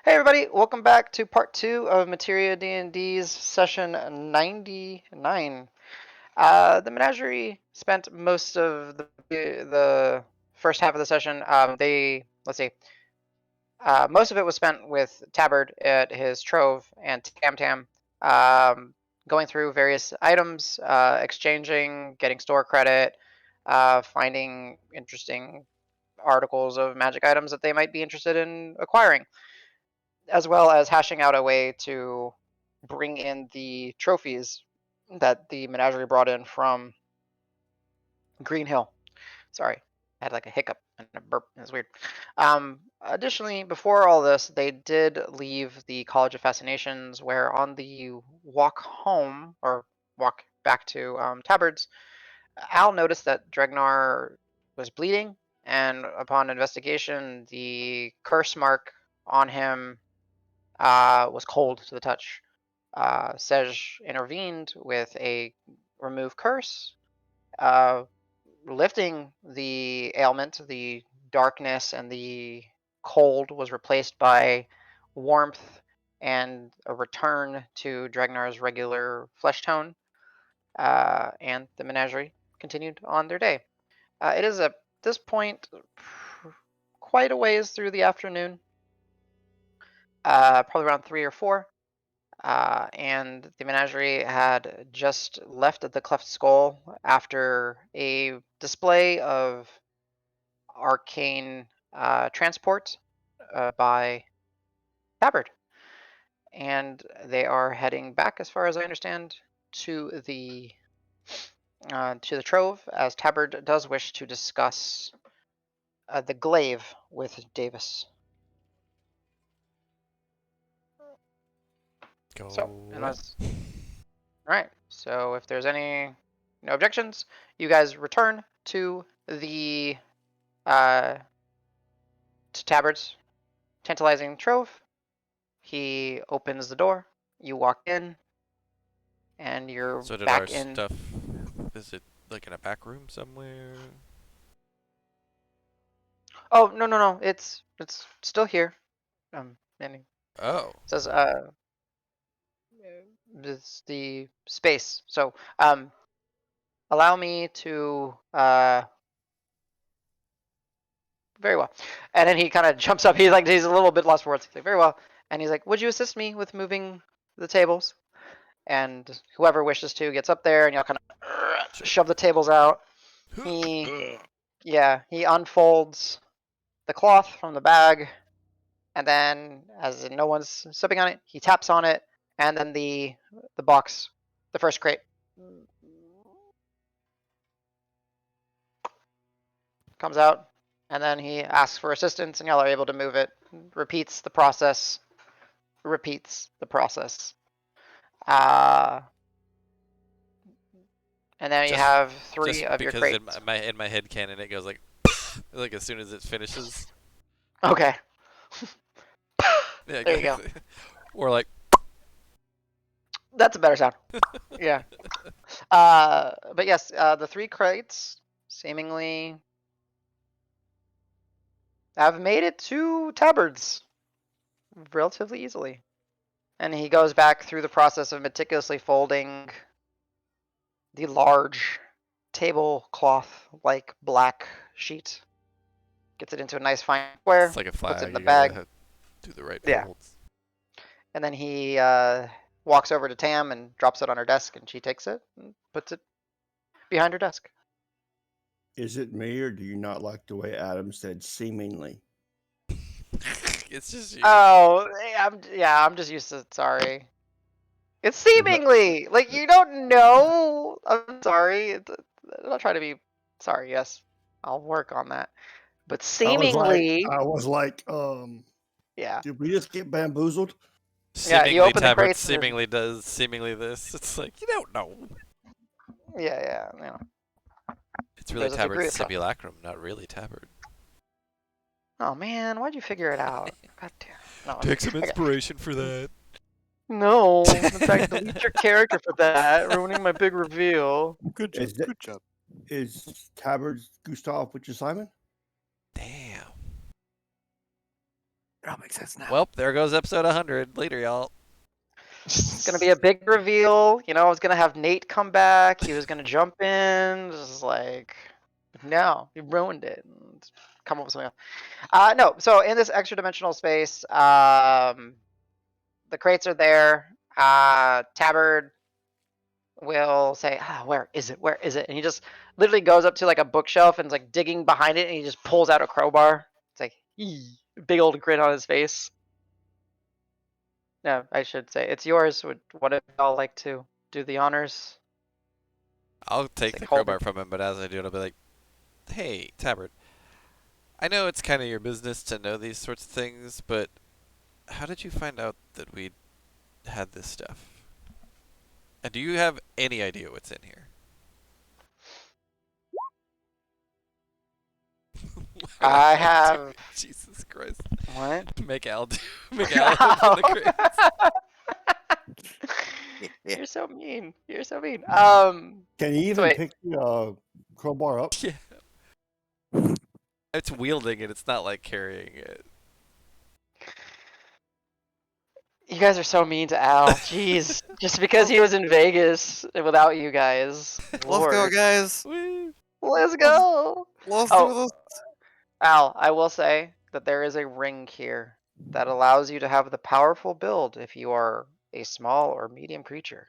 Hey everybody, welcome back to part 2 of Materia D&D's session 99. The Menagerie spent most of the first half of the session. Let's see, most of it was spent with Tabard at his trove and Tam Tam, going through various items, exchanging, getting store credit, finding interesting articles of magic items that they might be interested in acquiring, as well as hashing out a way to bring in the trophies that the menagerie brought in from Green Hill. Sorry, I had like a hiccup and a burp. It was weird. Additionally, before all this, they did leave the College of Fascinations, where on the walk home or walk back to Tabard's, Al noticed that Dregnar was bleeding, and upon investigation, the curse mark on him was cold to the touch. Sej intervened with a remove curse, uh, lifting the ailment. The darkness and the cold was replaced by warmth and a return to Dregnar's regular flesh tone, and the menagerie continued on their day. It is at this point quite a ways through the afternoon, probably around 3 or 4. And the menagerie had just left the Cleft Skull after a display of arcane transport by Tabard. And they are heading back, as far as I understand, to the Trove, as Tabard does wish to discuss the glaive with Davis. Go. So, unless all right. So if there's no objections, you guys return to the to Tabard's tantalizing trove. He opens the door. You walk in, and you're So did our back in. stuff? Is it like in a back room somewhere? Oh, no! It's still here. And it Oh, says it's the space. So allow me to very well. And then he kind of jumps up. He's a little bit lost for words. He's like, very well. And he's like, would you assist me with moving the tables? And whoever wishes to gets up there, and y'all kind of shove the tables out. He unfolds the cloth from the bag, and then, as no one's sipping on it, he taps on it, and then the box, the first crate, comes out, and then he asks for assistance, and y'all are able to move it. Repeats the process. Uh, and then you just have 3 just of your because in crates. my head canon it goes like like as soon as it finishes. Okay. Yeah, There you go. or like That's a better sound. Yeah. But yes, the 3 crates seemingly have made it to Tabard's relatively easily. And he goes back through the process of meticulously folding the large tablecloth-like black sheet. Gets it into a nice fine it's square, like a puts it flag. in the You gotta bag. do the right Yeah. folds. And then he walks over to Tam and drops it on her desk, and she takes it and puts it behind her desk. Is it me, or do you not like the way Adam said seemingly? It's just you. Oh, I'm just used to sorry. It's seemingly like you don't know. I'm sorry. I'm not trying to be sorry. Yes, I'll work on that. But seemingly, I was like, yeah, did we just get bamboozled? yeah. You Seemingly open the Tabard crates and there's seemingly does seemingly this. It's like you don't know. yeah. It's really There's a Tabard's degree of trust. simulacrum, not really Tabard. Oh man, why'd you figure it out? God damn. No, Take some okay. inspiration for that. No, in fact, delete your character for that, ruining my big reveal. Good job. Is that Good job. is Tabard Gustav with you, Simon? Damn. It all makes sense now. Well, there goes episode 100. Later, y'all. It's gonna be a big reveal. I was gonna have Nate come back. He was gonna jump in. Just like, no, you ruined it. And come up with something else. No. So in this extra dimensional space, the crates are there. Tabard will say, where is it? Where is it? And he just literally goes up to like a bookshelf and is like digging behind it, and he just pulls out a crowbar. It's like, big old grin on his face. No, I should say it's yours. Would one of y'all like to do the honors? I'll take like the holding- crowbar from him, but as I do it, I'll be like, hey, Tabard. I know it's kind of your business to know these sorts of things, but how did you find out that we had this stuff? And do you have any idea what's in here? I have Jesus Christ. what? Make Al do. Make Al open the crates. You're so mean. You're so mean. Can you even wait. pick the crowbar up? Yeah. It's wielding it. It's not like carrying it. You guys are so mean to Al. Jeez. Just because he was in Vegas without you guys. Let's go, Lord. guys. Woo. Let's go. Let's Oh. do this. Al, I will say that there is a ring here that allows you to have the powerful build if you are a small or medium creature.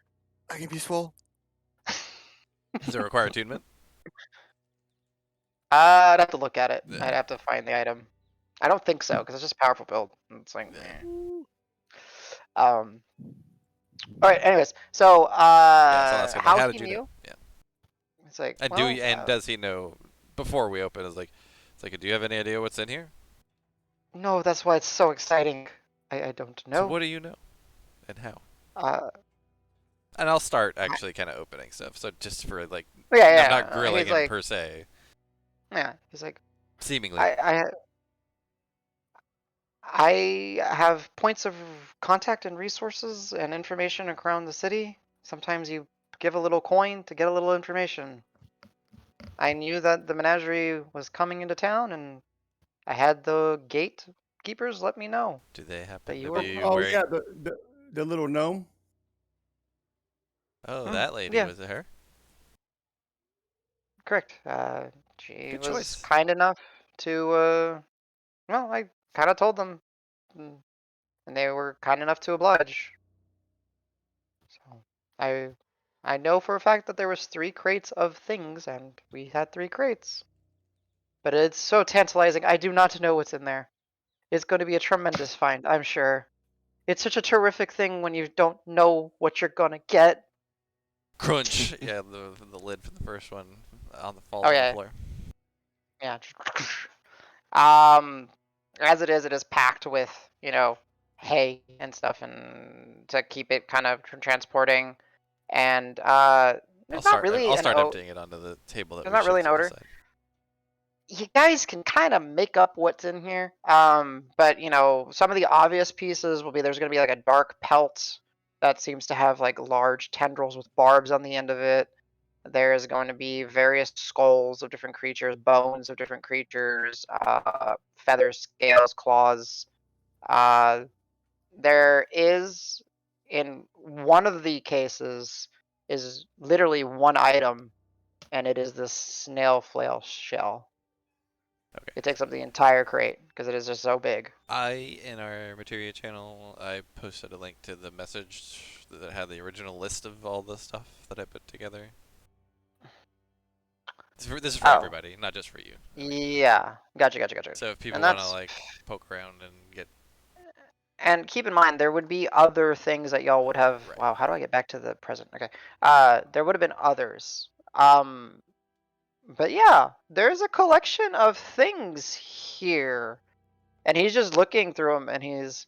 I can be swole. Does it require attunement? I'd have to look at it. Yeah. I'd have to find the item. I don't think so, because it's just powerful build. It's like, Yeah. All right. Anyways, so Yeah, so I'll ask him, like, how how he did you knew? know? Yeah. It's like, And well, does he know before we open? It's like, do you have any idea what's in here? no, that's why it's so exciting. I don't know. So what do you know, and how? Uh, And I'll start actually kind of opening stuff. So just for like, yeah. I'm not grilling He's him like, per se. yeah. He's like, Seemingly. I have points of contact and resources and information around the city. Sometimes you give a little coin to get a little information. I knew that the menagerie was coming into town, and I had the gatekeepers let me know. Do they happen That you to were- be Oh wearing? yeah, the little gnome. Oh, that lady, yeah. was it her? Correct. She Good was choice. kind enough to, well, I kind of told them, and they were kind enough to oblige. So I know for a fact that there was 3 crates of things, and we had 3 crates. But it's so tantalizing. I do not know what's in there. It's going to be a tremendous find, I'm sure. It's such a terrific thing when you don't know what you're gonna get. Crunch. Yeah, the lid for the first one falls Oh, on the yeah. floor. Yeah. As it is packed with, hay and stuff, and to keep it kind of transporting. And there's not really I'll an start o- emptying it onto the table that there's we not really shipped an to the odor. side. You guys can kind of make up what's in here. But some of the obvious pieces will be there's going to be like a dark pelt that seems to have like large tendrils with barbs on the end of it. There is going to be various skulls of different creatures, bones of different creatures, feathers, scales, claws. There is, in one of the cases, is literally one item, and it is this snail flail shell. Okay. It takes up the entire crate because it is just so big. In our Materia channel, I posted a link to the message that had the original list of all the stuff that I put together. This is for Oh. everybody, not just for you. Yeah, gotcha. So if people And want to that's like poke around and get and keep in mind there would be other things that y'all would have. Right. Wow, how do I get back to the present? Okay, there would have been others. But yeah, there's a collection of things here, and he's just looking through them, and he's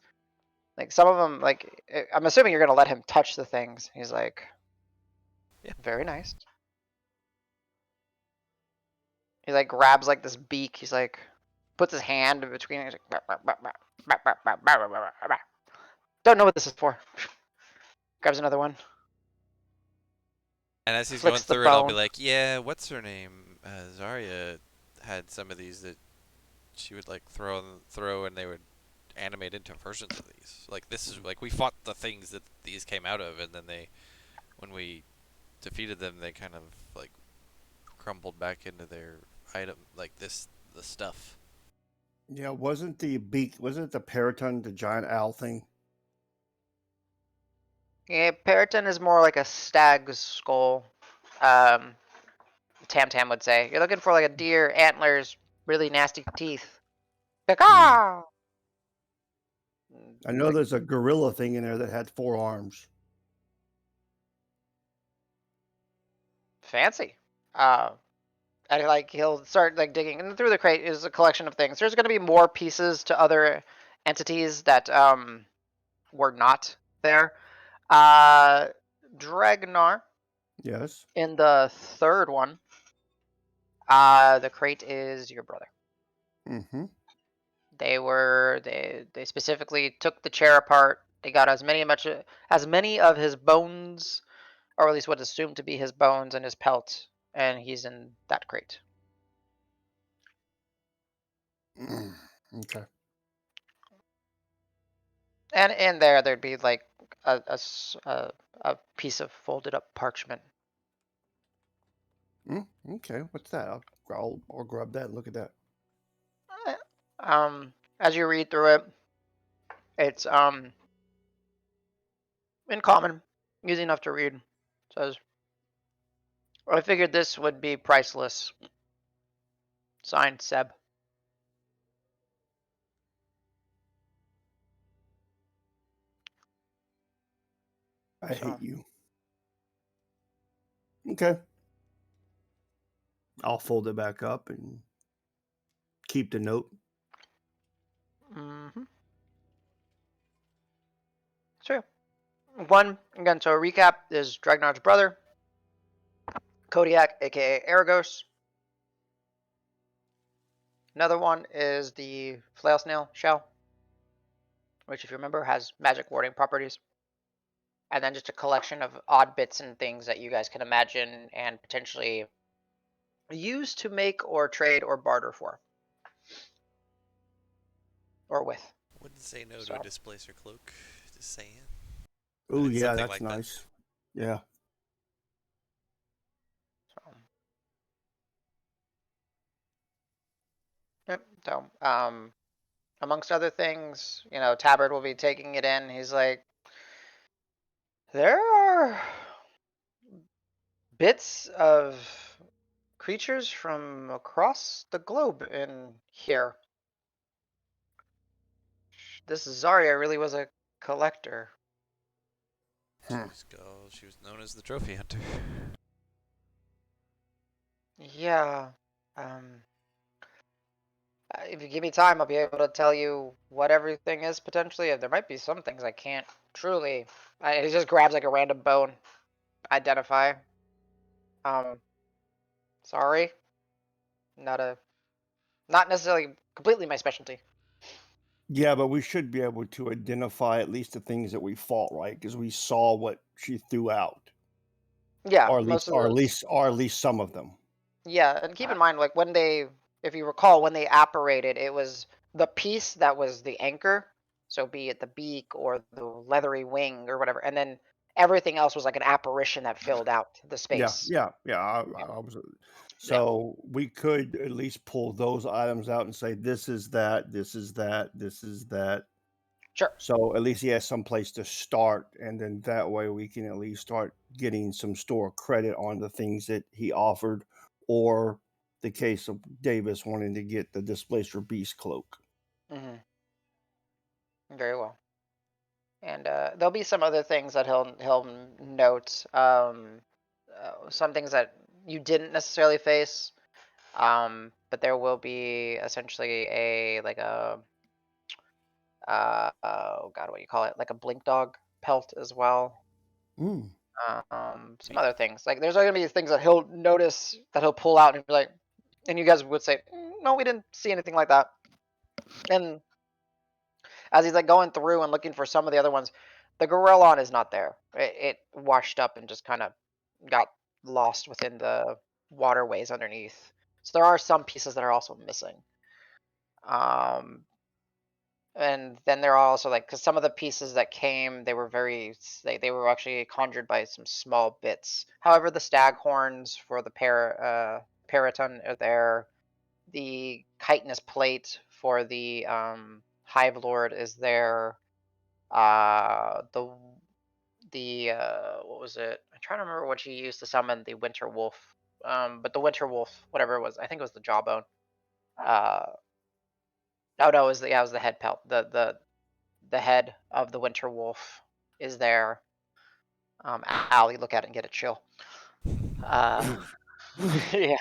like, some of them, like, I'm assuming you're gonna let him touch the things. He's like, Yeah. very nice. He like grabs like this beak. He's like, puts his hand in between. He's like, "Bah, bah, bah, bah, bah, bah, bah, bah, bah, bah, bah." Don't know what this is for. Grabs another one. And as he's Flicks the going through it, I'll be bone. like, yeah, what's her name? Zarya had some of these that she would like throw and they would animate into versions of these. Like this is like we fought the things that these came out of, and then when we defeated them, they kind of like crumbled back into their item, like the stuff. Yeah, wasn't it the Periton, the giant owl thing? Yeah, Periton is more like a stag's skull. Um, Tam Tam would say. You're looking for like a deer, antlers, really nasty teeth. Hmm. Caw! I know Like there's a gorilla thing in there that had 4 arms. fancy. And like he'll start like digging, and through the crate is a collection of things. There's going to be more pieces to other entities that were not there. Uh, Dragnar Yes. in the third one. The crate is your brother. Mm-hmm. They specifically took the chair apart. They got as many of his bones, or at least what's assumed to be his bones and his pelt, and he's in that crate. Okay. And in there, there'd be like a piece of folded up parchment. Okay. What's that? I'll grab that and look at that. As you read through it, it's in common, easy enough to read. It says, I figured this would be priceless. Signed, Seb. I So, hate you. Okay. I'll fold it back up and keep the note. sure. One, again, so a recap is Dragnar's brother, Kodiak, aka Aragos. Another one is the flail snail shell, which, if you remember, has magic warding properties. And then just a collection of odd bits and things that you guys can imagine and potentially use to make or trade or barter for. Or with. Wouldn't say no to a So, displacer cloak. Just saying. Oh yeah, Something that's like that. nice. Yeah. so, yep. So, amongst other things, Tabard will be taking it in. He's like, there are bits of creatures from across the globe in here. This Zarya really was a collector. She was known as the trophy hunter. Yeah. Um, if you give me time, I'll be able to tell you what everything is potentially. There might be some things I can't truly. He just grabs like a random bone, identify. Um, sorry, not necessarily completely my specialty. Yeah, but we should be able to identify at least the things that we fought, right? Because we saw what she threw out, Yeah, or at most least, of or at those. least, or at least some of them. Yeah, and keep in mind, like if you recall, when they apparated, it was the piece that was the anchor. So be it the beak or the leathery wing or whatever, and then everything else was like an apparition that filled out the Yeah, space. yeah, yeah. Yeah. I was. Yeah. So we could at least pull those items out and say, this is that, this is that, this is that. Sure. So at least he has some place to start, and then that way we can at least start getting some store credit on the things that he offered, or the case of Davis wanting to get the Displacer Beast cloak. Hmm. Very well. And there'll be some other things that he'll note. Some things that you didn't necessarily face. But there will be essentially a like a oh god, what do you call it? Like a blink dog pelt as well. Mm. Some other things. Like there's gonna be things that he'll notice that he'll pull out and be like, and you guys would say, no, we didn't see anything like that. And as he's like going through and looking for some of the other ones, the Gorillon is not there. It washed up and just kind of got lost within the waterways underneath. So there are some pieces that are also missing. Um, And then there are also like, because some of the pieces that came, they were they were actually conjured by some small bits. However, the stag horns for the periton are there. The chitinous plate for the Hive Lord is there. The what was it? I'm trying to remember what she used to summon the Winter Wolf. But the Winter Wolf, whatever it was, I think it was the Jawbone. Oh no, it was the head pelt. The head of the Winter Wolf is there. Allie, look at it and get a chill. Yeah.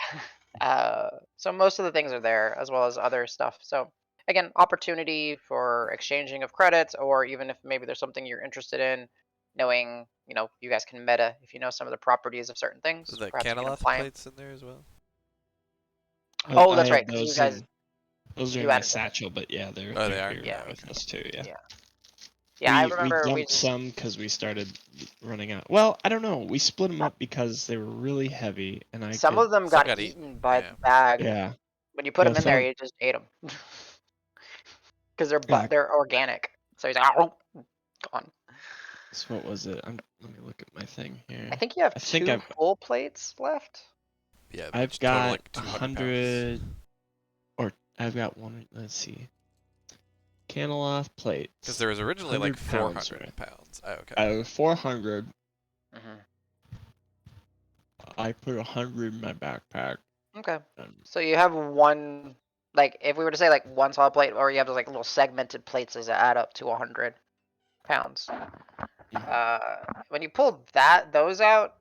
So most of the things are there, as well as other stuff. So again, opportunity for exchanging of credits, or even if maybe there's something you're interested in, knowing, you guys can meta if you know some of the properties of certain Is things. that Perhaps you can Canaloth apply them. plates in there as well? Oh, I that's right. had Because you those guys, those are you in my added them. satchel, but yeah, they're Oh, they are? here Yeah, Oh, with okay. us too. Yeah. yeah, yeah. I We remember we dumped some because we started running out. Well, I don't know. We split them up because they were really heavy, and I some could. of them Some got got eaten by Yeah. the bag. Yeah. When you put Yeah. them in there, Some. you just ate them because Yeah. they're organic. So he's like, oh, gone. So what was it? Let me look at my thing here. I think you have I think two full plates left. Yeah, I've which total got like 200 100, pounds. or I've got one. Let's see. Caneloth plates. Because there was originally like 400 worth. pounds. Oh, okay. Out of 400, Mm-hmm. I put 100 in my backpack. Okay. So you have one, like, if we were to say like one solid plate, or you have those like little segmented plates that add up to 100 pounds. When you pulled those out,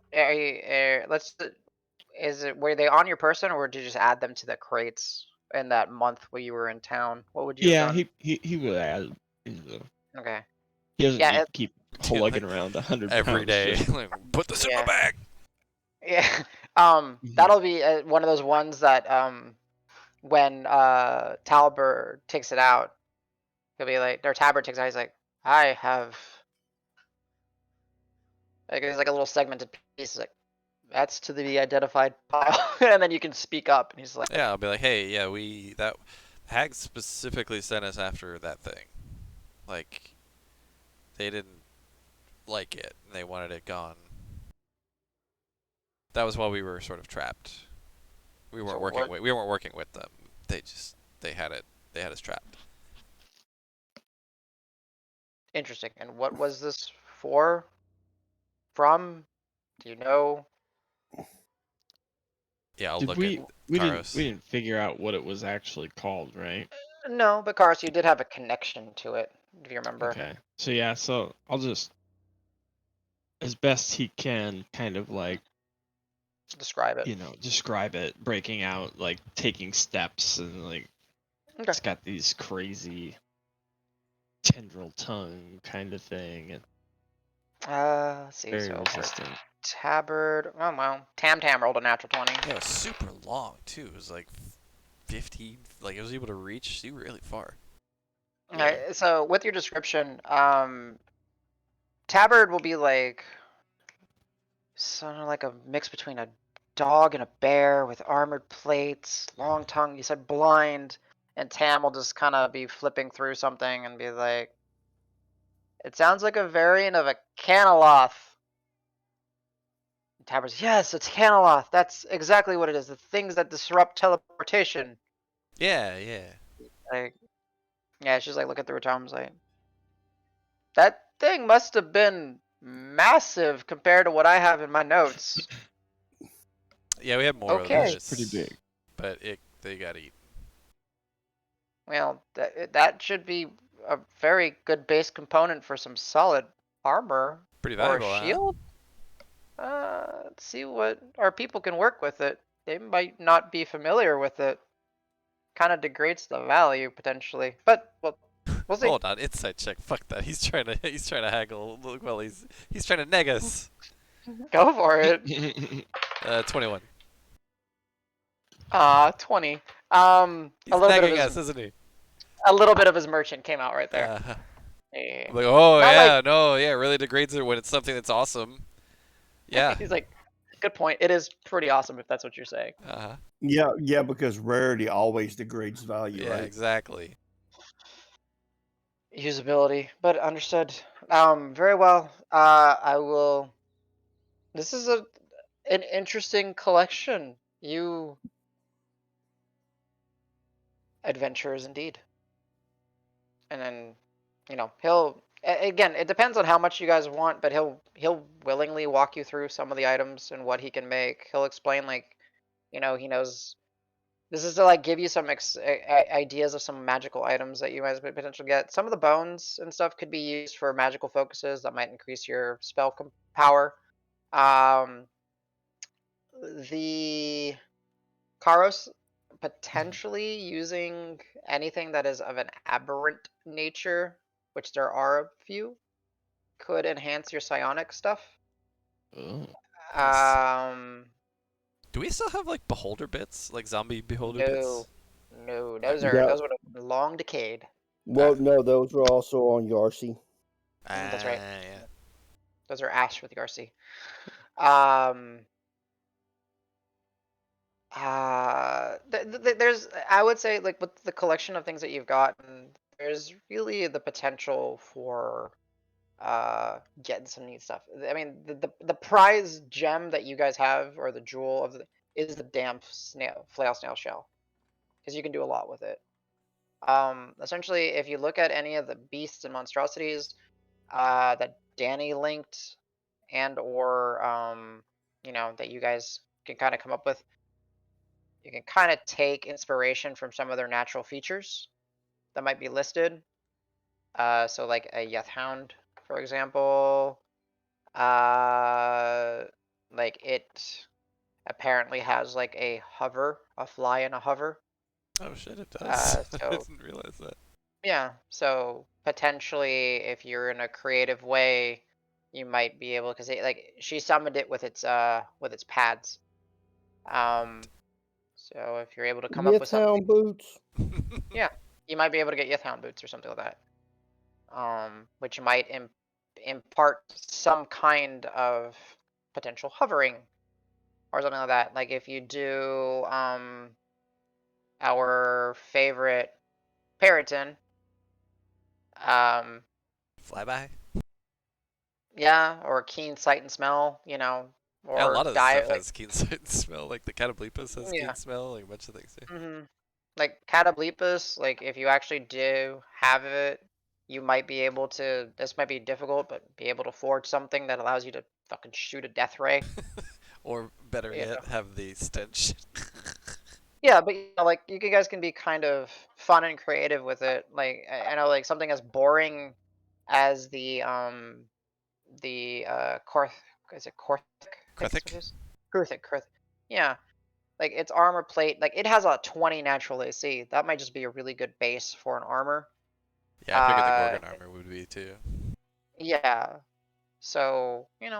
were they on your person, or did you just add them to the crates in that month where you were in town? What would you have Yeah, done? he would add into the. Okay. He doesn't Yeah, need to keep Dude, lugging around 100 every pounds. day. Just, Like, put this in my Yeah. bag. Yeah. Mhm. That'll be one of those ones that when Talbert takes it out, he'll be like, or Talbert takes it out, he's like, I have, like, there's like a little segmented piece, he's like, that's to the identified pile, and then you can speak up, and he's like, Yeah, I'll be like, hey, yeah, that Hag specifically sent us after that thing. Like, they didn't like it, and they wanted it gone. That was while we were sort of trapped. We weren't working with them. They had us trapped. interesting. And what was this for? From? Do you know? Yeah, I'll Did look we at we Karos. didn't figure out what it was actually called, right? No, but Karis, you did have a connection to it, if you remember. Okay. So yeah, so I'll just, as best he can, kind of like Describe it. describe it, breaking out, like taking steps, and like Okay. it's got these crazy tendril tongue kind of thing, and Let's see. very So resistant. Tabard. Oh well. Tam rolled a natural 20. Yeah, it was super long too. It was like 50. Like it was able to reach really far. All right. So with your description, Tabard will be like sort of like a mix between a dog and a bear with armored plates, long tongue. You said blind, and Tam will just kind of be flipping through something and be like, "It sounds like a variant of a Caneloth." Tabard's, yes, it's Caneloth. That's exactly what it is. The things that disrupt teleportation. Yeah, yeah. Like, yeah, she's like looking through her Tom's like, that thing must have been massive compared to what I have in my notes. Yeah, we have more Okay. of It's pretty this. big. But they got eaten. Well, that should be a very good base component for some solid armor Pretty or a valuable, huh? shield. Let's see what our people can work with it. They might not be familiar with it. Kind of degrades the value potentially, but we'll see. Hold on, insight check. Fuck that. He's trying to haggle. Look, well, he's trying to neg us. Go for it. 21. 20. He's A little bit of negging his us, isn't he? a little bit of his merchant came out right there. I'm like, oh Not yeah, like- no, yeah, it really degrades it when it's something that's awesome. Yeah. He's like, good point. It is pretty awesome if that's what you're saying. Uh-huh. Yeah, because rarity always degrades value, Yeah, right? exactly. usability, but understood. Very well. I will. This is an interesting collection. You adventurers indeed. And then, again, it depends on how much you guys want, but he'll willingly walk you through some of the items and what he can make. He'll explain like, he knows. This is to like give you some ideas of some magical items that you guys might potentially get. Some of the bones and stuff could be used for magical focuses that might increase your spell power. Um, the Karos potentially using anything that is of an aberrant nature, which there are a few, could enhance your psionic stuff. Oh. Nice. Um, Do we still have like beholder bits, like zombie beholder no, bits? no, Okay. Yeah. those would have been long decayed. Well, no, those were also on Yarcy. That's right. Yeah. Those are ash with the RC. Um, there's, I would say, like with the collection of things that you've gotten, there's really the potential for getting some neat stuff. I mean, the prize gem that you guys have, or the jewel is the damp flail snail shell, because you can do a lot with it. Essentially, if you look at any of the beasts and monstrosities that Danny linked, and or that you guys can kind of come up with, you can kind of take inspiration from some of their natural features that might be listed. So like a Hound, for example, like it apparently has like a fly and a hover. Oh shit, it does. I So didn't realize that. yeah, so potentially if you're in a creative way, you might be able, because like she summoned it with its pads. So if you're able to come up with something, Yithhound boots. yeah, you might be able to get Hound boots or something like that. Which might impart some kind of potential hovering or something like that. Like if you do our favorite Periton, um, Flyby. yeah, or keen sight and smell, Yeah, a or lot of the die stuff like, has keen sight and smell. Like the Catoblepas has keen yeah. smell. Like a bunch of things too. Like Catoblepas, like if you actually do have it, you might be able to. This might be difficult, but be able to forge something that allows you to fucking shoot a death ray. Or better You yet, know. have the stench. Yeah, but like you guys can be kind of fun and creative with it. Like I know, like something as boring as the Korth, is it Korthik? I think that's what Krethik? it is. Kurthik. Yeah, like its armor plate, like it has a 20 natural AC. That might just be a really good base for an armor. Yeah, I figured the Uh, Gorgon armor would be too. yeah. So and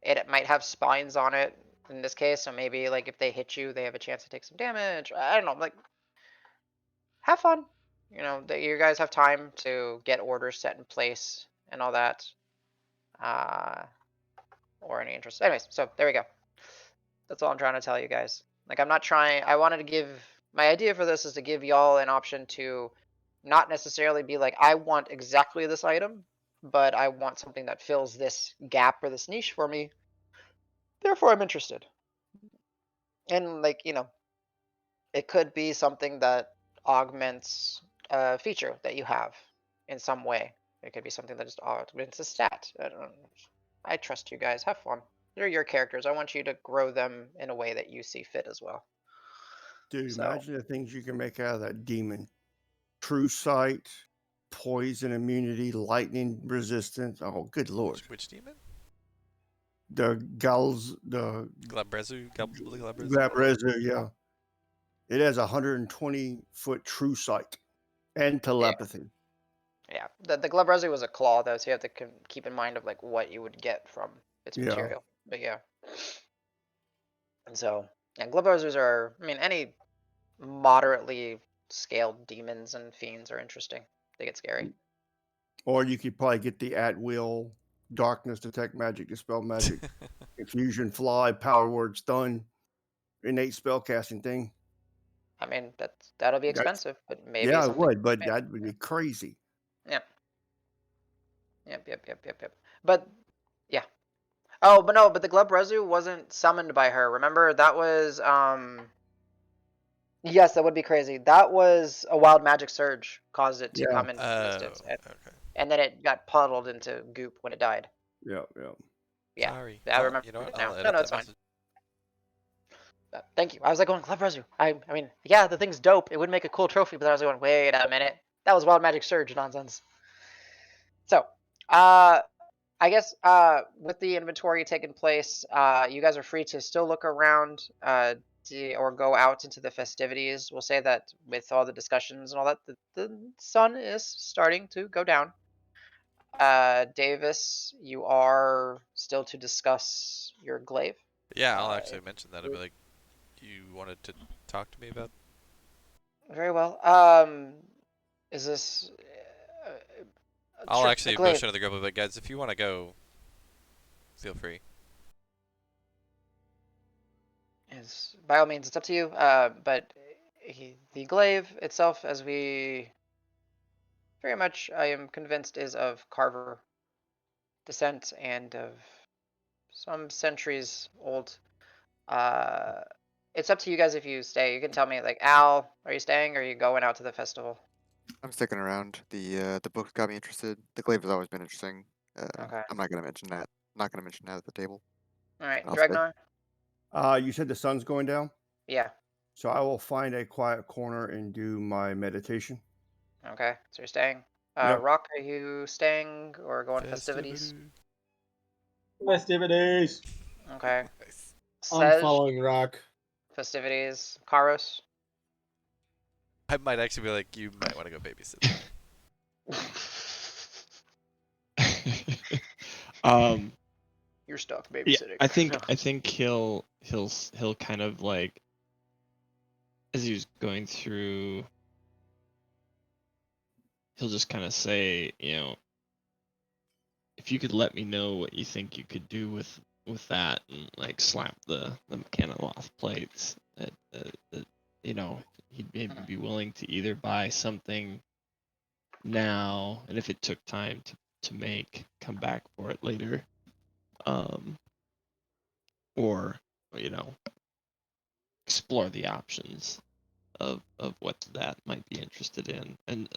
it might have spines on it in this case. So maybe like if they hit you, they have a chance to take some damage. I don't know. Like have fun. That you guys have time to get orders set in place and all that. Uh, or any interest. Anyways, so there we go. That's all I'm trying to tell you guys. Like I'm not trying. I wanted to give my idea for this is to give y'all an option to not necessarily be like I want exactly this item, but I want something that fills this gap or this niche for me. Therefore, I'm interested. And like it could be something that augments a feature that you have in some way. It could be something that just augments a stat. I don't know. I trust you guys. Have fun. They're your characters. I want you to grow them in a way that you see fit as well. Dude, So imagine the things you can make out of that demon. True sight, poison immunity, lightning resistance. Oh, good lord. Which demon? The Glabrezu? Glabrezu? Glabrezu, yeah. It has 120-foot true sight and yeah, telepathy. yeah. The Glabrezi was a claw though, so you have to keep in mind of like what you would get from its Yeah. material. But yeah, and so and Glabrezers are. I mean, any moderately scaled demons and fiends are interesting. They get scary. Or you could probably get the at will darkness, detect magic, dispel magic, confusion, fly, power word, stun, innate spell casting thing. I mean, that'll be That's- expensive, but maybe Yeah, it something. would, but that would be crazy. Yep. But yeah. Oh, but no, but the Glubrezu wasn't summoned by her. Remember, that was yes, that would be crazy. That was a wild magic surge caused it to Yeah. come into Oh, existence, okay. and then it got puddled into goop when it died. Yeah. Yeah, Sorry. I Well, remember you know what? it now. I'll edit No, that it's fine. message. Thank you. I was like going Glubrezu. I mean, yeah, the thing's dope. It would make a cool trophy, but I was going, wait a minute, that was wild magic surge nonsense. So, I guess with the inventory taking place, you guys are free to still look around or go out into the festivities. We'll say that with all the discussions and all that, the sun is starting to go down. Davis, you are still to discuss your glaive. Yeah, I'll actually mention that. I'll be like, you wanted to talk to me about? Very well. Is this? I'll Sure, actually the glaive. motion to the group of like, guys, if you want to go, feel free. Is by all means, it's up to you. But the glaive itself, as we very much, I am convinced, is of Carver descent and of some centuries old. Uh, it's up to you guys if you stay. You can tell me, like, Al, are you staying or are you going out to the festival? I'm sticking around. The books got me interested. The glaive has always been interesting. Okay. I'm not gonna mention that. Not gonna mention that at the table. All right, I'll stay. Dragnar. You said the sun's going down, Yeah. so I will find a quiet corner and do my meditation. Okay. So you're staying. Yep. Rock, are you staying or going festivities? Festivities. Okay. Nice. I'm Sej, following Rock. festivities. Karos. I might actually be like, you might want to go babysit. You're stuck Yeah, babysitting. I think he'll kind of like, as he was going through, he'll just kind of say, if you could let me know what you think you could do with that, and like slap the Mechaniloth plates, that he'd maybe be willing to either buy something now, and if it took time to make, come back for it later, or explore the options of what that might be interested in. And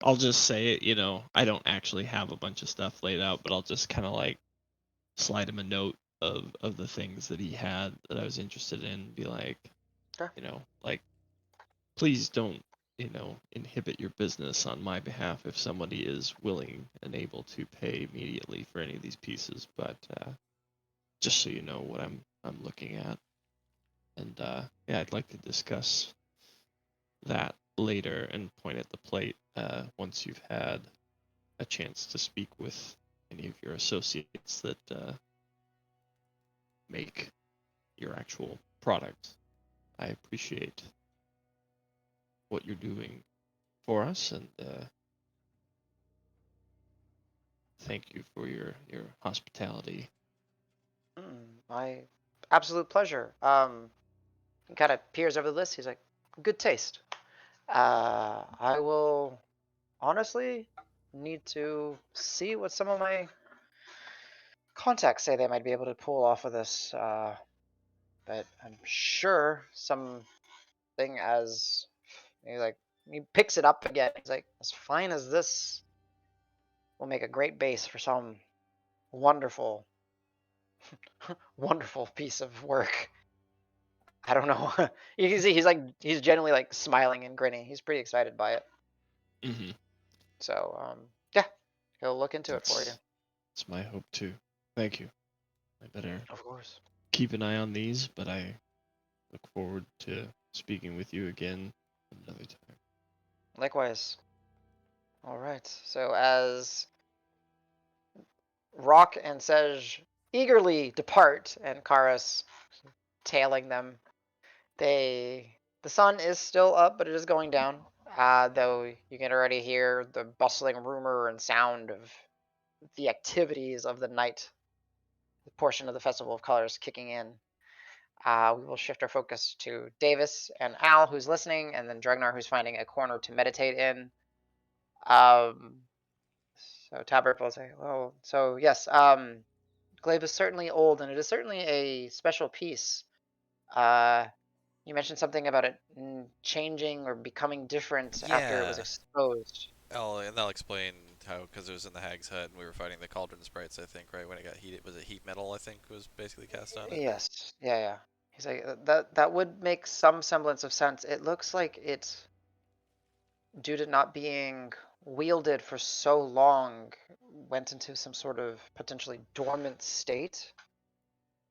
I'll just say it, I don't actually have a bunch of stuff laid out, but I'll just kind of like slide him a note of the things that he had that I was interested in, be like, Sure. like, please don't, inhibit your business on my behalf if somebody is willing and able to pay immediately for any of these pieces, but just so you know what I'm looking at. And yeah, I'd like to discuss that later and point at the plate once you've had a chance to speak with any of your associates that make your actual product. I appreciate what you're doing for us, and thank you for your hospitality. My absolute pleasure. He kind of peers over the list. He's like, good taste. I will honestly need to see what some of my contacts say they might be able to pull off of this. But I'm sure something as he picks it up again. He's like, as fine as this will make a great base for some wonderful, wonderful piece of work. I don't know. You can see he's genuinely like smiling and grinning. He's pretty excited by it. Mm-hmm. So yeah, he'll look into it for you. It's my hope too. Thank you. I better Of course. keep an eye on these, but I look forward to speaking with you again another time. Likewise. All right. So as Rock and Sej eagerly depart, and Karas tailing them, the sun is still up, but it is going down. Though you can already hear the bustling rumor and sound of the activities of the night, the portion of the Festival of Colors kicking in. we will shift our focus to Davis and Al, who's listening, and then Dregnar, who's finding a corner to meditate in. So Tabert will say, "Oh, so yes, glaive is certainly old, and it is certainly a special piece. Uh, you mentioned something about it changing or becoming different after it was Yeah. exposed. And I'll explain how, because it was in the Hag's Hut and we were fighting the Cauldron Sprites, I think, right? When it got heated, was it heat metal, I think, was basically cast on it? Yes, yeah, yeah. He's like, that would make some semblance of sense. It looks like it's due to not being wielded for so long, went into some sort of potentially dormant state.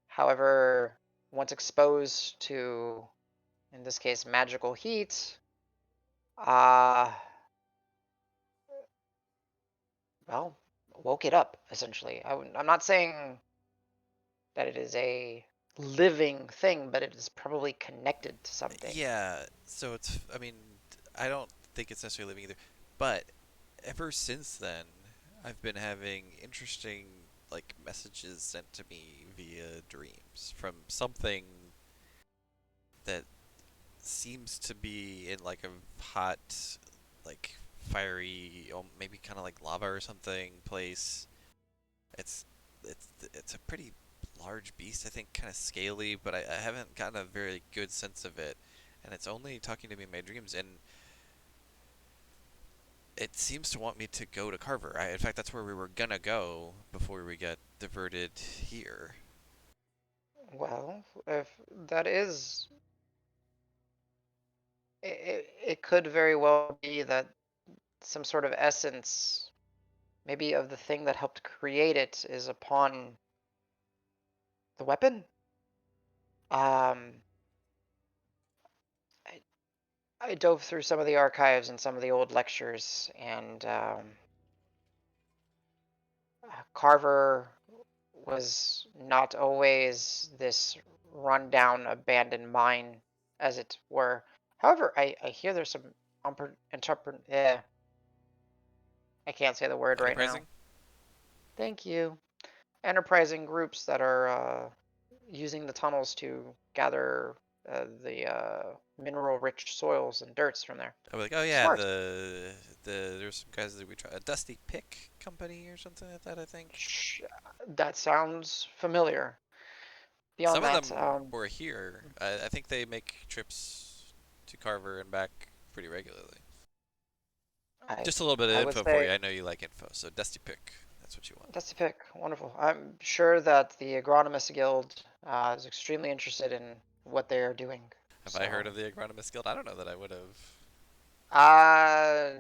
However, once exposed to, in this case, magical heat, uh, well, woke it up, essentially. I'm not saying that it is a living thing, but it is probably connected to something. Yeah, so I mean, I don't think it's necessarily living either. But ever since then, I've been having interesting, like, messages sent to me via dreams from something that seems to be in, like, a hot, like, fiery, maybe kind of like lava or something place. It's it's a pretty large beast, I think, kind of scaly, but I haven't gotten a very good sense of it, and it's only talking to me in my dreams, and it seems to want me to go to Carver. In fact, that's where we were gonna go before we got diverted here. Well, if that is, it could very well be that some sort of essence, maybe of the thing that helped create it, is upon the weapon. Um, I, I dove through some of the archives and some of the old lectures, and Carver was not always this rundown, abandoned mine, as it were. However, I hear there's some yeah, I can't say the word right now. Enterprising? Thank you. Enterprising groups that are using the tunnels to gather the mineral-rich soils and dirts from there. I was like, oh yeah, Smart. there's some guys that we tried, a Dusty Pick company or something like that, I think. That sounds familiar. Some Beyond of that, them were here. I think they make trips to Carver and back pretty regularly. I Just a little bit of I would info for say you. I know you like info, so Dusty Pick, that's what you want. that's a pick. Wonderful. I'm sure that the Agronomist Guild is extremely interested in what they are doing. Have I heard So, of the Agronomist Guild? I don't know that I would have. uh,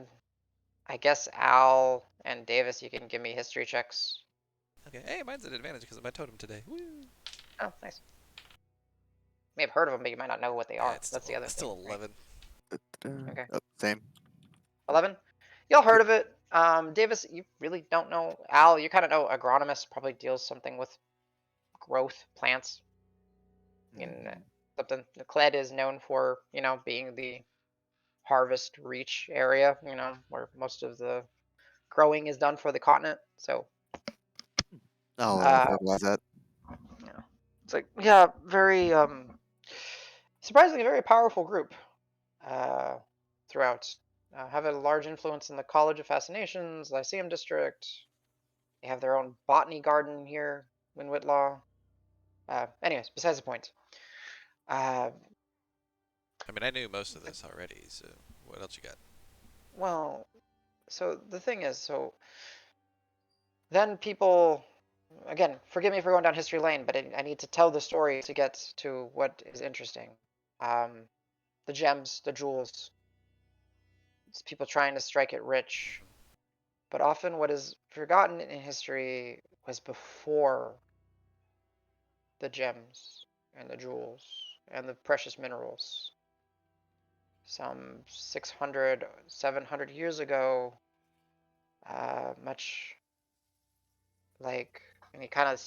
I guess Al and Davis, you can give me history checks. Okay, hey, mine's an advantage because of my totem today. Woo! Oh, nice. You may have heard of them, but you might not know what they Yeah, are. it's That's the other thing, still right? 11. Okay. Oh, same. 11. Y'all heard Yep. of it. Davis, you really don't know. Al, you kind of know agronomist probably deals something with growth, plants, in something. The Cled is known for, being the harvest reach area, where most of the growing is done for the continent. So, I'll uh, verbalize that. it's like, yeah, very, surprisingly, very powerful group uh, throughout. Have a large influence in the College of Fascinations, Lyceum District. They have their own botany garden here in Whitlaw. Anyways, besides the point. Uh, I mean, I knew most of this already, so what else you got? well, so the thing is, so then people, again, forgive me for going down history lane, but I need to tell the story to get to what is interesting. Um, the gems, the jewels, it's people trying to strike it rich. But often what is forgotten in history was before the gems and the jewels and the precious minerals. Some 600, 700 years ago, much like, and he kind of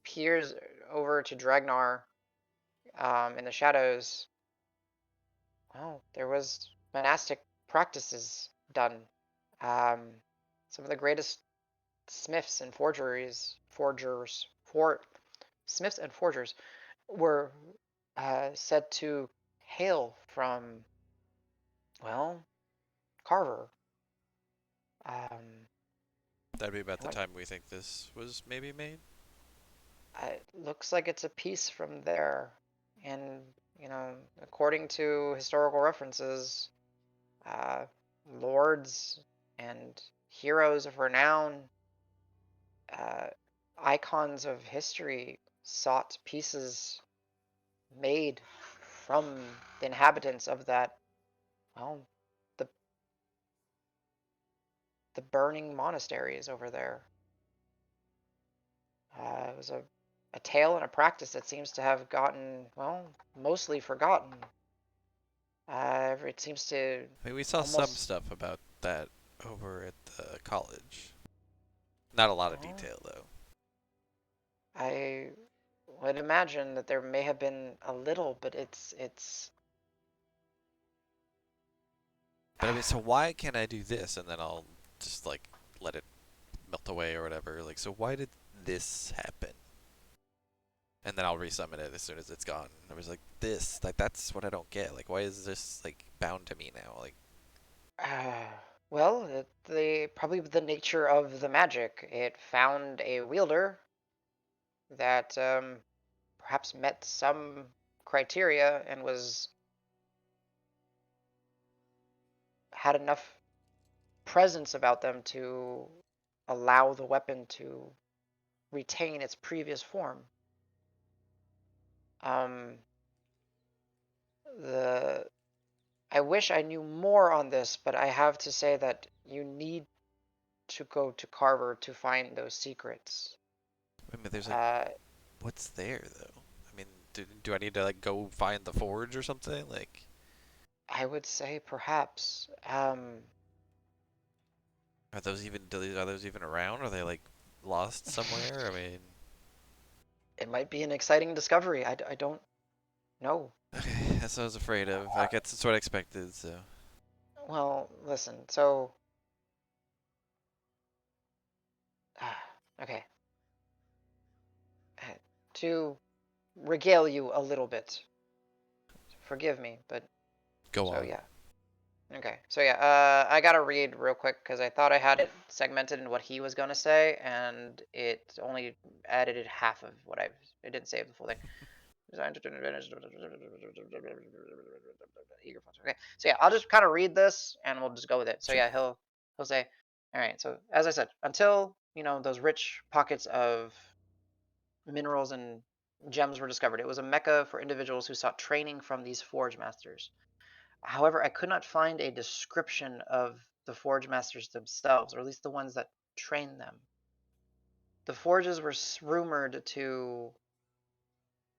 peers over to Dragnar in the shadows. Well, there was monastic practices done. Um, some of the greatest smiths and forgers, smiths and forgers were said to hail from, well, Carver. Um, That'd be about the what? time we think this was maybe made. It looks like it's a piece from there, and according to historical references, uh, lords and heroes of renown, uh, icons of history sought pieces made from the inhabitants of that, well, the the burning monasteries over there. It was a tale and a practice that seems to have gotten, well, mostly forgotten. It seems to I mean, we saw some almost, stuff about that over at the college. Not a lot of well, detail, though. I would imagine that there may have been a little, but it's But I mean, so why can't I do this and then I'll just, like, let it melt away or whatever? Like, so why did this happen? And then I'll resummon it as soon as it's gone. I was like, this, like, that's what I don't get. Like, why is this, like, bound to me now? Like, uh, well, the probably the nature of the magic. It found a wielder that perhaps met some criteria and was had enough presence about them to allow the weapon to retain its previous form. Um, the I wish I knew more on this, but I have to say that you need to go to Carver to find those secrets. I mean, there's, like, Uh, what's there, though? I mean, do I need to, like, go find the forge or something? Like, I would say perhaps. are those even around? Are they, like, lost somewhere? I mean, It might be an exciting discovery. I don't know. okay, that's what I was afraid of. I guess that's what I expected, so. Well, listen. So, okay. Uh, To regale you a little bit, forgive me, but Go so on. yeah. Okay, so yeah, I gotta read real quick because I thought I had it segmented in what he was gonna say, and it only edited half of what it didn't save the full thing. Eager function. Okay, so yeah, I'll just kind of read this, and we'll just go with it. So Sure. yeah, he'll say, all right. So as I said, until those rich pockets of minerals and gems were discovered, it was a mecca for individuals who sought training from these forge masters. However, I could not find a description of the forge masters themselves, or at least the ones that trained them. The forges were rumored to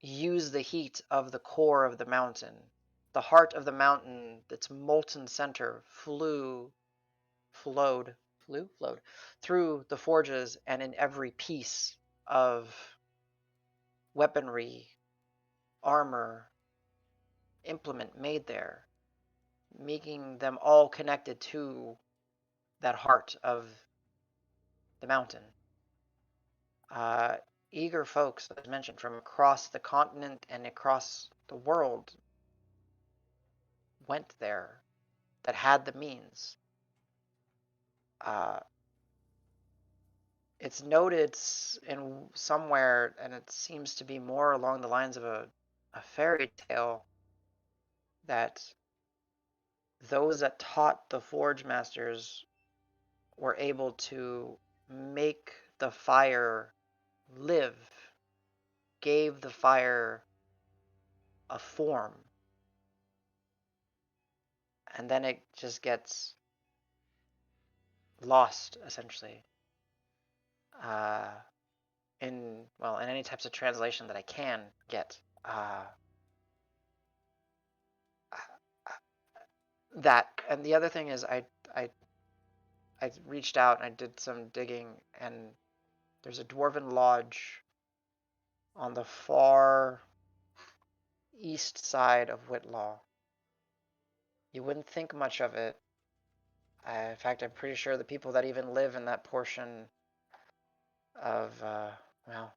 use the heat of the core of the mountain. The heart of the mountain, its molten center, flowed, flowed through the forges and in every piece of weaponry, armor, implement made there, making them all connected to that heart of the mountain. Uh, Eager folks, as mentioned, from across the continent and across the world went there that had the means. Uh, it's noted in somewhere, and it seems to be more along the lines of a fairy tale, that those that taught the forge masters were able to make the fire live, gave the fire a form, and then it just gets lost essentially, uh, in any types of translation that I can get. That, and the other thing is I I reached out and I did some digging, and there's a dwarven lodge on the far east side of Whitlaw. You wouldn't think much of it. In fact, I'm pretty sure the people that even live in that portion of well,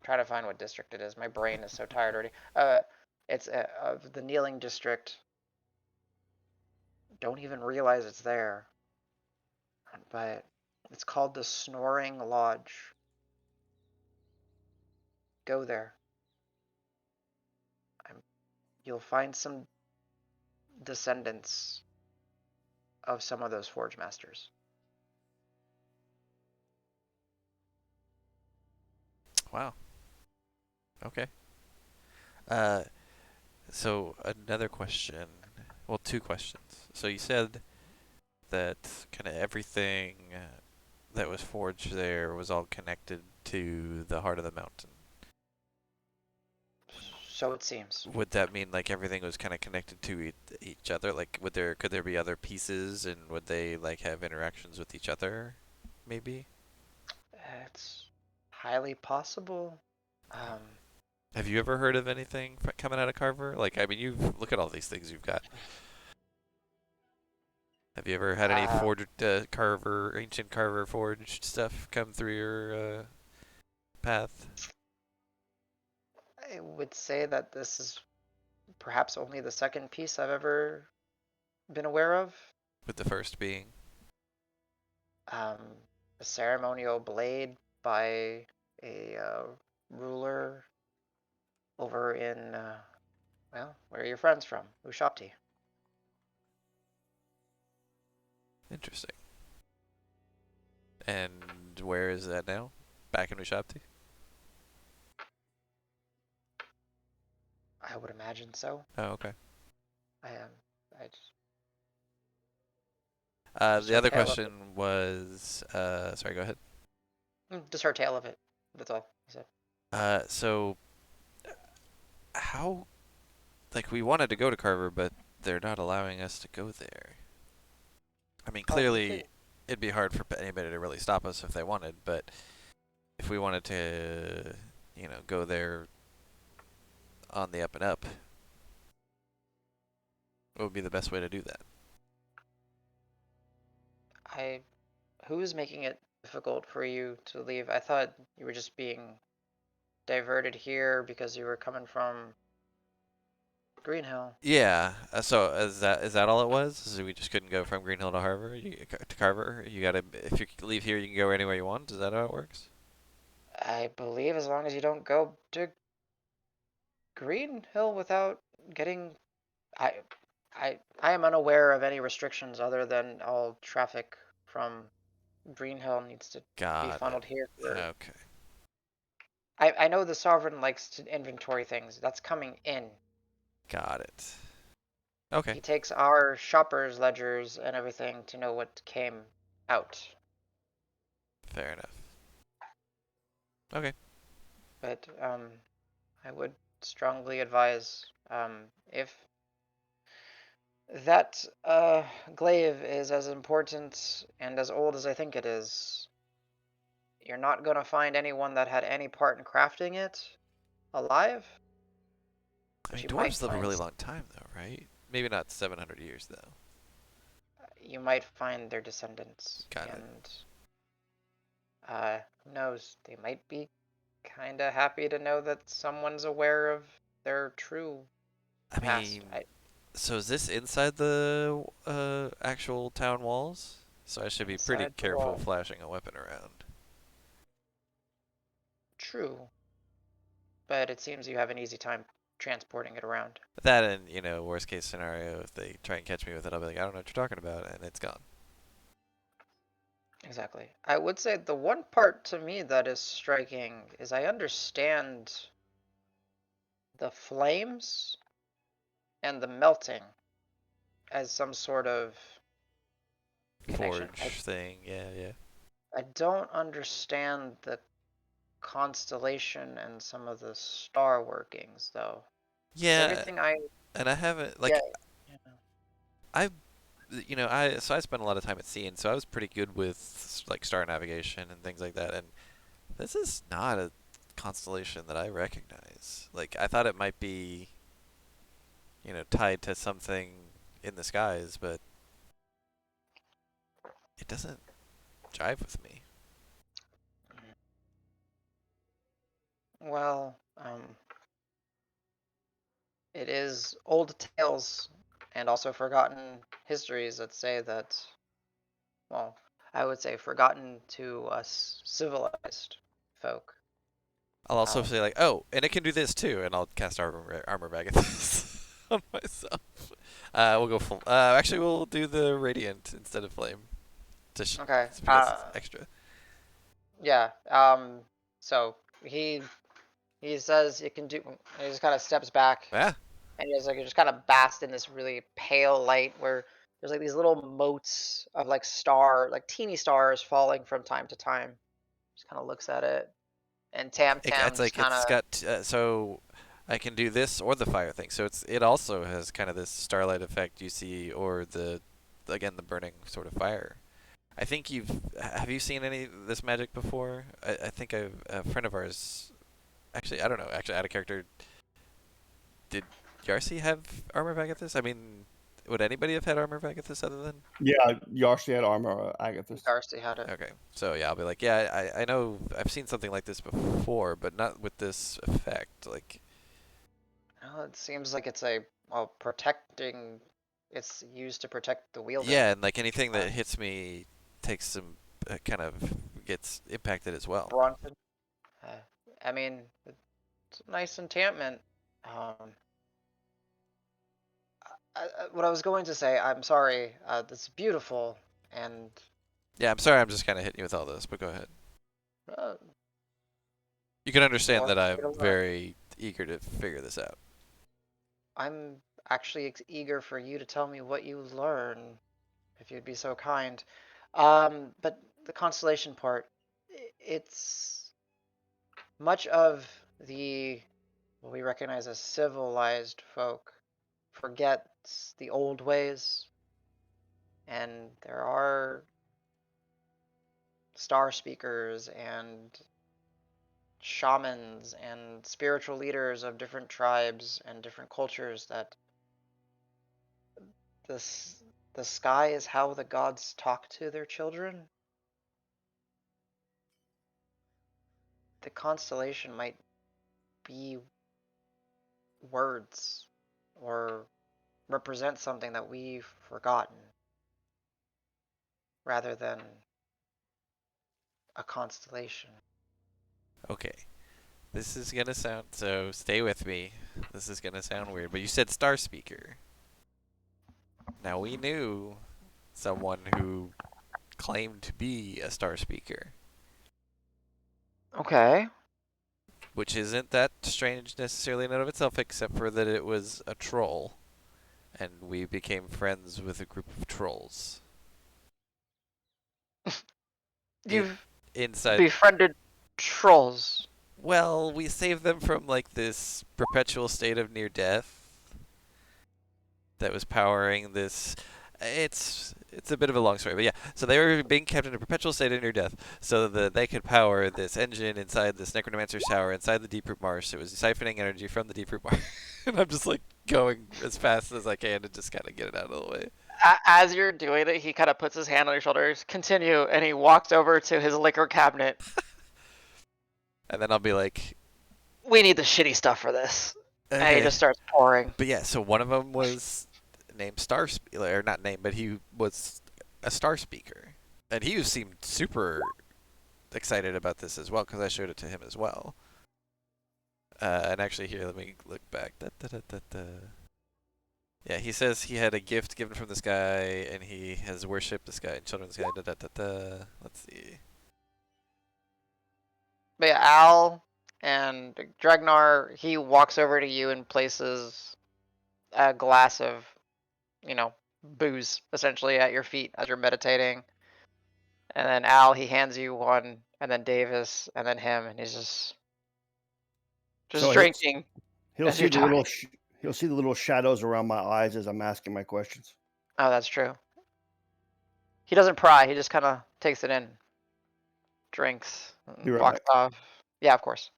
trying to find what district it is. My brain is so tired already. It's of the Kneeling District. Don't even realize it's there. But it's called the Snoring Lodge. Go there. You'll find some descendants of some of those Forge Masters. Wow. Okay. Uh, so another question. Well, two questions. So you said that kind of everything that was forged there was all connected to the heart of the mountain. So it seems. Would that mean like everything was kind of connected to each other? Like, could there be other pieces, and would they like have interactions with each other? Maybe. It's highly possible. Um, Have you ever heard of anything coming out of Carver? Like, I mean, you look at all these things you've got. Have you ever had any forged Carver, ancient Carver forged stuff come through your path? I would say that this is perhaps only the second piece I've ever been aware of. With the first being? A ceremonial blade by a ruler over in, well, where are your friends from? Ushapti. Interesting. And where is that now? Back in Ushapti? I would imagine so. Oh, okay. I just The heard other tale of it. question was, sorry, go ahead. Just heard tale of it. That's all he said. So how, like, we wanted to go to Carver, but they're not allowing us to go there. I mean, Oh, we clearly, could- it'd be hard for anybody to really stop us if they wanted, but if we wanted to, go there on the up and up, what would be the best way to do that? Who's making it difficult for you to leave? I thought you were just being diverted here because you were coming from Green Hill. Yeah. So is that all it was? So we just couldn't go from Green Hill to Carver. You gotta, if you leave here, you can go anywhere you want. Is that how it works? I believe as long as you don't go to Green Hill without getting I I am unaware of any restrictions other than all traffic from Green Hill needs to be Got it. funneled here for Okay. I know the Sovereign likes to inventory things. That's coming in. Got it. Okay. He takes our shoppers' ledgers and everything to know what came out. Fair enough. Okay. But I would strongly advise if that glaive is as important and as old as I think it is, you're not going to find anyone that had any part in crafting it alive. I But mean, you might dwarves live a find really long time, though, right? Maybe not 700 years, though. their descendants, Got it. and who knows? They might be kind of happy to know that someone's aware of their true I past. mean, so is this inside the actual town walls? So I should be pretty Inside the careful wall. flashing a weapon around. True, but it seems you have an easy time transporting it around. That and, worst case scenario, if they try and catch me with it, I'll be like, I don't know what you're talking about, and it's gone. Exactly. I would say the one part to me that is striking is I understand the flames and the melting as some sort of connection. Forge thing, yeah. I don't understand the constellation and some of the star workings though. 'Cause Yeah, everything I and I haven't, like, get, you know, I spent a lot of time at sea, and so I was pretty good with, like, star navigation and things like that, and this is not a constellation that I recognize. Like, I thought it might be, tied to something in the skies, but it doesn't jive with me. Well, it is old tales and also forgotten histories that say that, well, I would say forgotten to us civilized folk. I'll also Um, say like, oh, and it can do this too, and I'll cast armor bag at this on myself. We'll go full. Actually, we'll do the radiant instead of flame, okay. because it's extra. Yeah. So he he says it can do. He just kind of steps back, Yeah. and he's like, you just kind of basked in this really pale light where there's like these little motes of like teeny stars falling from time to time. Just kind of looks at it, and Tam Tam It's just like kind it's of. got so I can do this or the fire thing. So it also has kind of this starlight effect you see, or the again the burning sort of fire. I think have you seen any of this magic before? I think a friend of ours. Actually, I don't know. Actually, out of character, did Yarsi have armor Vagathis? I mean, would anybody have had armor Vagathis other than? Yeah, Yarsi had armor, Agathis. Darcy had it. Okay, so yeah, I'll be like, yeah, I know I've seen something like this before, but not with this effect. Like, Oh, it seems like it's a well protecting. It's used to protect the wielder. yeah, and like anything that hits me takes some kind of gets impacted as well. Bronson. Uh, I mean, it's a nice enchantment. Um, what I was going to say, I'm sorry. It's beautiful, and Yeah, I'm sorry, I'm just kind of hitting you with all this, but go ahead. uh, You can understand more that I'm for you to learn. very eager to figure this out. I'm actually eager for you to tell me what you learn, if you'd be so kind. But the constellation part, it's much of the what we recognize as civilized folk forgets the old ways, and there are star speakers and shamans and spiritual leaders of different tribes and different cultures that this the sky is how the gods talk to their children. The constellation might be words or represent something that we've forgotten rather than a constellation. Okay. This is gonna sound so. Stay with me. This is gonna sound weird, but you said star speaker. Now we knew someone who claimed to be a star speaker, Okay. which isn't that strange necessarily in and of itself, except for that it was a troll, and we became friends with a group of trolls. It You've inside. befriended trolls. Well, we saved them from like this perpetual state of near death that was powering this. It's a bit of a long story, but yeah. So they were being kept in a perpetual state of near death, so that they could power this engine inside this necromancer's tower inside the deep root marsh. It was siphoning energy from the deep root marsh, and I'm just like going as fast as I can to just kind of get it out of the way. As you're doing it, he kind of puts his hand on your shoulders. Continue, and he walks over to his liquor cabinet. And then I'll be like, We need the shitty stuff for this. And he okay. just starts pouring. But yeah, so one of them was named or not named, but he was a Star Speaker, and he seemed super excited about this as well because I showed it to him as well. And actually, here, let me look back. Da, da, da, da, da. Yeah, he says he had a gift given from this guy, and he has worshipped this guy in Children's Guide. Da, da, da, da. Let's see. But yeah, Al and Dregnar, he walks over to you and places a glass of, booze essentially at your feet as you're meditating. And then Al, he hands you one, and then Davis, and then him, and he's just So drinking he'll as see you're the little talking. he'll see the little shadows around my eyes as I'm asking my questions. Oh, that's true. He doesn't pry. He just kind of takes it in, drinks, Be and right walks back. off. Yeah, of course.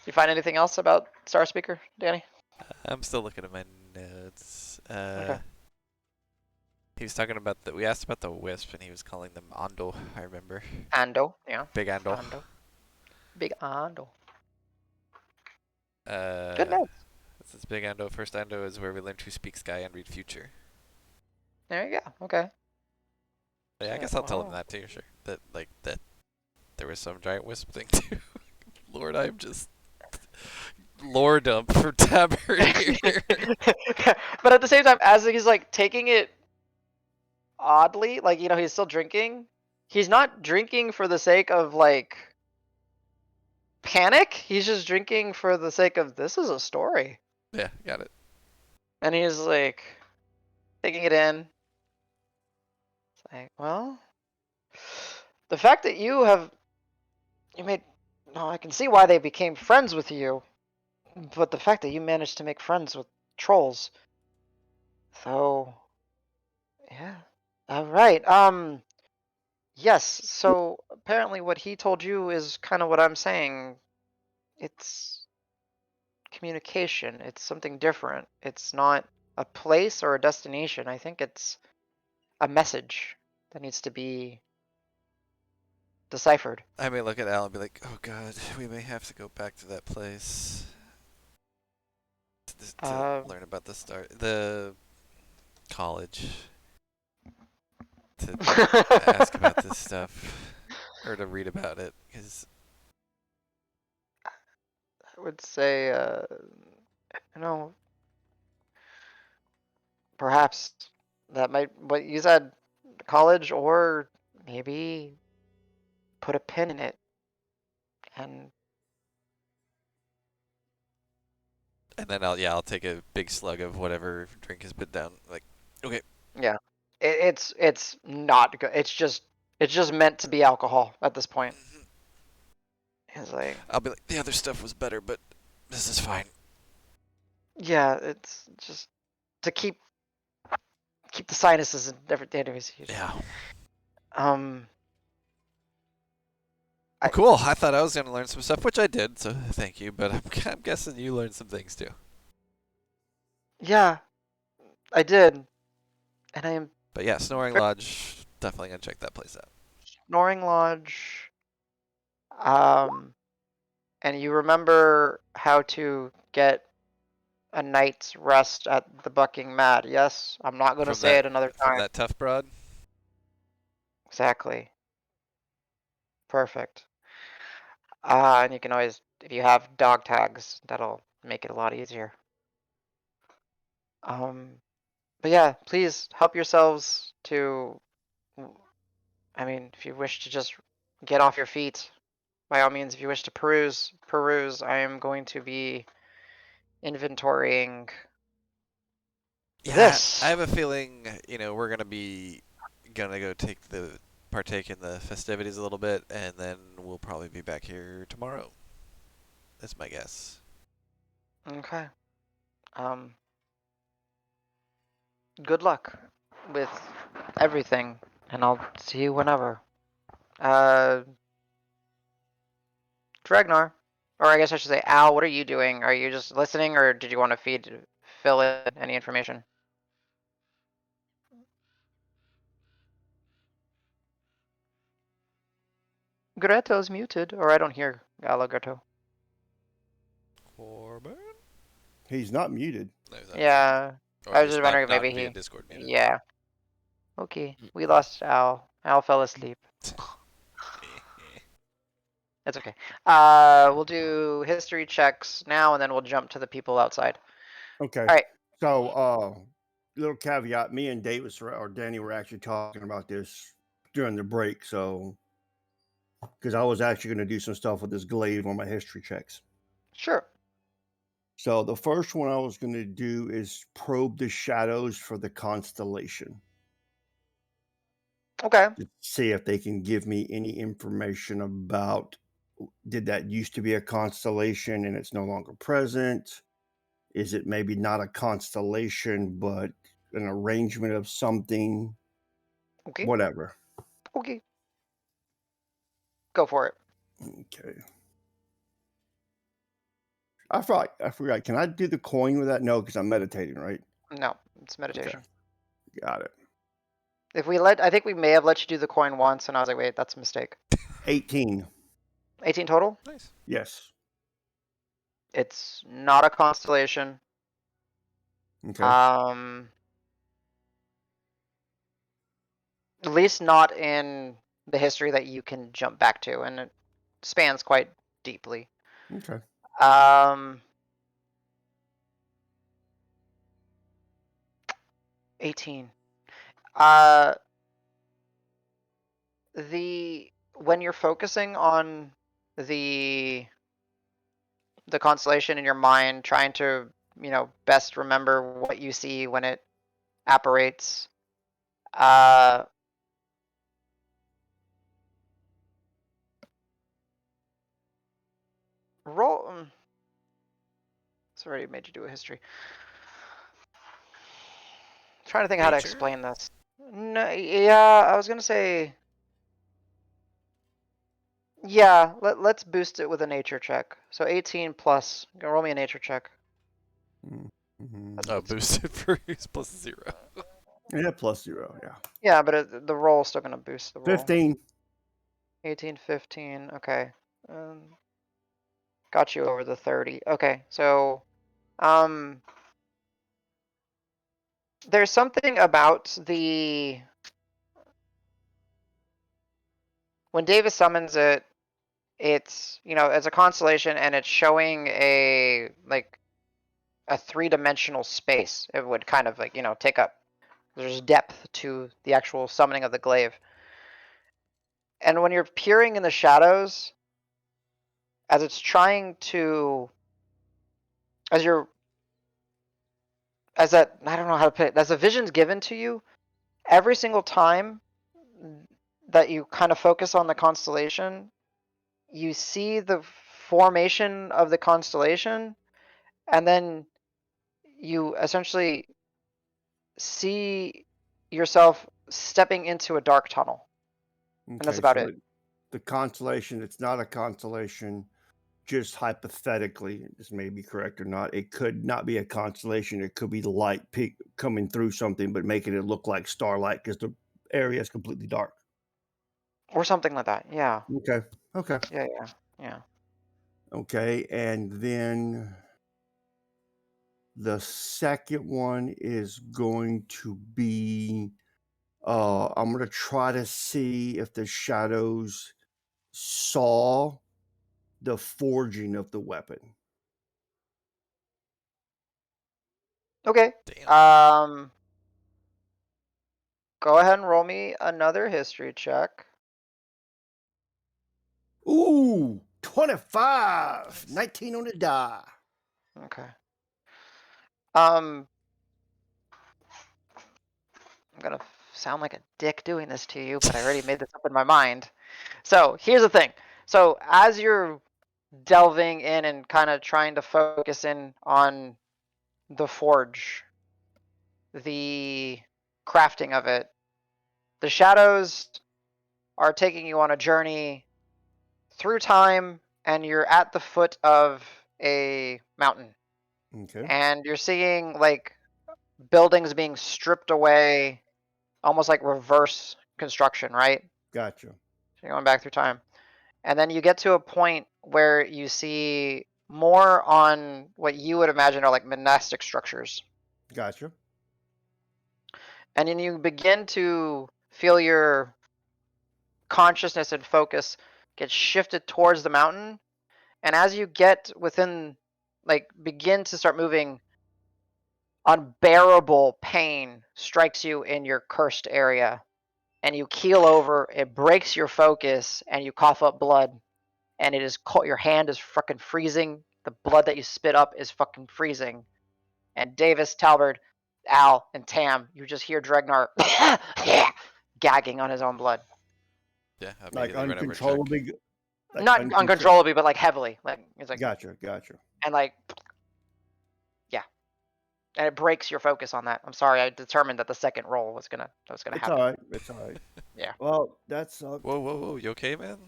You find anything else about Star Speaker, Danny? I'm still looking at my notes. Okay. He was talking about we asked about the wisp, and he was calling them Ando. I remember. Ando, yeah. Big Ando. Ando. Big Ando. Uh, Good notes. This is Big Ando. First Ando is where we learn to speak Sky and read future. There you go. Okay. Yeah, I Shit, guess I'll tell him wow. that too. Sure. That there was some giant wisp thing too. Lord, I'm just lore dump for Tabard here. But at the same time, as he's like taking it oddly, like he's still drinking. He's not drinking for the sake of like panic. He's just drinking for the sake of this is a story. Yeah, got it. And he's like taking it in. It's like, well, the fact that you made, no, I can see why they became friends with you, but the fact that you managed to make friends with trolls, so yeah, all right. Yes. So apparently, what he told you is kind of what I'm saying. It's communication. It's something different. It's not a place or a destination. I think it's a message that needs to be deciphered. I may look at Al and be like, "Oh God, we may have to go back to that place to learn about the college, to ask about this stuff, or to read about it." Because I would say, you know, perhaps that might, what you said, college, or maybe put a pin in it and then I'll take a big slug of whatever drink has been down. Like, okay, yeah, it's not good. It's just meant to be alcohol at this point. It's like, I'll be like, the other stuff was better, but this is fine. yeah, it's just to keep the sinuses and everything. Anyways, Yeah. um, Well, cool. I thought I was going to learn some stuff, which I did, so thank you. But I'm guessing you learned some things too. yeah, I did, and I am But yeah, Snoring Lodge, definitely going to check that place out. Snoring Lodge. And you remember how to get a night's rest at the Bucking Mad, yes? I'm not going to say it another From time. that tough broad? Exactly. Perfect. And you can always, if you have dog tags, that'll make it a lot easier. But yeah, please help yourselves to, I mean, if you wish to just get off your feet, by all means, if you wish to peruse, I am going to be inventorying Yeah, this. I have a feeling, we're going to go partake in the festivities a little bit, and then we'll probably be back here tomorrow. That's my guess. Okay. Good luck with everything, and I'll see you whenever. Uh, Dragnar, or I guess I should say Al, what are you doing? Are you just listening, or did you want to fill in any information? Greto's muted, or I don't hear Greto. Corbin? He's not muted. No, he's not muted. Yeah, Or I at was least just not, wondering if not maybe via he. Discord muted. Yeah. Okay, we lost Al. Al fell asleep. It's okay. We'll do history checks now, and then we'll jump to the people outside. Okay. All right. So, little caveat: me and Davis or Danny were actually talking about this during the break. So, because I was actually going to do some stuff with this glaive on my history checks. Sure. So, the first one I was going to do is probe the shadows for the constellation. Okay. To see if they can give me any information about, did that used to be a constellation and it's no longer present? Is it maybe not a constellation, but an arrangement of something? Okay. Whatever. Okay. Go for it. Okay. I forgot. Can I do the coin with that? No, because I'm meditating, right? No, it's meditation. Okay. Got it. I think we may have let you do the coin once, and I was like, wait, that's a mistake. 18. 18 total. Nice. Yes. It's not a constellation. Okay. At least not in the history that you can jump back to, and it spans quite deeply. Okay. 18. When you're focusing on the constellation in your mind, trying to, best remember what you see when it apparates, roll. It's already made you do a history. Trying to think how to Nature? explain this. No, yeah, I was gonna say. Yeah, let's boost it with a nature check. So 18 plus. Roll me a nature check. Mm-hmm. Oh, boosted for plus 0. Yeah, plus 0. Yeah. Yeah, but the roll is still gonna boost the roll. 15. 18, 15. Okay. Got you over the 30. Okay, so there's something about when Davis summons it, it's it's a constellation and it's showing a 3-dimensional space. It would kind of take up. There's depth to the actual summoning of the glaive. And when you're peering in the shadows, as it's trying to, as you're, as that, I don't know how to put it, as the vision's given to you, every single time that you kind of focus on the constellation, you see the formation of the constellation, and then you essentially see yourself stepping into a dark tunnel. And that's about it. The constellation, it's not a constellation, just hypothetically, this may be correct or not. It could not be a constellation. It could be the light peak coming through something, but making it look like starlight because the area is completely dark. Or something like that. Yeah. Okay. Okay. Yeah. Okay. And then the second one is going to be I'm going to try to see if the shadows saw the forging of the weapon. Okay. Damn. Go ahead and roll me another history check. Ooh, 25. 19 on the die. Okay. I'm gonna sound like a dick doing this to you, but I already made this up in my mind. So here's the thing. So as you're delving in and kind of trying to focus in on the forge, the crafting of it, the shadows are taking you on a journey through time, and you're at the foot of a mountain. Okay. And you're seeing buildings being stripped away, almost like reverse construction, right? Gotcha. So you're going back through time. And then you get to a point where you see more on what you would imagine are like monastic structures. Gotcha. And then you begin to feel your consciousness and focus get shifted towards the mountain. And as you get within, begin to start moving, unbearable pain strikes you in your cursed area. And you keel over, it breaks your focus, and you cough up blood. And it is cold. Your hand is fucking freezing. The blood that you spit up is fucking freezing. And Davis, Talbert, Al, and Tam, you just hear Dregnar gagging on his own blood. Yeah, I Like immediately run over and check. uncontrollably. Not uncontrollably, but heavily. It's like Gotcha. and yeah. And it breaks your focus on that. I'm sorry, I determined that the second roll was gonna happen. It's all right. Yeah. Well, that sucked. Whoa, you okay, man?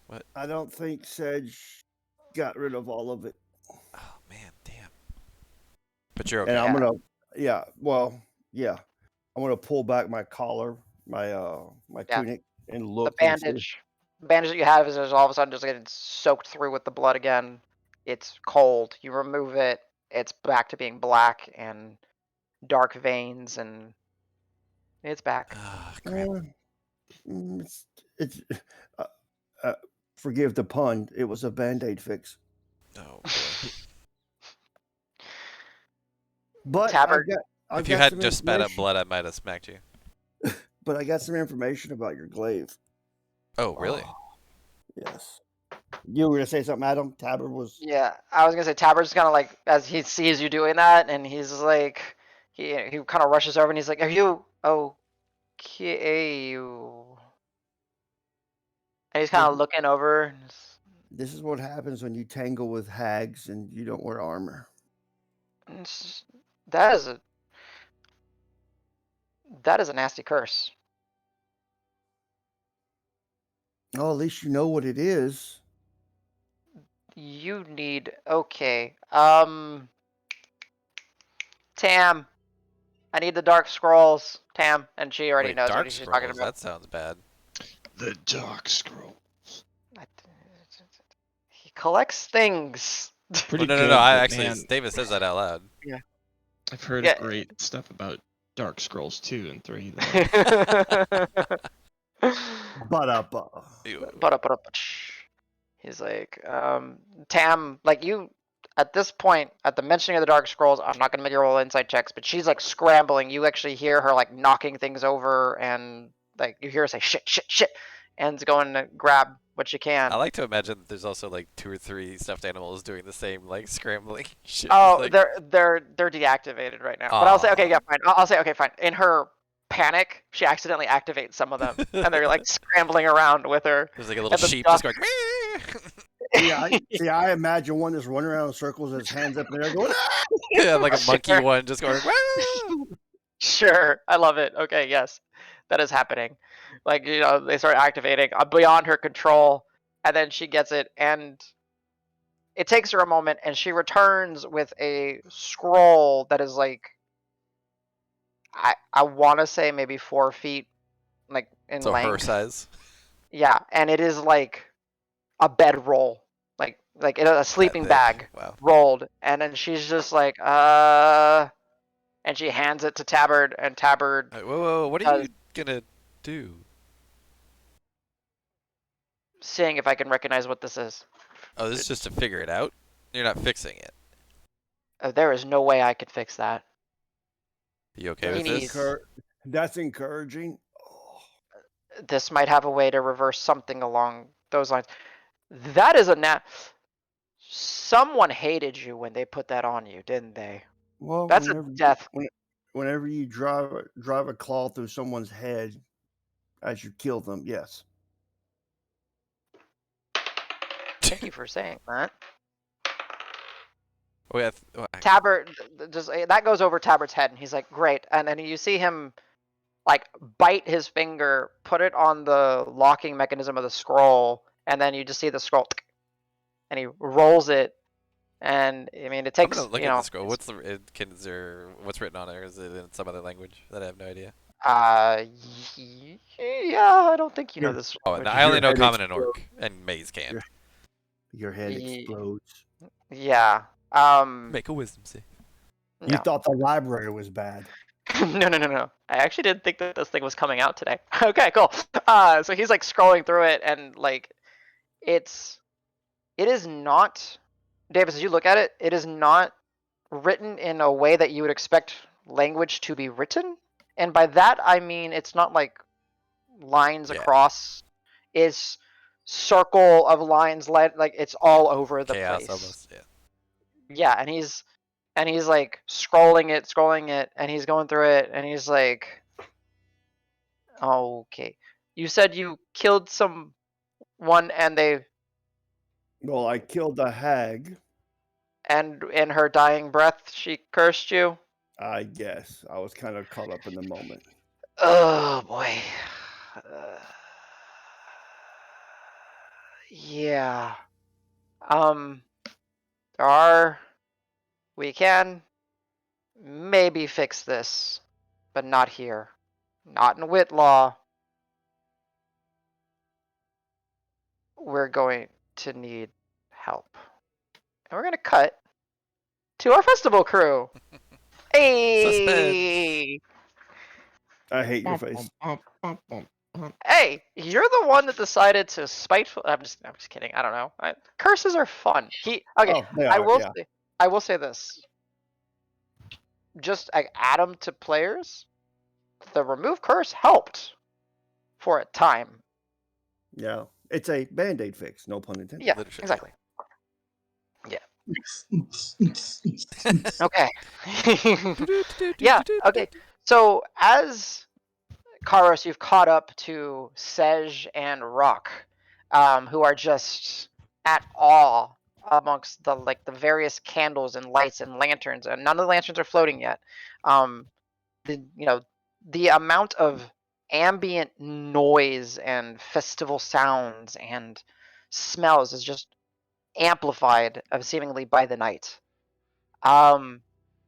What? I don't think Sedge got rid of all of it. Oh, man, damn. But you're okay. And I'm gonna, I'm gonna pull back my collar, my Yeah. tunic, and look. The bandage. bandage that you have is just all of a sudden just getting soaked through with the blood again. It's cold. You remove it, it's back to being black and dark veins, and it's back. Ah, crap. It's uh, uh, forgive the pun. It was a Band-Aid fix. Oh boy. But Tabard. I've If you got some hadn't just spat up information. blood, I might have smacked you. But I got some information about your glaive. Oh, really? Oh, yes. You were gonna say something, Adam? Tabard was. Yeah, I was gonna say Tabard's kind of like, as he sees you doing that, and he's like, he kind of rushes over and he's like, "Are you okay?" And he's kind of looking over. And This is what happens when you tangle with hags and you don't wear armor. that is a nasty curse. Oh, at least you know what it is. You need Tam. I need the Dark Scrolls, Tam, and she already Wait, knows Dark what she's talking Scrolls? about. That sounds bad. The Dark Scroll. He collects things. Pretty Well, no, good, no. I but actually, man, David says that out loud. I've heard Yeah. great stuff about Dark Scrolls 2 and 3 though. But Ew. He's like, Tam, like you, at this point, at the mentioning of the Dark Scrolls, I'm not gonna make you roll insight checks, but she's like scrambling. You actually hear her like knocking things over, and like you hear her say shit, shit, shit, and it's going to grab what you can. I like to imagine that there's also like 2 or 3 stuffed animals doing the same like scrambling shit. Oh, Like, they're deactivated right now. But I'll say, okay, yeah, fine. I'll say, okay, fine. In her panic, she accidentally activates some of them, and they're like scrambling around with her. there's like a little And the sheep duck- just going. I imagine one that's running around in circles, his hands up in the air, going. "Ah!" Yeah, like a monkey Sure. one just going. Sure, I love it. Okay, yes, that is happening. Like they start activating beyond her control, and then she gets it, and it takes her a moment, and she returns with a scroll that is like I want to say maybe 4 feet, like in So her length. size. Yeah, and it is like a bedroll, like in a sleeping thick. bag Wow. rolled, and then she's just like, and she hands it to Tabard, and Tabard, Whoa, what are you gonna do? seeing if I can recognize what this is. Oh, this is just to figure it out? You're not fixing it. There is no way I could fix that. You okay He with needs- this? That's encouraging. Oh. This might have a way to reverse something along those lines. That is someone hated you when they put that on you, didn't they? Well, That's a death. Whenever you drive a claw through someone's head as you kill them, yes. Thank you for saying that. Oh, yeah. Tabard just that goes over Tabard's head, and he's like, "Great!" And then you see him like bite his finger, put it on the locking mechanism of the scroll, and then you just see the scroll, and he rolls it. And I mean, it I'm takes gonna look at the scroll. What's what's written on it? Or is it in some other language that I have no idea? Yeah, I don't think you know Yeah. this. Oh, language. I only Your know head Common and Orc and Maze can. Your head Ye- explodes. Yeah. Make a wisdom save. You No. thought the library was bad. No. I actually didn't think that this thing was coming out today. Okay, cool. So he's like scrolling through it, and like, it is not, Davis, as you look at it, it is not written in a way that you would expect language to be written. And by that, I mean, it's not like lines Yeah. across. It's circle of lines, like it's all over the Chaos place. almost. Yeah. Yeah, and he's like scrolling it, and he's going through it, and he's like, okay, you said you killed someone, and Well, I killed a hag. and in her dying breath, she cursed you. I guess I was kind of caught up in the moment. Oh boy. Yeah. We can maybe fix this, but not here. Not in Whitlaw. we're going to need help. And we're going to cut to our festival crew. Hey! I hate your face. Hey, you're the one that decided to spiteful. I'm just kidding. I don't know. Curses are fun. Okay. Oh, they are, yeah. I will say this. Just add them to players. The remove curse helped for a time. Yeah. It's a band-aid fix, no pun intended. Yeah, Literally. exactly. Yeah. Okay. Yeah. Okay. So as Karos, you've caught up to Sej and Rock, who are just at awe amongst the various candles and lights and lanterns, and none of the lanterns are floating yet. The amount of ambient noise and festival sounds and smells is just amplified, seemingly by the night.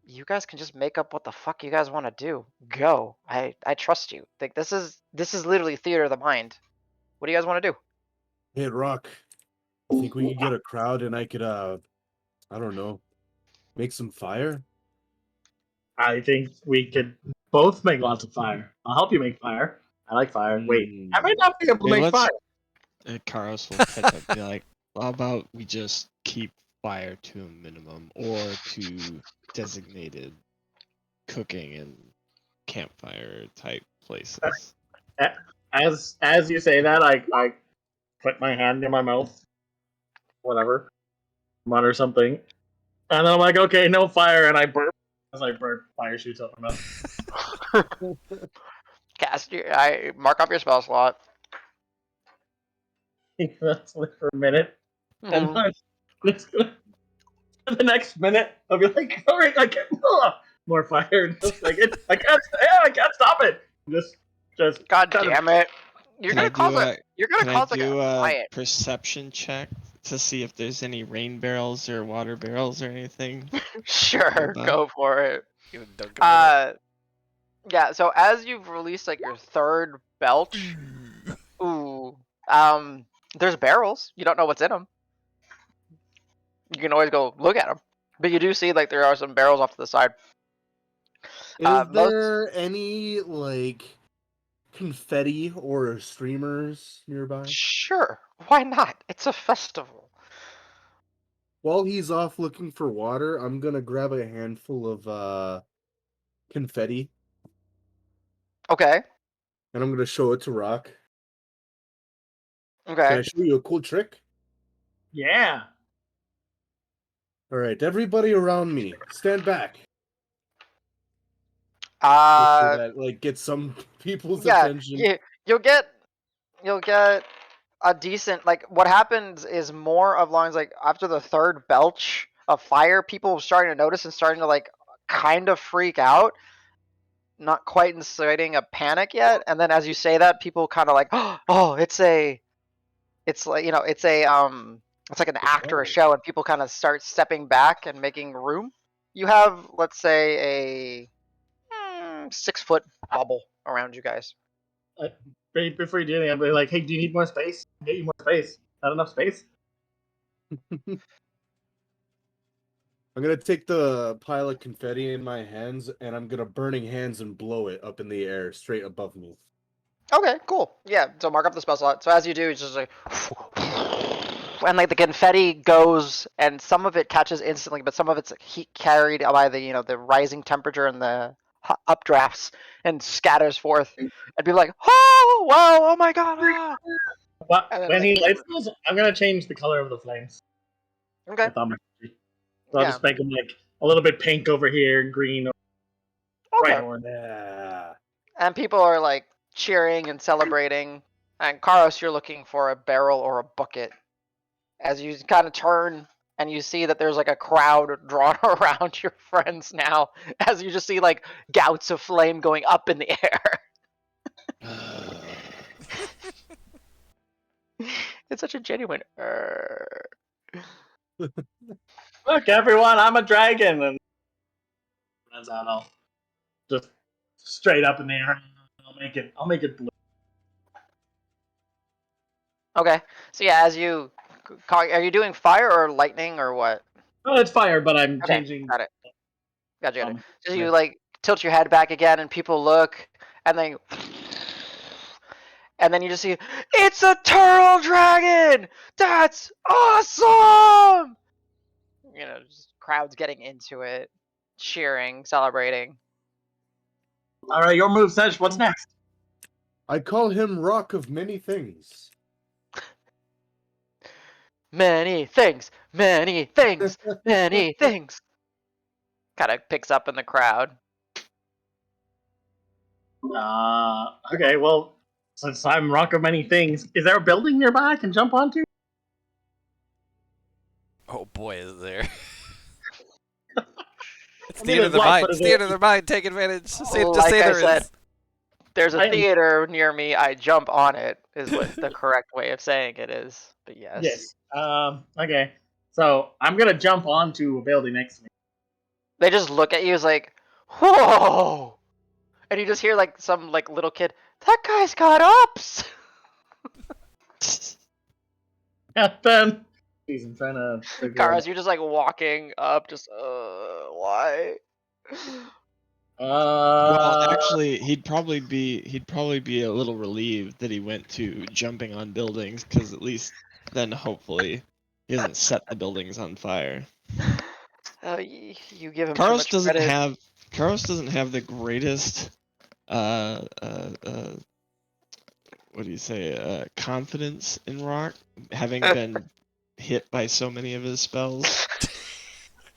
You guys can just make up what the fuck you guys want to do. Go. I trust you. Like this is literally theater of the mind. What do you guys want to do? Hey, Rock, I think we could get a crowd and I could, I don't know, make some fire? I think we could both make lots of fire. I'll help you make fire. I like fire. Wait, I might not be able to Hey, make let's- fire. Karos will catch up and be like, how about we just keep fire to a minimum or to designated cooking and campfire type places? As you say that, I put my hand in my mouth, whatever, mutter something, and then I'm like, okay, no fire, and I burp. As I burp, fire shoots out my mouth. I mark up your spell slot. That's only for a minute, and Mhm. then it's gonna, for the next minute, I'll be like, all right, I can't, more fire. Just like it, I can't stop it. Just God kind of- damn it! You're Can I gonna cause do a you're gonna Can I cause like do a a riot. perception check to see if there's any rain barrels or water barrels or anything? Sure, about? go for it. Even dunk 'em in it. Yeah. So as you've released like your third belch, ooh, there's barrels. You don't know what's in them. You can always go look at them, but you do see like there are some barrels off to the side. Is Most there any, like, confetti or streamers nearby? sure, why not? It's a festival. While he's off looking for water, I'm gonna grab a handful of, confetti, Okay. and I'm gonna show it to Rock. Can Okay. I show you a cool trick? yeah. Alright, everybody around me, stand back. Just so Uh, that, like, get some people's yeah. attention. You'll get a decent like. What happens is more of lines like after the third belch of fire, people starting to notice and starting to like kind of freak out. Not quite inciting a panic yet, and then as you say that, people kind of like, oh, it's like it's like an act or a Oh. show, and people kind of start stepping back and making room. You have, let's say, a 6 foot bubble around you guys. Before you do anything, I'll be like, hey, do you need more space? I'll get you more space. Not enough space? I'm gonna take the pile of confetti in my hands, and I'm gonna burning hands and blow it up in the air straight above me. Okay, cool. Yeah, so mark up the spell slot. So as you do, it's just like, and like the confetti goes, and some of it catches instantly, but some of it's heat carried by the rising temperature and the updrafts, and scatters forth, and be like, oh wow, oh my god, ah! But And then, when like, he lights those, I'm gonna change the color of the flames okay, with Thaumaturgy. So I'll yeah, just make them like a little bit pink over here, green, bright okay. orange. Yeah. And people are like cheering and celebrating. And Karos, you're looking for a barrel or a bucket. As you kind of turn and you see that there's like a crowd drawn around your friends now, as you just see like gouts of flame going up in the air. It's such a genuine. Look, everyone, I'm a dragon, and that's out. I'll just straight up in the air. I'll make it blue. Okay. So yeah, as you are you doing fire or lightning or what? Oh, it's fire, but I'm Okay, changing. got it. Got it. So you Right. like tilt your head back again, and people look, and then you just see it's a turtle dragon. That's awesome. Just crowds getting into it, cheering, celebrating. All right, your move, Sedge. What's next? I call him Rock of Many Things. Many things, many things, many things. Kind of picks up in the crowd. Okay, well, since I'm Rock of Many Things, is there a building nearby I can jump onto? Oh boy, is there. It's I mean, theater of there's the light, mind. but It's is there? theater of the mind. Take advantage. Just say Like I there said, is. there's a I am. theater near me. I jump on it, is what the correct way of saying it is. But yes. Yes. Okay. So I'm gonna jump onto a building next to me. They just look at you as like, whoa! And you just hear like some like little kid, that guy's got ups! And then, jeez, I'm trying to figure it Karas, you're just like walking up, just, why? out. Well, actually, he'd probably be a little relieved that he went to jumping on buildings, because at least then hopefully he doesn't set the buildings on fire. You give him too Karos much doesn't credit. have the greatest uh, uh, uh, what do you say, confidence in Rock, having been hit by so many of his spells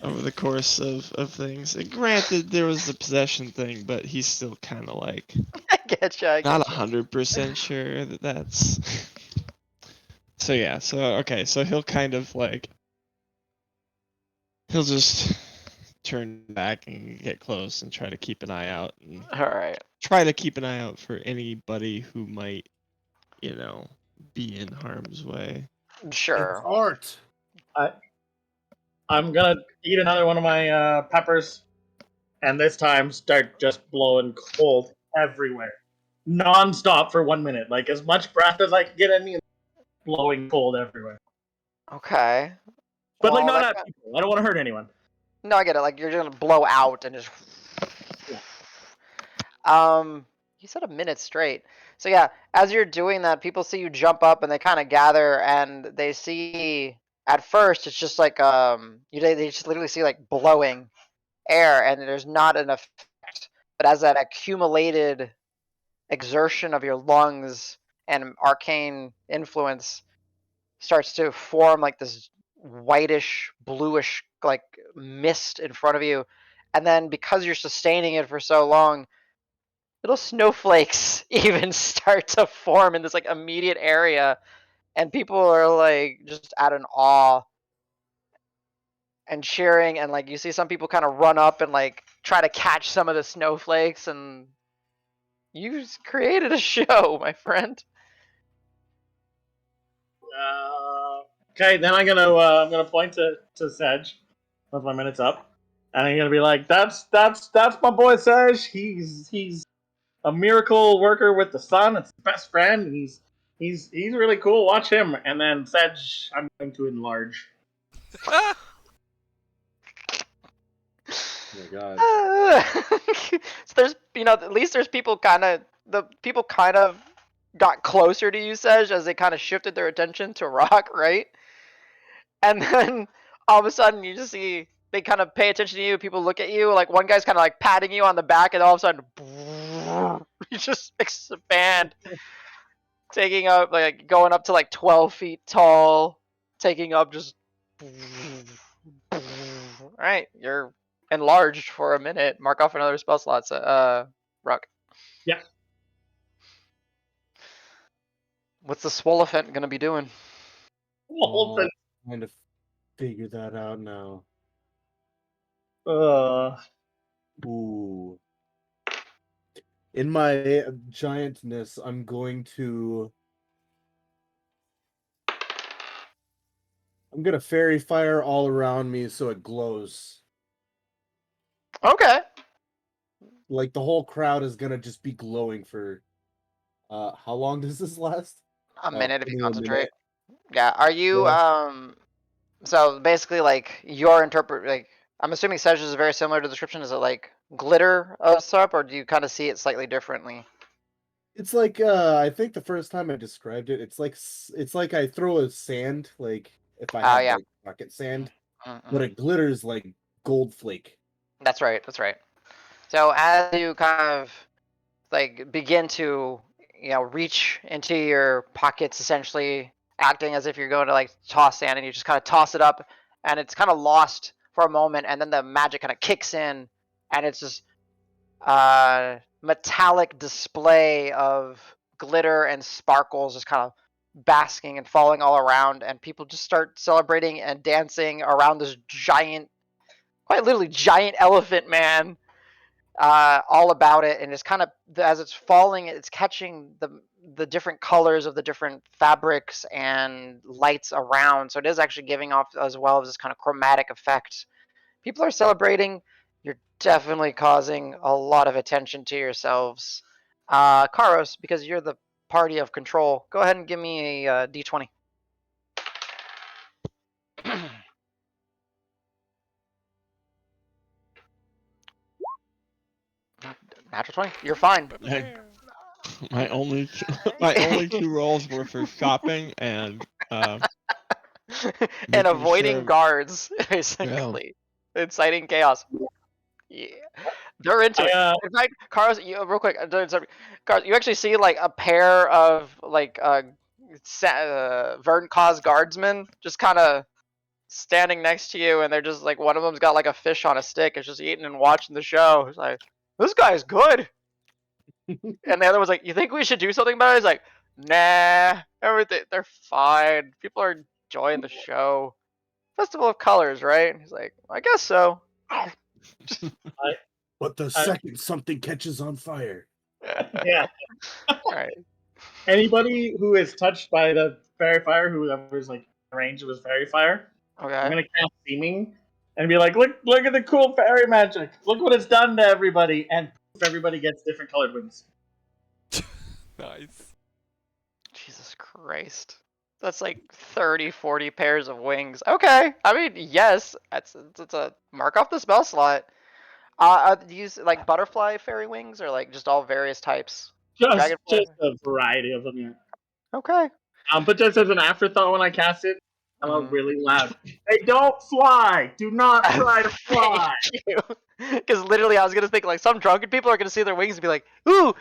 over the course of things. And granted, there was the possession thing, but he's still kind of like I getcha. not 100% sure that that's. So yeah, so he'll kind of like he'll just turn back and get close and try to keep an eye out and Alright. try to keep an eye out for anybody who might, be in harm's way. It's Sure. art. I'm gonna eat another one of my peppers, and this time start just blowing cold everywhere, non-stop for 1 minute. Like as much breath as I can get in me, blowing cold everywhere. Okay. But like Well, not at people. I don't want to hurt anyone. no, I get it. Like, you're gonna blow out and just. Yeah. You said a minute straight. So yeah, as you're doing that, people see you jump up and they kind of gather and they see. At first, it's just like they just literally see like blowing air and there's not an effect. But as that accumulated exertion of your lungs and arcane influence starts to form like this whitish, bluish like mist in front of you, and then because you're sustaining it for so long, little snowflakes even start to form in this like immediate area, and people are like just at an awe and cheering, and like you see some people kind of run up and like try to catch some of the snowflakes, and you created a show, my friend. Okay, then I'm gonna point to Sedge. Once my minute's up, and I'm gonna be like, that's my boy Sedge. He's a miracle worker with the sun. It's his best friend. And he's really cool. Watch him. And then Sedge, I'm going to enlarge. Oh my god. So there's, at least there's people kind of got closer to you, Sej, as they kind of shifted their attention to Rock, right? And then all of a sudden you just see they kind of pay attention to you. People look at you. Like one guy's kind of like patting you on the back, and all of a sudden you just expand, taking up like going up to like 12 feet tall, taking up just. All right, you're enlarged for a minute. Mark off another spell slot. Ruck. Yeah. What's the Swolefant gonna be doing? Open. Trying to figure that out now. Ooh. In my giantness, I'm gonna fairy fire all around me so it glows. Okay. Like the whole crowd is gonna just be glowing for how long does this last? A minute if give you me a concentrate. minute. Yeah. Are you Yeah. So basically, like your like I'm assuming Sedge is very similar to the description. Is it like glitter of sup, or do you kind of see it slightly differently? It's like I think the first time I described it, it's like I throw a sand, like if I Oh had yeah. like pocket sand, but Mm-mm. it glitters like gold flake. That's right. That's right. So as you kind of like begin to reach into your pockets, essentially acting as if you're going to like toss sand, and you just kind of toss it up, and it's kind of lost for a moment, and then the magic kind of kicks in, and it's just metallic display of glitter and sparkles just kind of basking and falling all around, and people just start celebrating and dancing around this giant, quite literally giant elephant man, all about it. And it's kind of, as it's falling, it's catching the different colors of the different fabrics and lights around, so it is actually giving off as well as this kind of chromatic effect. People are celebrating. You're definitely causing a lot of attention to yourselves. Karos, because you're the party of control, go ahead and give me a d20. Natural 20. You're fine. My only two rolls were for shopping and And making avoiding sure. guards, basically. Inciting chaos. Yeah. They're into it. I In fact, Carlos, real quick, Carlos, you actually see like a pair of like Vern Cause guardsmen just kind of standing next to you, and they're just like, one of them's got like a fish on a stick. It's just eating and watching the show. It's like, this guy's good. And the other was like, you think we should do something about it? He's like, nah, everything, they're fine. People are enjoying the show. Festival of Colors, right? And he's like, I guess so. But the second something catches on fire. yeah. All right. Anybody who is touched by the fairy fire, whoever's like range of his fairy fire, I'm Okay. gonna cast seeming and be like, look at the cool fairy magic. Look what it's done to everybody, and everybody gets different colored wings. Nice. Jesus Christ. That's like 30, 40 pairs of wings. Okay. I mean, yes, it's a mark off the spell slot. Do you use like butterfly fairy wings, or like just all various types? Just Dragonfly? a variety of them. Yeah. Okay. But just as an afterthought, when I cast it, I'm Mhm. really loud. They don't fly. Do not try to fly. Thank you. Because literally, I was gonna think like some drunken people are gonna see their wings and be like, "Ooh,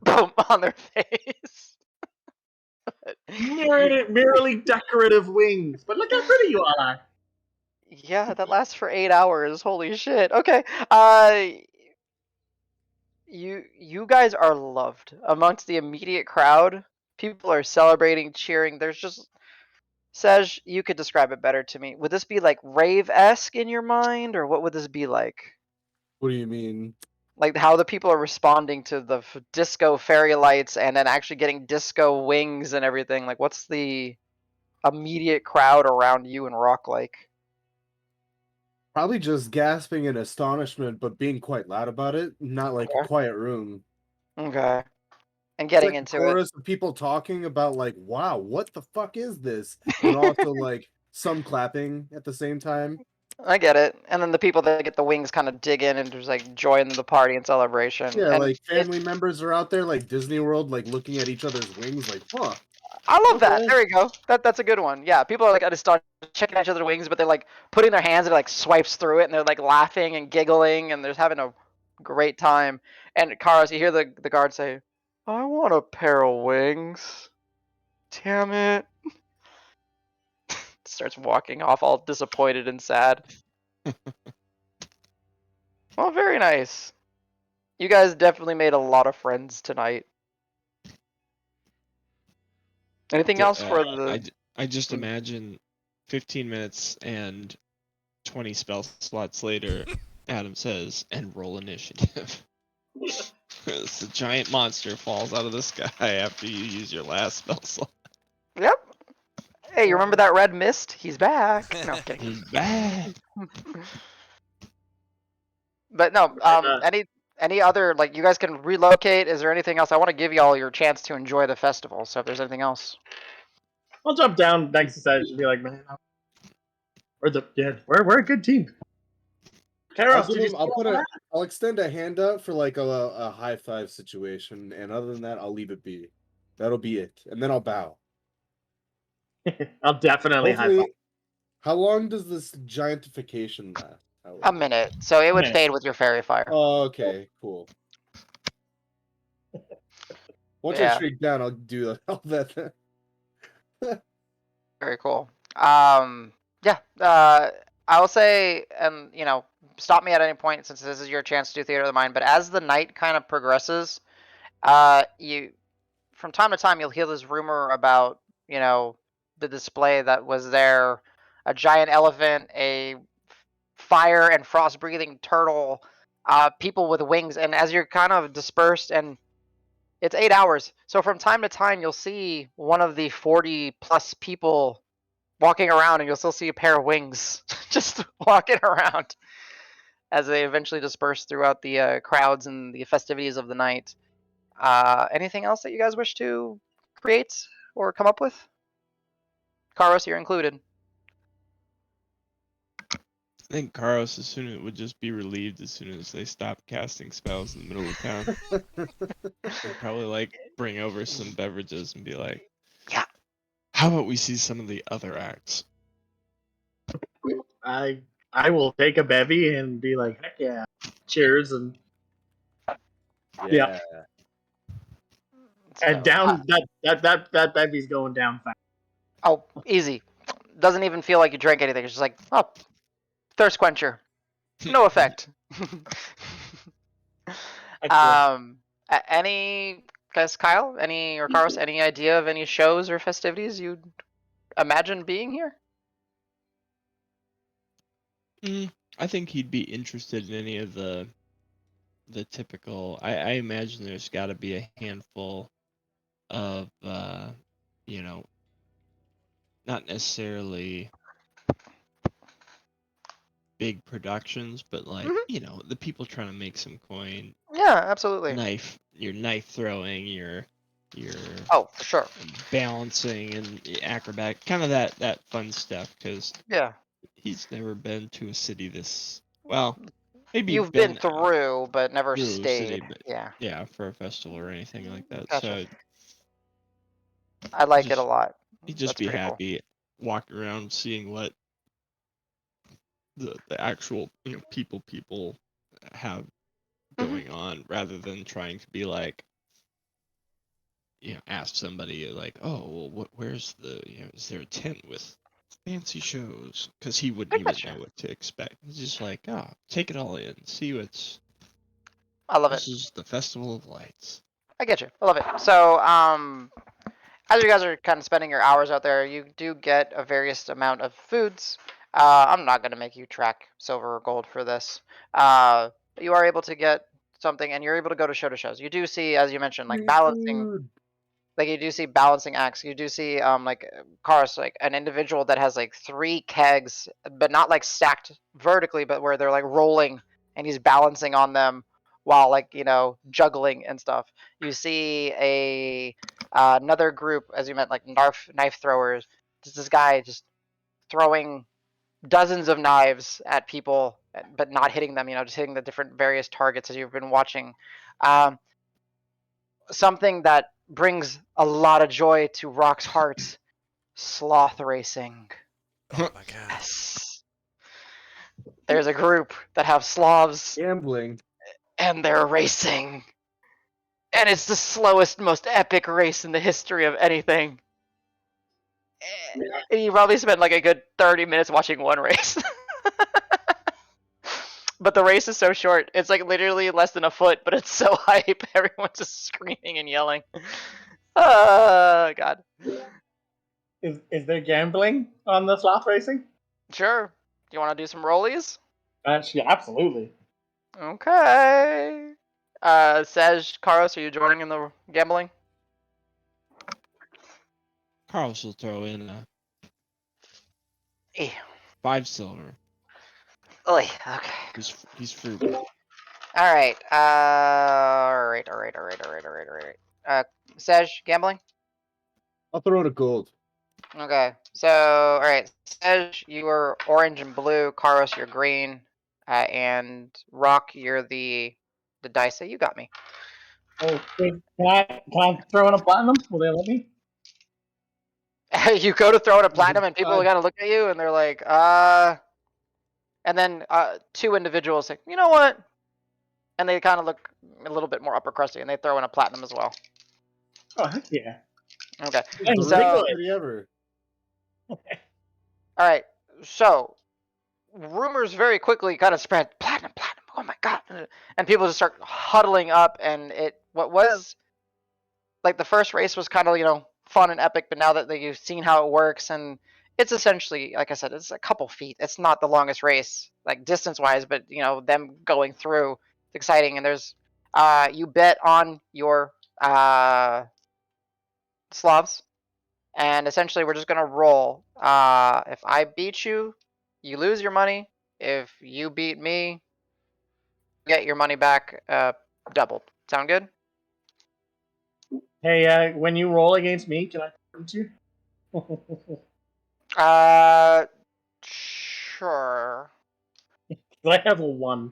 boom," on their face. Merely decorative wings. But look how pretty you all are. Yeah, that lasts for 8 hours. Holy shit. Okay. You guys are loved amongst the immediate crowd. People are celebrating, cheering. There's just Sej, you could describe it better to me. Would this be like rave-esque in your mind, or what would this be like? What do you mean? Like how the people are responding to the disco fairy lights, and then actually getting disco wings and everything. Like, what's the immediate crowd around you and Rock like? Probably just gasping in astonishment, but being quite loud about it. Not like a Okay. quiet room. Okay. And It's getting like a into it. chorus of people talking about like, wow, what the fuck is this? And also like some clapping at the same time. I get it. And then the people that get the wings kind of dig in and just like join the party and celebration. Yeah, And like family members are out there like Disney World, like looking at each other's wings, like, huh. I love that. Okay. There we go. That's a good one. Yeah, people are like just start checking each other's wings, but they're like putting their hands and it like swipes through it, and they're like laughing and giggling, and they're having a great time. And Karos, you hear the guard say, "I want a pair of wings." Damn it! Starts walking off, all disappointed and sad. Well, very nice. You guys definitely made a lot of friends tonight. Anything else for the? I just imagine 15 minutes and 20 spell slots later, Adam says, and roll initiative. This giant monster falls out of the sky after you use your last spell slot. Yep. Hey, you remember that red mist? He's back. No, I'm kidding. He's back. But no, any other, like, you guys can relocate? Is there anything else? I want to give y'all your chance to enjoy the festival. So if there's anything else, I'll jump down next to Sedge and be like, man, we're a good team. I'll Karos, give did you him. see all that? I'll extend a hand up for like a high five situation, and other than that, I'll leave it be. That'll be it, and then I'll bow. I'll definitely high five. Hopefully, how long does this giantification last? a minute. So it would minute. fade with your fairy fire. Oh, okay, cool. Once I Yeah. shrink down, I'll do all that. Very cool. Yeah. I will say, and stop me at any point since this is your chance to do theater of the mind. But as the night kind of progresses, you from time to time you'll hear this rumor about the display that was there, a giant elephant, a fire and frost breathing turtle, people with wings, and as you're kind of dispersed, and it's 8 hours, so from time to time you'll see one of the 40 plus people walking around, and you'll still see a pair of wings just walking around as they eventually disperse throughout the crowds and the festivities of the night. Anything else that you guys wish to create or come up with? Karos, you're included. I think Karos, as soon as it would just be relieved as soon as they stopped casting spells in the middle of town. They'd probably like bring over some beverages and be like, Yeah. How about we see some of the other acts? I will take a bevy and be like, heck yeah, cheers, and yeah. And down that bevy's going down fast. Oh, easy. Doesn't even feel like you drank anything. It's just like, oh, thirst quencher. No effect. Any guys, Kyle, or Karos, any idea of any shows or festivities you'd imagine being here? I think he'd be interested in any of the typical. I imagine there's got to be a handful of not necessarily big productions, but like the people trying to make some coin. Yeah, absolutely. Your knife throwing, your oh, for sure, balancing and acrobat, kind of that fun stuff. Because yeah, he's never been to a city this well. Maybe you've been through, but never stayed. City, but yeah, for a festival or anything like that. Gotcha. So I like it a lot. He'd just That's be pretty happy walking around seeing what the actual people have going on, rather than trying to be like ask somebody like, oh well, where's the is there a tent with fancy shows? Because he wouldn't even know what to expect. He's just like, take it all in, see what's. I love this it. This is the Festival of Lights. I get you. I love it. So, as you guys are kind of spending your hours out there, you do get a various amount of foods. I'm not going to make you track silver or gold for this. You are able to get something, and you're able to go to shows. You do see, as you mentioned, like balancing. Like you do see balancing acts. You do see like cars, like an individual that has like 3 kegs, but not like stacked vertically, but where they're like rolling, and he's balancing on them while like juggling and stuff. You see another group, as you meant, like knife throwers. Just this guy just throwing dozens of knives at people, but not hitting them. Just hitting the different various targets as you've been watching. Something that brings a lot of joy to Rock's heart: sloth racing. Oh my god. Yes. There's a group that have sloths Gambling. and they're racing. And it's the slowest, most epic race in the history of anything. And you probably spent like a good 30 minutes watching one race. But the race is so short. It's like literally less than a foot, but it's so hype. Everyone's just screaming and yelling. God. Is there gambling on the sloth racing? Sure. Do you want to do some rollies? Yeah, absolutely. Okay. Sej, Karos, are you joining in the gambling? Carlos will throw in Eh. 5 silver. Oy, okay. He's frugal. All right. All right. Sej, gambling. I'll throw it a gold. Okay. So, all right. Sej, you are orange and blue. Karos, you're green. And Rock, you're the dice. So you got me. Oh, wait, can I throw in a platinum? Will they let me? You go to throw in a platinum, and people kind of look at you, and they're like, And then two individuals say, you know what? And they kind of look a little bit more upper crusty, and they throw in a platinum as well. Oh heck yeah! Okay. Thanks, The So, richest Rico. city ever. all right. So, rumors very quickly kind of spread. Platinum. Oh my god! And people just start huddling up, and what was like the first race was kind of fun and epic, but now that you've seen how it works, and it's essentially, like I said, it's a couple feet. It's not the longest race, like distance wise, but them going through, it's exciting. And there's you bet on your Slavs, and essentially we're just gonna roll. If I beat you, you lose your money. If you beat me, get your money back doubled. Sound good? Hey, when you roll against me, can I hurt you? Uh, sure. I have a 1.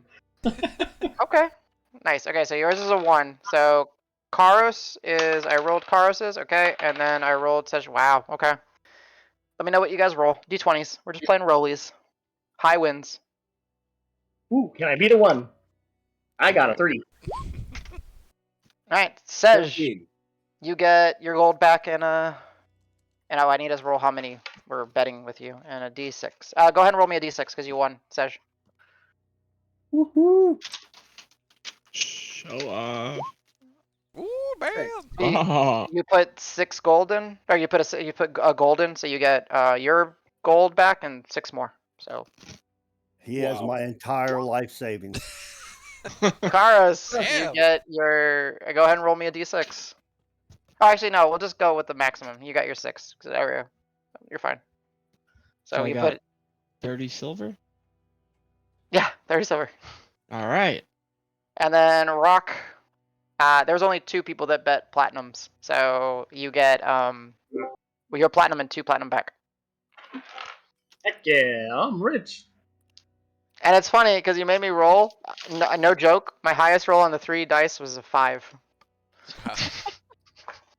Okay. Nice. Okay, so yours is a 1. So Karos is, I rolled Karos's, okay, and then I rolled such, wow, okay. Let me know what you guys roll. D20s. We're just playing rollies. High wins. Ooh, can I beat a 1? I got a 3. Alright, Sej, 17. you get your gold back in a, and I need us to roll how many we're betting with you, and a D6. Go ahead and roll me a D6, because you won, Sej. Woohoo! Show off. Ooh, man! Oh, You put 6 gold in, or you put a gold in, so you get your gold back and 6 more. So He has Wow. my entire life savings. Karos, you Damn. get your. Go ahead and roll me a d6. Oh, actually, no. We'll just go with the maximum. You got your 6. There we go. You're fine. So I you got put. 30 silver. Yeah, 30 silver. All right. And then Rock. There's only 2 people that bet platinums, so you get your platinum and 2 platinum back. Heck yeah, I'm rich. And it's funny because you made me roll. No joke. My highest roll on the 3 dice was a 5. Wow.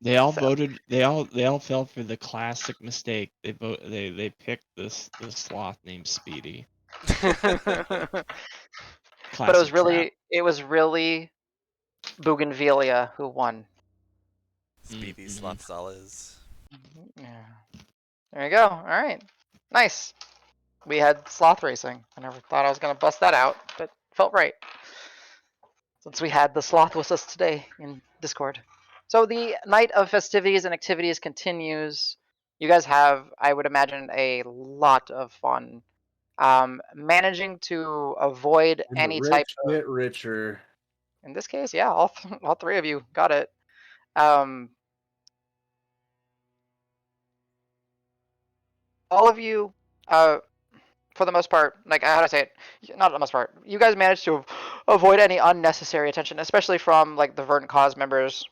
They all So- voted. They all fell for the classic mistake. They picked this sloth named Speedy. But Classic trap. it was really Bougainvillea who won. Speedy Mm-hmm. Slothzales. Yeah. There you go. All right. Nice. We had sloth racing. I never thought I was gonna bust that out, but felt right. Since we had the sloth with us today in Discord. So the night of festivities and activities continues. You guys have, I would imagine, a lot of fun. Managing to avoid And the any type rich of, get richer. in this case, yeah, all 3 of you got it. All of you, for the most part, like how do I say it? Not the most part. You guys managed to avoid any unnecessary attention, especially from like the Verdant Cause members.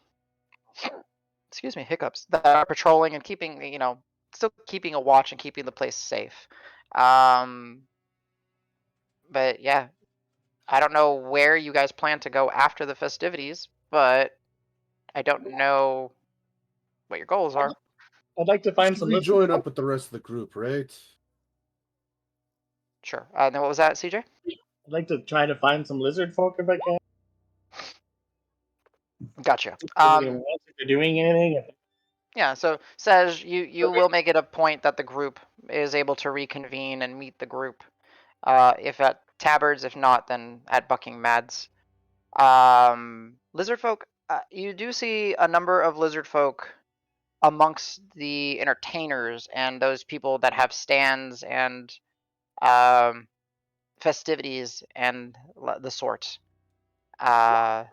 Excuse me, hiccups that are patrolling and keeping, still keeping a watch and keeping the place safe. Um, but yeah, I don't know where you guys plan to go after the festivities, but I don't know what your goals are. I'd like to find some We lizard join folk. up with the rest of the group, right? Sure. Then what was that, CJ? I'd like to try to find some lizard folk if I can. Gotcha. If they're doing anything. Yeah, so Sej, you will make it a point that the group is able to reconvene and meet the group. If at Tabards, if not, then at Bucking Mads. Lizard folk, you do see a number of lizard folk amongst the entertainers and those people that have stands and festivities and the sort.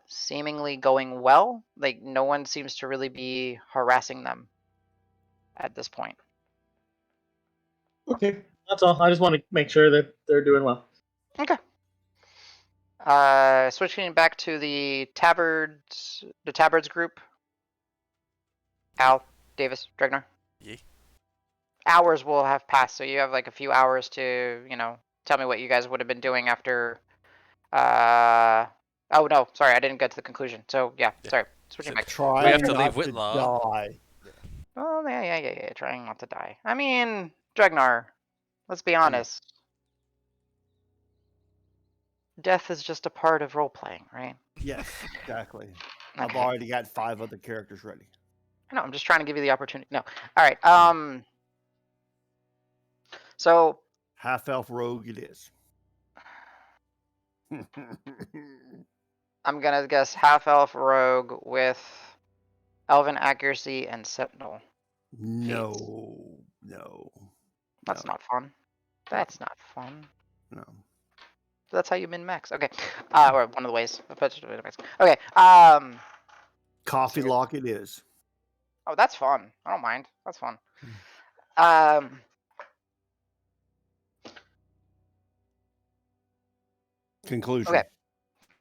Seemingly going well. Like no one seems to really be harassing them at this point. Okay, that's all. I just want to make sure that they're doing well. Okay. Switching back to the tabards group. Al, Davis, Dregnar. Yeah. Hours will have passed, so you have like a few hours to, tell me what you guys would have been doing after. Oh no, sorry, I didn't get to the conclusion. So yeah, Yeah. sorry. Switching So back. Trying we have to not leave to Whitlaw. die. Oh yeah. Trying not to die. I mean, Dregnar. Let's be honest. Death is just a part of role playing, right? Yes, exactly. I've Okay. already got 5 other characters ready. I know. I'm just trying to give you the opportunity. No. All right. So Half elf rogue it is. I'm gonna guess half elf rogue with elven accuracy and sentinel. no. That's not fun. That's not fun. No. So that's how you min max. Okay. Or one of the ways. Okay. Coffee So- lock it is. Oh, that's fun. I don't mind. That's fun. Um. Conclusion. Okay.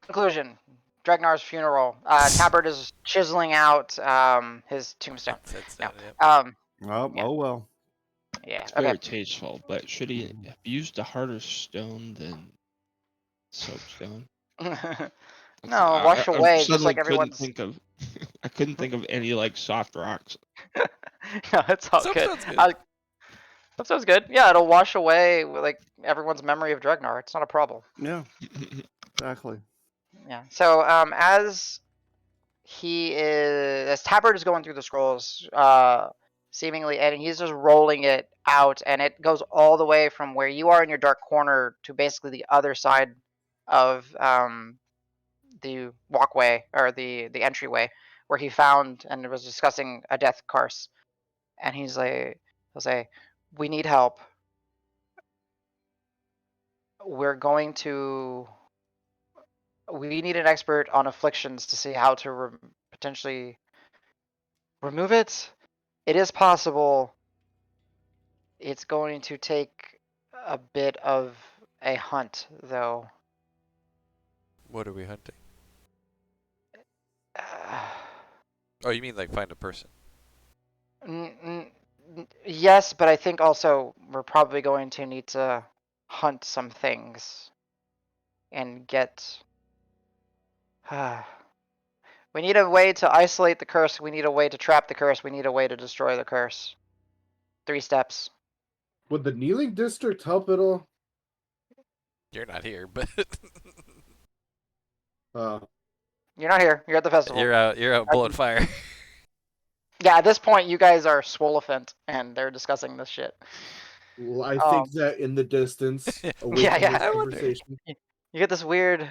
Conclusion. Dregnar's funeral. Tabard is chiseling out his tombstone. That's No. down, yep. Oh, Yeah. oh well. Yeah. It's Okay. very tasteful, but should he have used a harder stone than soapstone? No, wash I away, just suddenly like couldn't everyone's. think of. I couldn't think of any like soft rocks. No, it's all Soap good. sounds good. That sounds good. Yeah, it'll wash away like everyone's memory of Dregnar. It's not a problem. Yeah, exactly. Yeah. So as Tabard is going through the scrolls, seemingly, and he's just rolling it out, and it goes all the way from where you are in your dark corner to basically the other side of the walkway or the entryway where he found and was discussing a death curse, and he'll say, "We need help. We're going to. We need an expert on afflictions to see how to potentially remove it. It is possible. It's going to take a bit of a hunt, though." What are we hunting? Oh, you mean like find a person? Yes, but I think also we're probably going to need to hunt some things and get. We need a way to isolate the curse. We need a way to trap the curse. We need a way to destroy the curse. 3 steps. Would the kneeling district help at all? You're not here, but You're not here. You're at the festival. you're out blowing fire. Yeah, at this point, you guys are Swolefant, and they're discussing this shit. Well, I think that in the distance, away Yeah, from yeah. this I wonder. conversation. You get this weird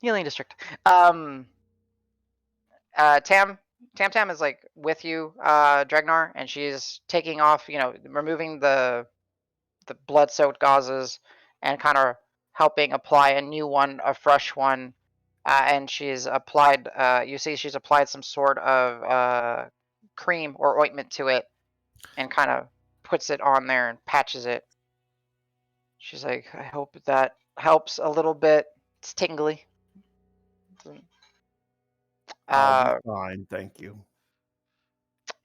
healing district. Tam is like with you, Dregnar, and she's taking off, removing the blood-soaked gauzes and kind of helping apply a fresh one. And she's applied. You see, she's applied some sort of cream or ointment to it, and kind of puts it on there and patches it. She's like, "I hope that helps a little bit. It's tingly." I'll be fine, thank you.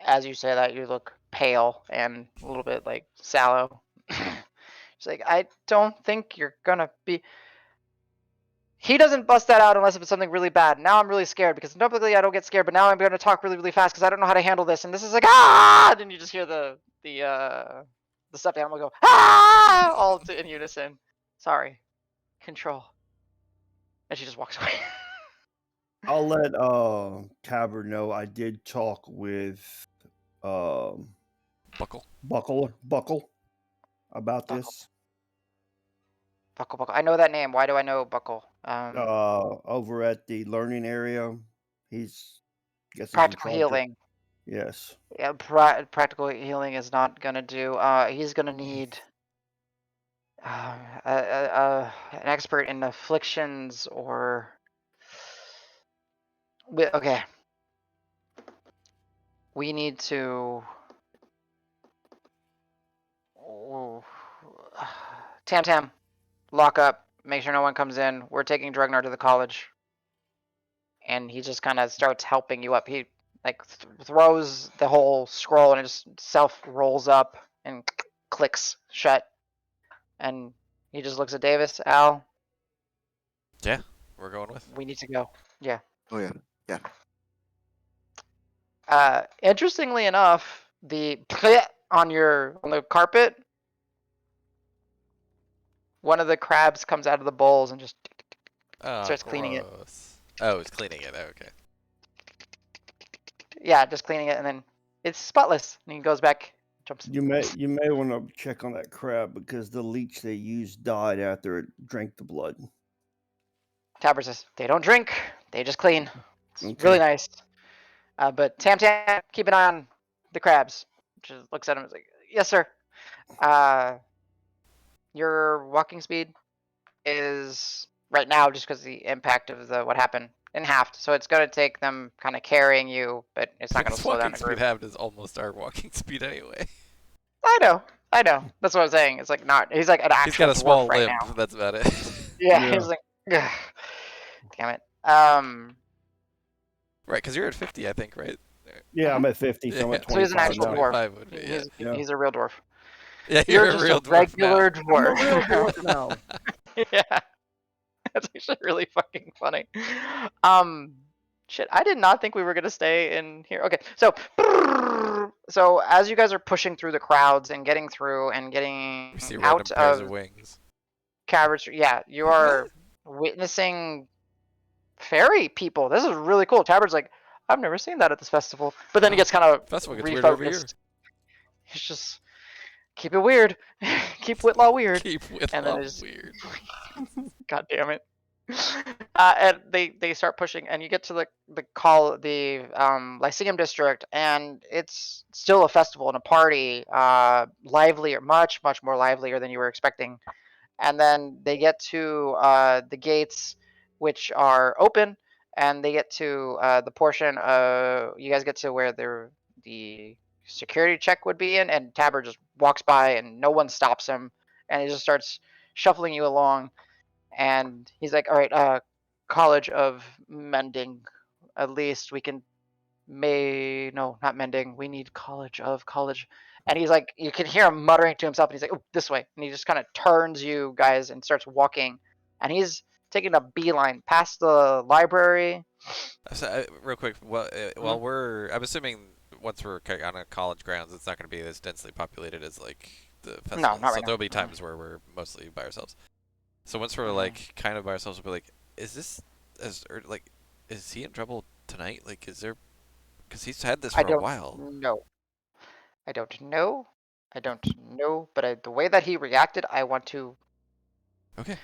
As you say that, you look pale and a little bit like sallow. She's like, "I don't think you're gonna be." He doesn't bust that out unless it's something really bad. Now I'm really scared because typically I don't get scared, but now I'm gonna talk really, really fast because I don't know how to handle this. And this is like, ah! And you just hear the stuffed animal go, ah! All in unison. Sorry, control. And she just walks away. I'll let Tabard know I did talk with Buckle. Buckle about Buckle. this. Buckle. I know that name. Why do I know Buckle? Over at the learning area. He's guessing Practical healing. Yes. Yeah, practical healing is not gonna do. He's gonna need an expert in afflictions or. Okay. We need to. Tam, lock up make sure no one comes in. We're taking Drugnar to the college. And he just kind of starts helping you up. He like throws the whole scroll and it just self rolls up and clicks shut. And he just looks at Davis. Al, Yeah, we're going with. we need to go. Yeah. Oh yeah. Interestingly enough, the on the carpet, one of the crabs comes out of the bowls and just Oh, starts cleaning it. gross. Oh, it's cleaning it. Okay. Yeah, just cleaning it, and then it's spotless. And he goes back, jumps. You may want to check on that crab because the leech they used died after it drank the blood. Tabber says they don't drink, they just clean. It's Okay. really nice. But Tam, keep an eye on the crabs. Just looks at him and is like, yes, sir. Your walking speed is right now, just because the impact of what happened, in half. So it's going to take them kind of carrying you, but it's not going to This slow down walking the speed group. halved is almost our walking speed anyway. I know. That's what I'm saying. It's like not. He's like an actual He's got a dwarf small right limp. now. That's about it. Yeah, Yeah. he's like, ugh. Damn it. Right, because you're at 50, I think, right? Yeah, I'm at 50, so I'm at Yeah, So he's an 25 actual now. dwarf. 25 would be, yeah. He's a real dwarf. Yeah, You're you're just a real a dwarf now. regular I'm a dwarf. real dwarf now. Yeah, that's actually really fucking funny. Shit, I did not think we were gonna stay in here. Okay, so as you guys are pushing through the crowds and getting through and getting We see random out pairs of of wings. Cabbage, yeah, you are witnessing fairy people. This is really cool. Tabard's like, I've never seen that at this festival. But then he gets kind of Festival gets weird over here. refocused. He's just keep it weird. Keep Whitlaw weird. Keep with And then love it's weird. God damn it. And they start pushing, and you get to the Lyceum district, and it's still a festival and a party, livelier, much more livelier than you were expecting. And then they get to the gates, which are open, and they get to the portion you guys get to where the security check would be in, and Tabard just walks by and no one stops him, and he just starts shuffling you along, and he's like, all right, College of Mending, at least we can no, not Mending, we need college. And he's like, you can hear him muttering to himself, and he's like, oh, this way, and he just kind of turns you guys and starts walking, and he's taking a beeline past the library. So, real quick, while I'm assuming once we're on a college grounds, it's not going to be as densely populated as like the festival. No, not right so now. there'll be times where we're mostly by ourselves. So once we're like kind of by ourselves, we'll be like, is he in trouble tonight? Like, is there? Because he's had this for a while. No, I don't know. But the way that he reacted, I want to. Okay.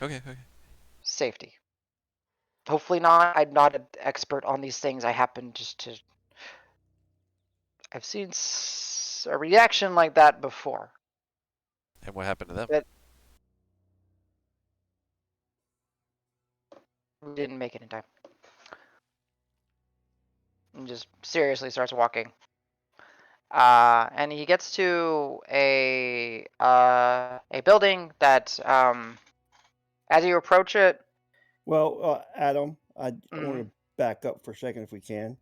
Safety. Hopefully not. I'm not an expert on these things. I happen just to. I've seen a reaction like that before. And what happened to them? We didn't make it in time. And just seriously starts walking. And he gets to a building that, as you approach it. Well, Adam, I want to back up for a second if we can.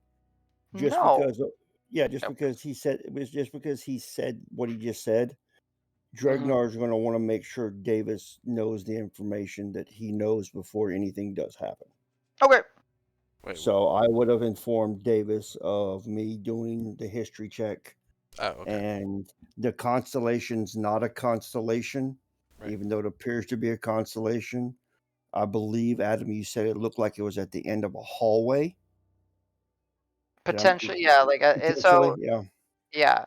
Because he said it was just because he said what he just said. Drugnar is going to want to make sure Davis knows the information that he knows before anything does happen. Okay. So I would have informed Davis of me doing the history check. Oh, okay. And the constellation's not a constellation, even though it appears to be a constellation. I believe, Adam, you said it looked like it was at the end of a hallway. Potentially, yeah. Yeah.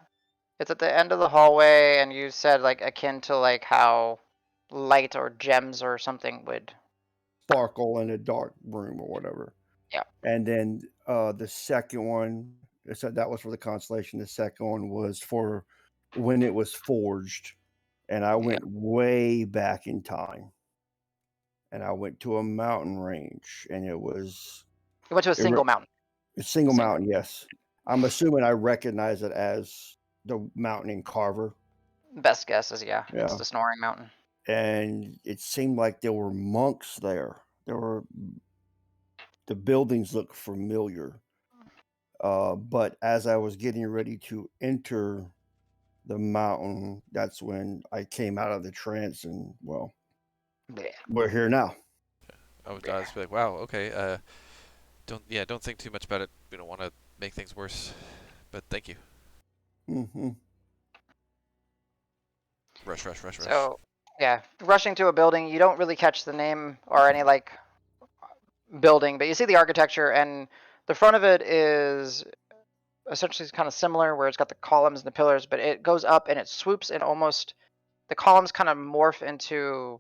It's at the end of the hallway, and you said like akin to like how light or gems or something would sparkle in a dark room or whatever. Yeah. And then the second one, so that was for the constellation. The second one was for when it was forged, and I went way back in time, and I went to a mountain range, and it was. You went to a single mountain. A single mountain, yes. I'm assuming I recognize it as the mountain in Carver. Best guess is it's the Snoring Mountain. and it seemed like there were monks there. The buildings looked familiar. But as I was getting ready to enter the mountain, that's when I came out of the trance, and well, Bleh. we're here now. I would just be like, wow, okay. Don't think too much about it. We don't want to make things worse. But thank you. Hmm. Rush. So, yeah, rushing to a building, you don't really catch the name or any like building, but you see the architecture, and the front of it is essentially kind of similar, where it's got the columns and the pillars, but it goes up and it swoops, and almost the columns kind of morph into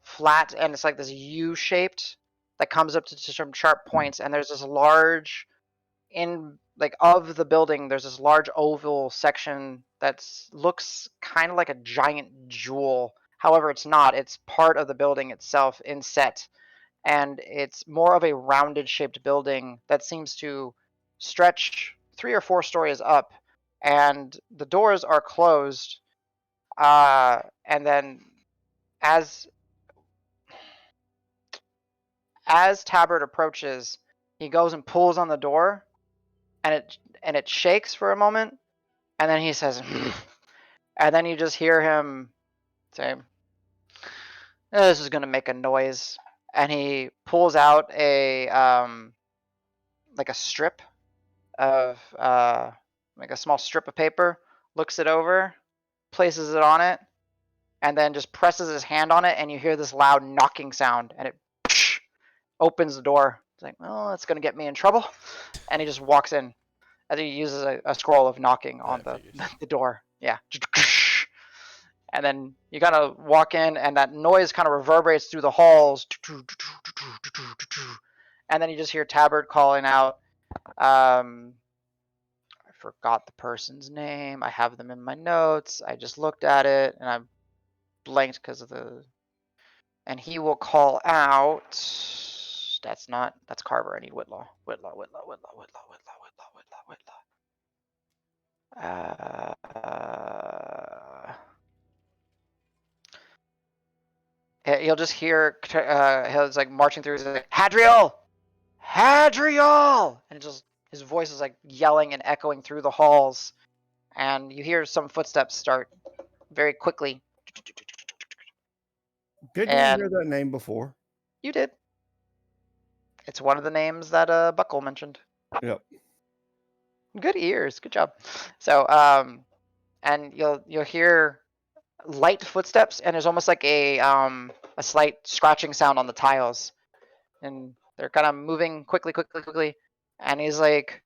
flat, and it's like this U-shaped that comes up to some sharp points, and there's this large of the building, there's this large oval section that looks kind of like a giant jewel. However, it's not. It's part of the building itself inset, and it's more of a rounded shaped building that seems to stretch 3 or 4 stories up, and the doors are closed. And then as Tabard approaches, he goes and pulls on the door, and it shakes for a moment, and then he says, and then you just hear him say, "This is gonna make a noise," and he pulls out a like a strip of like a small strip of paper, looks it over, places it on it, and then just presses his hand on it, and you hear this loud knocking sound, and it opens the door. It's like, well, that's gonna get me in trouble, and he just walks in as he uses a scroll of knocking on the door. Yeah. And then you kind of walk in, and that noise kind of reverberates through the halls. And then you just hear Tabard calling out. I forgot the person's name. I have them in my notes. I just looked at it, and I blanked because of the. And he will call out. That's Carver. I need Whitlaw. You'll just hear he's like marching through. He's like, Hadriel, and just his voice is like yelling and echoing through the halls, and you hear some footsteps start very quickly. Didn't I hear that name before? You did. It's one of the names that Buckle mentioned. Yep. Good ears. Good job. So and you'll hear light footsteps, and there's almost like a slight scratching sound on the tiles, and they're kind of moving quickly, and he's like,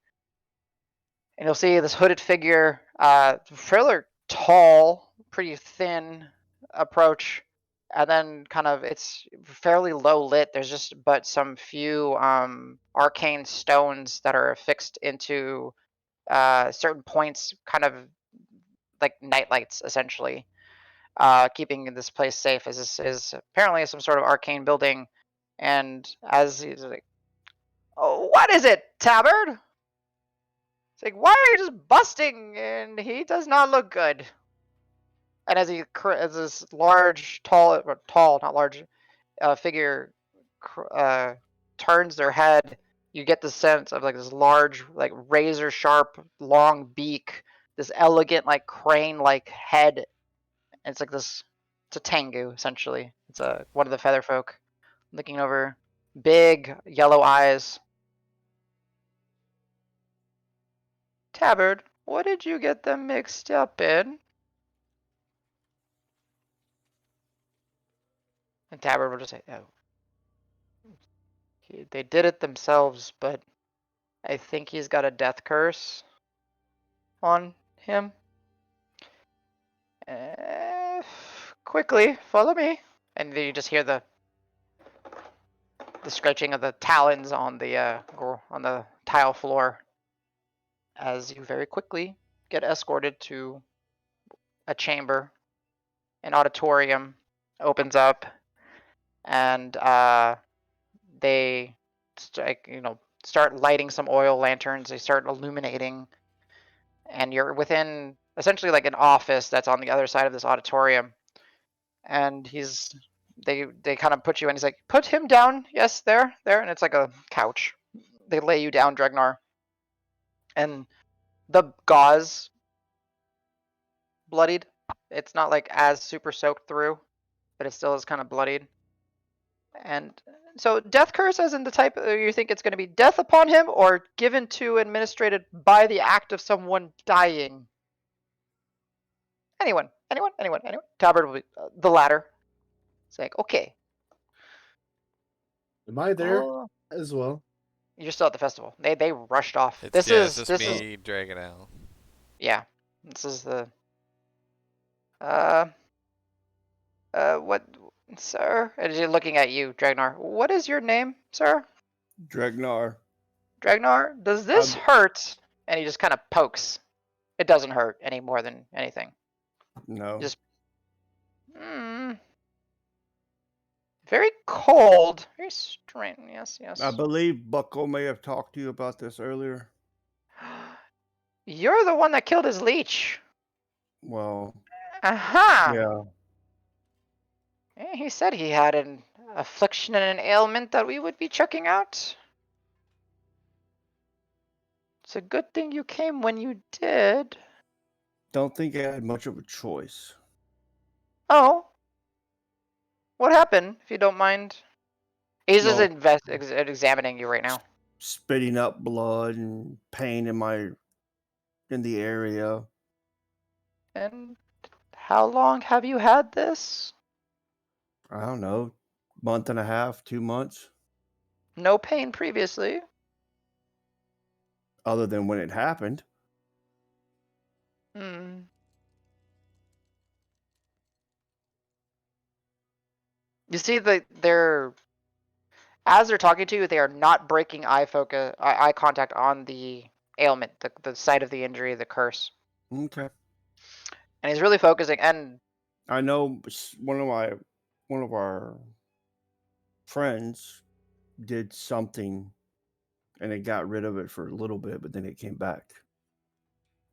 and you'll see this hooded figure, fairly tall, pretty thin approach, and then kind of it's fairly low lit. There's just but some few arcane stones that are affixed into certain points, kind of like nightlights, essentially. Keeping this place safe, as this is apparently some sort of arcane building. And as he's like, "Oh, what is it, Tabard?" It's like, "Why are you just busting? And he does not look good." And as this large, tall, not large, figure turns their head, you get the sense of like this large, like razor sharp, long beak, this elegant, like crane like head. And it's like this. It's a Tengu, essentially. It's one of the feather folk looking over. Big yellow eyes. Tabard, what did you get them mixed up in? And Tabard will just say, "Oh, they did it themselves, but I think he's got a death curse on him. Quickly, follow me." And then you just hear the scratching of the talons on the tile floor as you very quickly get escorted to a chamber. An auditorium opens up, and they start lighting some oil lanterns. They start illuminating, and you're within essentially like an office that's on the other side of this auditorium. and they kind of put you in. He's like, put him down. Yes, there, and it's like a couch. They lay you down, Dregnar, and the gauze bloodied. It's not like as super soaked through, but it still is kind of bloodied. And so death curse as in the type you think it's going to be death upon him or given to administrated by the act of someone dying. Anyone. Talbert will be the latter. It's like, okay. Am I there Oh, as well? you're still at the festival. They rushed off. It's This just is me, Dragon Al. yeah. This is the what, sir? And he's looking at you, Dragnar. What is your name, sir? Dregnar. Dragnar, does this hurt? And he just kind of pokes. It doesn't hurt any more than anything. No. Just very cold. Very strange. Yes. I believe Buckle may have talked to you about this earlier. You're the one that killed his leech. Well, Aha. yeah. He said he had an affliction and an ailment that we would be checking out. It's a good thing you came when you did. Don't think I had much of a choice. Oh. What happened, if you don't mind? He's Well, just examining you right now. Spitting up blood and pain in the area. And how long have you had this? I don't know, month and a half, 2 months, No pain previously. other than when it happened. Hmm. You see that as they're talking to you, they are not breaking eye contact on the ailment, the site of the injury, the curse. Okay. And he's really focusing. And I know one of our friends did something and it got rid of it for a little bit, but then it came back.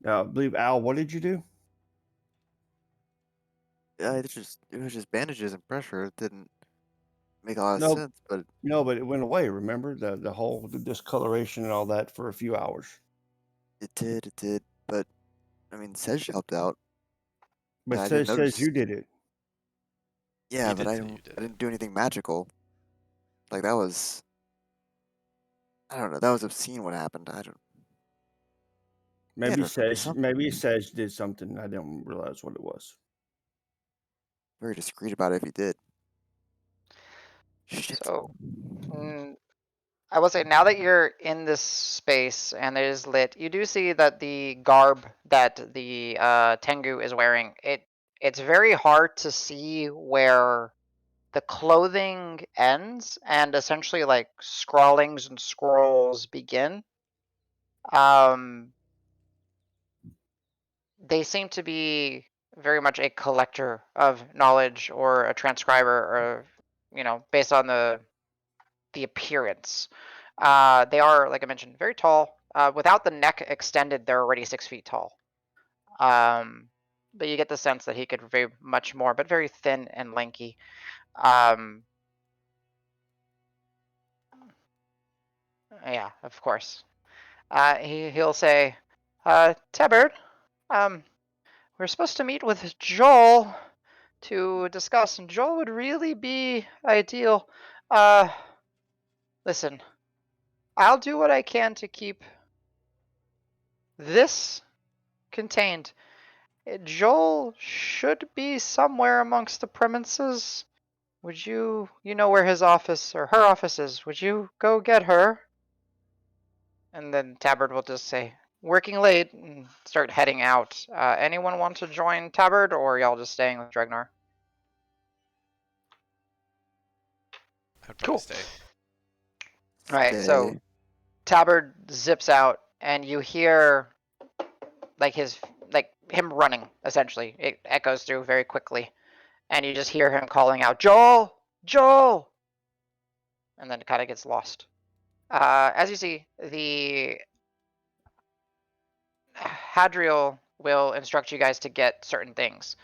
Now, I believe, Al, what did you do? Yeah, it was just bandages and pressure. It didn't make a lot of No, sense, but no, but it went away. Remember the whole discoloration and all that for a few hours. it did. But I mean, Sedge helped out. But And I didn't says notice. you did it. Yeah, You but did I say you don't. did I it. didn't do anything magical. Like that was. I don't know. That was obscene. What happened? I don't. Maybe something. Sedge did something. I didn't realize what it was. Very discreet about it if he did. Shit. so I will say, now that you're in this space and it is lit, you do see that the garb that the Tengu is wearing, it's very hard to see where the clothing ends and essentially like scrawlings and scrolls begin. They seem to be very much a collector of knowledge or a transcriber, or based on the appearance. They are, like I mentioned, very tall. Without the neck extended, they're already 6 feet tall. But you get the sense that he could very much more, but very thin and lanky. Yeah, of course. He'll say, Tabard, we're supposed to meet with Joel to discuss, and Joel would really be ideal. Listen, I'll do what I can to keep this contained. Joel should be somewhere amongst the premises. Would you know where his office or her office is? Would you go get her? And then Tabard will just say, working late, and start heading out. Anyone want to join Tabard, or y'all just staying with Dregnar? I'd probably Cool. stay. Alright, so Tabard zips out, and you hear like him running, essentially. It echoes through very quickly. And you just hear him calling out, Joel! Joel! And then it kind of gets lost. As you see, the Hadriel will instruct you guys to get certain things.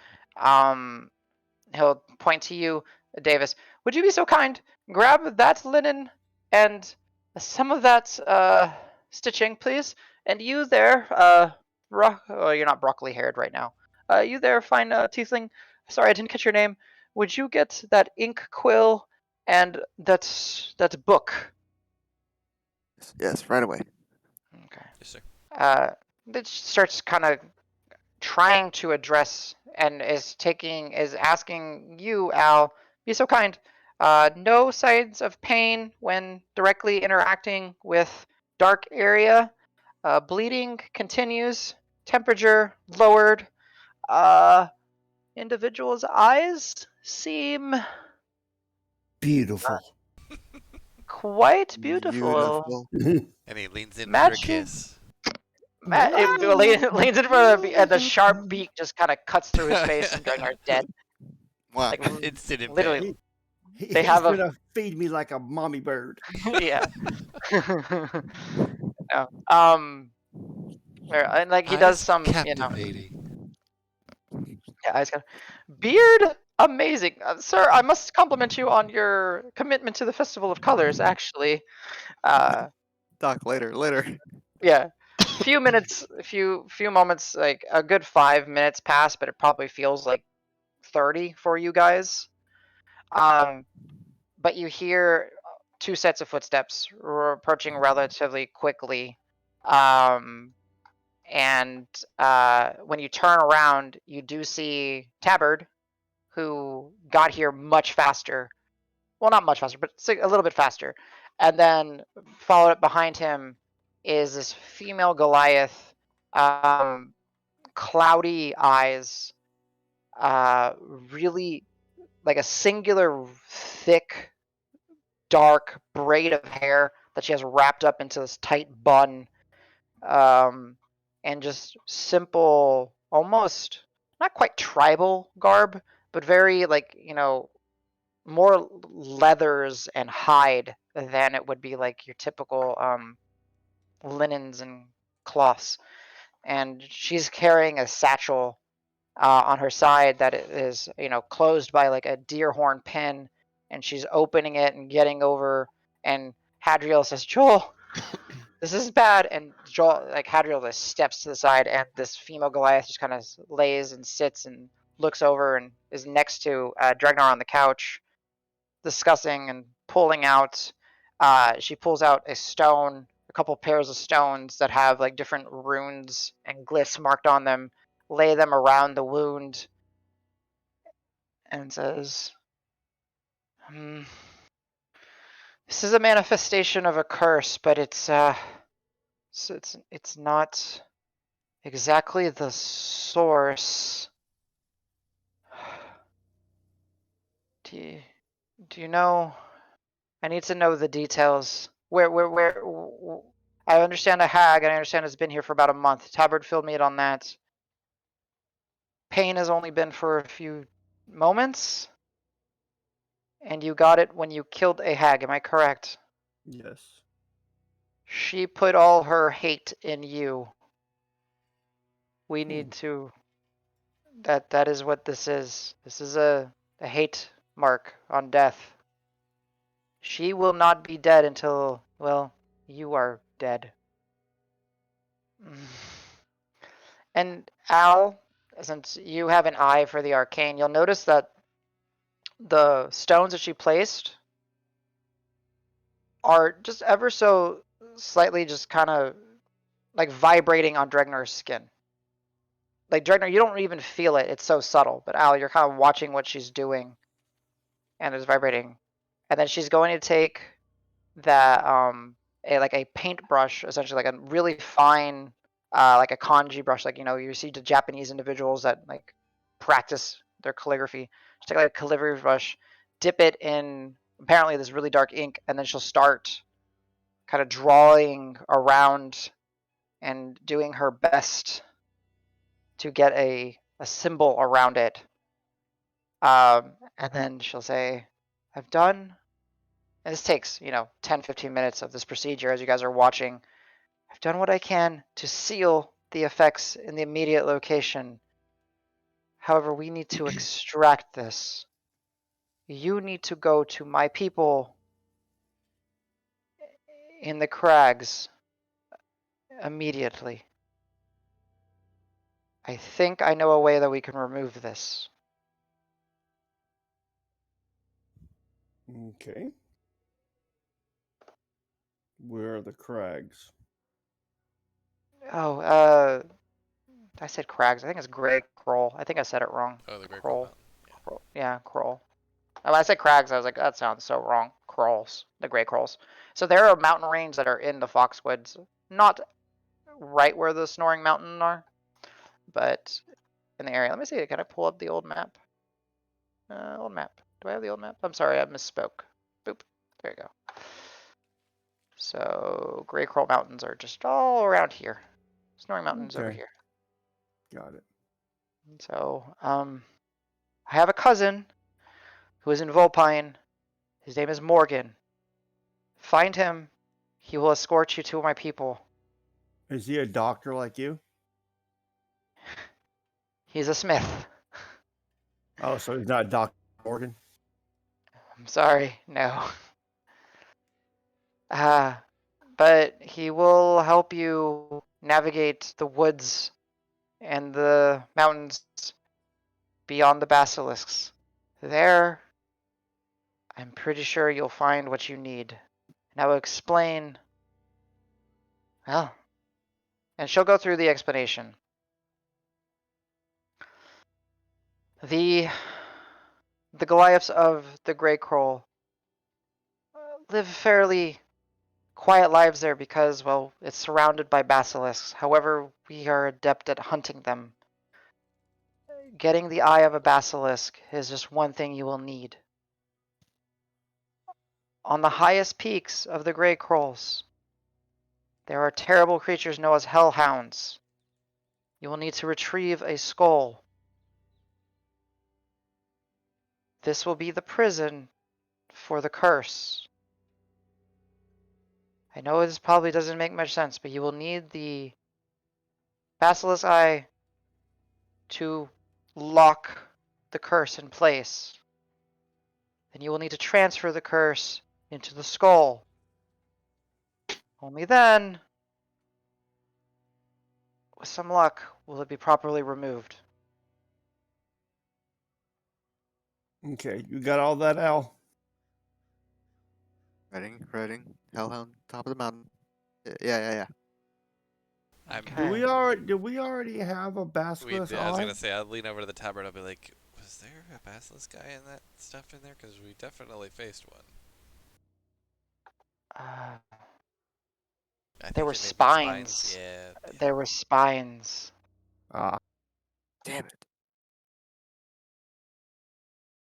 he'll point to you, Davis. Would you be so kind? Grab that linen and some of that stitching, please. And you there, oh, you're not broccoli haired right now. You there, fine tiefling. Sorry, I didn't catch your name. Would you get that ink quill and that book? Yes, right away. Okay. Yes, sir. It starts kind of trying to address and is asking you, Al, be so kind. No signs of pain when directly interacting with dark area. Bleeding continues. Temperature lowered. Uh, individual's eyes seem Beautiful. quite beautiful. Beautiful. And he leans in for a Matching. kiss. Leans in front of the, and the sharp beak just kind of cuts through his face, and Dragnar's dead. Wow. Like Instant literally, impact. they He's have a gonna feed me like a mommy bird. yeah. No. And like he does Eyes some, captivating. yeah, eyes kind of beard, amazing, sir. I must compliment you on your commitment to the Festival of Colors. Actually, uh, Doc, later. yeah. Few minutes, few moments, like a good 5 minutes pass, but it probably feels like 30 for you guys. But you hear two sets of footsteps approaching relatively quickly. And when you turn around, you do see Tabard, who got here much faster. Well, not much faster, but a little bit faster. And then followed up behind him is this female Goliath, cloudy eyes, really like a singular thick dark braid of hair that she has wrapped up into this tight bun, and just simple, almost not quite tribal garb, but very like more leathers and hide than it would be like your typical linens and cloths. And she's carrying a satchel on her side that is closed by like a deer horn pin, and she's opening it and getting over, and Hadriel says, Joel, this is bad. And Joel, like Hadriel just steps to the side, and this female Goliath just kind of lays and sits and looks over and is next to Dragnar on the couch, discussing and pulling out. She pulls out a stone, a couple pairs of stones that have like different runes and glyphs marked on them, lay them around the wound, and says, "This is a manifestation of a curse, but it's not exactly the source. Do you know? I need to know the details. Where? I understand a hag, and I understand it's been here for about a month. Tabard filled me in on that. Pain has only been for a few moments, and you got it when you killed a hag. Am I correct? Yes. She put all her hate in you. We need to. That is what this is. This is a hate mark on death. She will not be dead until, well, you are dead. And Al, since you have an eye for the arcane, you'll notice that the stones that she placed are just ever so slightly just kind of like vibrating on Dregnar's skin. Like Dregnar, you don't even feel it. It's so subtle. But Al, you're kind of watching what she's doing, and it's vibrating. And then she's going to take that a paintbrush, essentially like a really fine like a kanji brush, like you see the Japanese individuals that like practice their calligraphy. She'll take like a calligraphy brush, dip it in apparently this really dark ink, and then she'll start kind of drawing around and doing her best to get a symbol around it. And then she'll say, I've done, and this takes 10-15 minutes of this procedure as you guys are watching. I've done what I can to seal the effects in the immediate location. However, we need to extract this. You need to go to my people in the crags immediately. I think I know a way that we can remove this. Okay. Where are the crags? Oh, I said crags. I think it's Grey Kroll. I think I said it wrong. Oh, the Great Cold Kroll. Mountain. Yeah. Kroll. Yeah, Kroll. When I said crags, I was like, that sounds so wrong. Krolls. The Grey Krolls. So there are mountain range that are in the Foxwoods. Not right where the Snoring Mountain are, but in the area. Let me see. Can I pull up the old map? Old map. Do I have the old map? I'm sorry, I misspoke. Boop. There you go. So Grey Kroll Mountains are just all around here. Snoring Mountain's over Okay. here. Got it. So, I have a cousin who is in Vulpine. His name is Morgan. Find him. He will escort you to my people. Is he a doctor like you? He's a smith. Oh, so he's not Dr. Morgan? I'm sorry, no. But he will help you navigate the woods and the mountains beyond the basilisks. There, I'm pretty sure you'll find what you need. And I will explain. Well, and she'll go through the explanation. The Goliaths of the Grey Kroll live fairly quiet lives there because, well, it's surrounded by basilisks. However, we are adept at hunting them. Getting the eye of a basilisk is just one thing you will need. On the highest peaks of the Grey Krolls, there are terrible creatures known as Hellhounds. You will need to retrieve a skull. This will be the prison for the curse. I know this probably doesn't make much sense, but you will need the basilisk eye to lock the curse in place. Then you will need to transfer the curse into the skull. Only then, with some luck, will it be properly removed. Okay, you got all that, Al? Writing. Hellhound, top of the mountain. Yeah. I'm. Okay. Did we already have a basilisk I was eye? gonna say I'd lean over to the tabard. I'll be like, was there a basilisk guy in that stuff in there? Because we definitely faced one. Uh, I there think were it may have been spines. Yeah. There were spines. Ah, Damn it.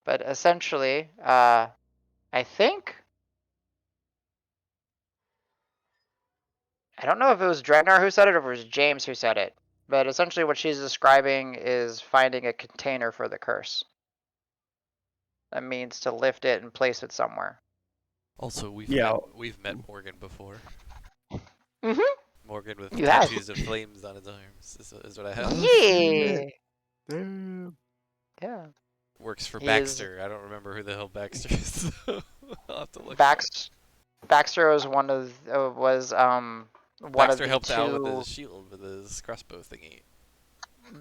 But essentially, I think. I don't know if it was Dregnar who said it or if it was James who said it. But essentially, what she's describing is finding a container for the curse. That means to lift it and place it somewhere. Also, yeah. we've met Morgan before. Mm-hmm. Morgan with You have. tattoos of flames on his arms is what I have. Oh, Yeah. shit. Damn. Yeah. Works for He is Baxter. I don't remember who the hell Baxter is. So I'll have to look. Baxter was one of Baxter the helped out with two. his shield, with his crossbow thingy.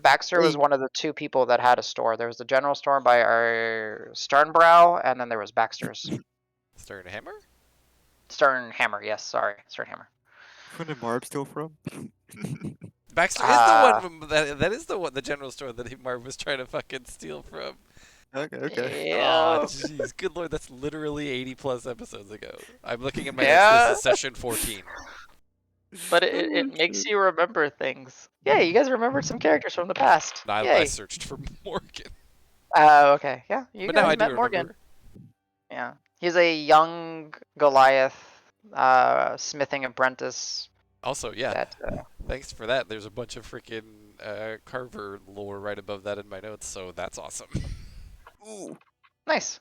Baxter was Hey. one of the two people that had a store. There was the general store by our Sternbrow, and then there was Baxter's. Stern hammer? Sternhammer, yes, sorry, Sternhammer. Where did Marv steal from? Baxter is the one that is the one, the general store that Marv was trying to fucking steal from. Okay. Oh Yeah. jeez, good lord, that's literally 80 plus episodes ago. I'm looking at my notes. Yeah. This is session 14. But it makes you remember things. Yeah, you guys remembered some characters from the past. I Yay. searched for Morgan, Okay. Yeah, you but now I guys do met Morgan. remember. Yeah. He's a young Goliath smithing apprentice Also, yeah, that thanks for that. There's a bunch of freaking Carver lore right above that in my notes, so that's awesome. Ooh. nice.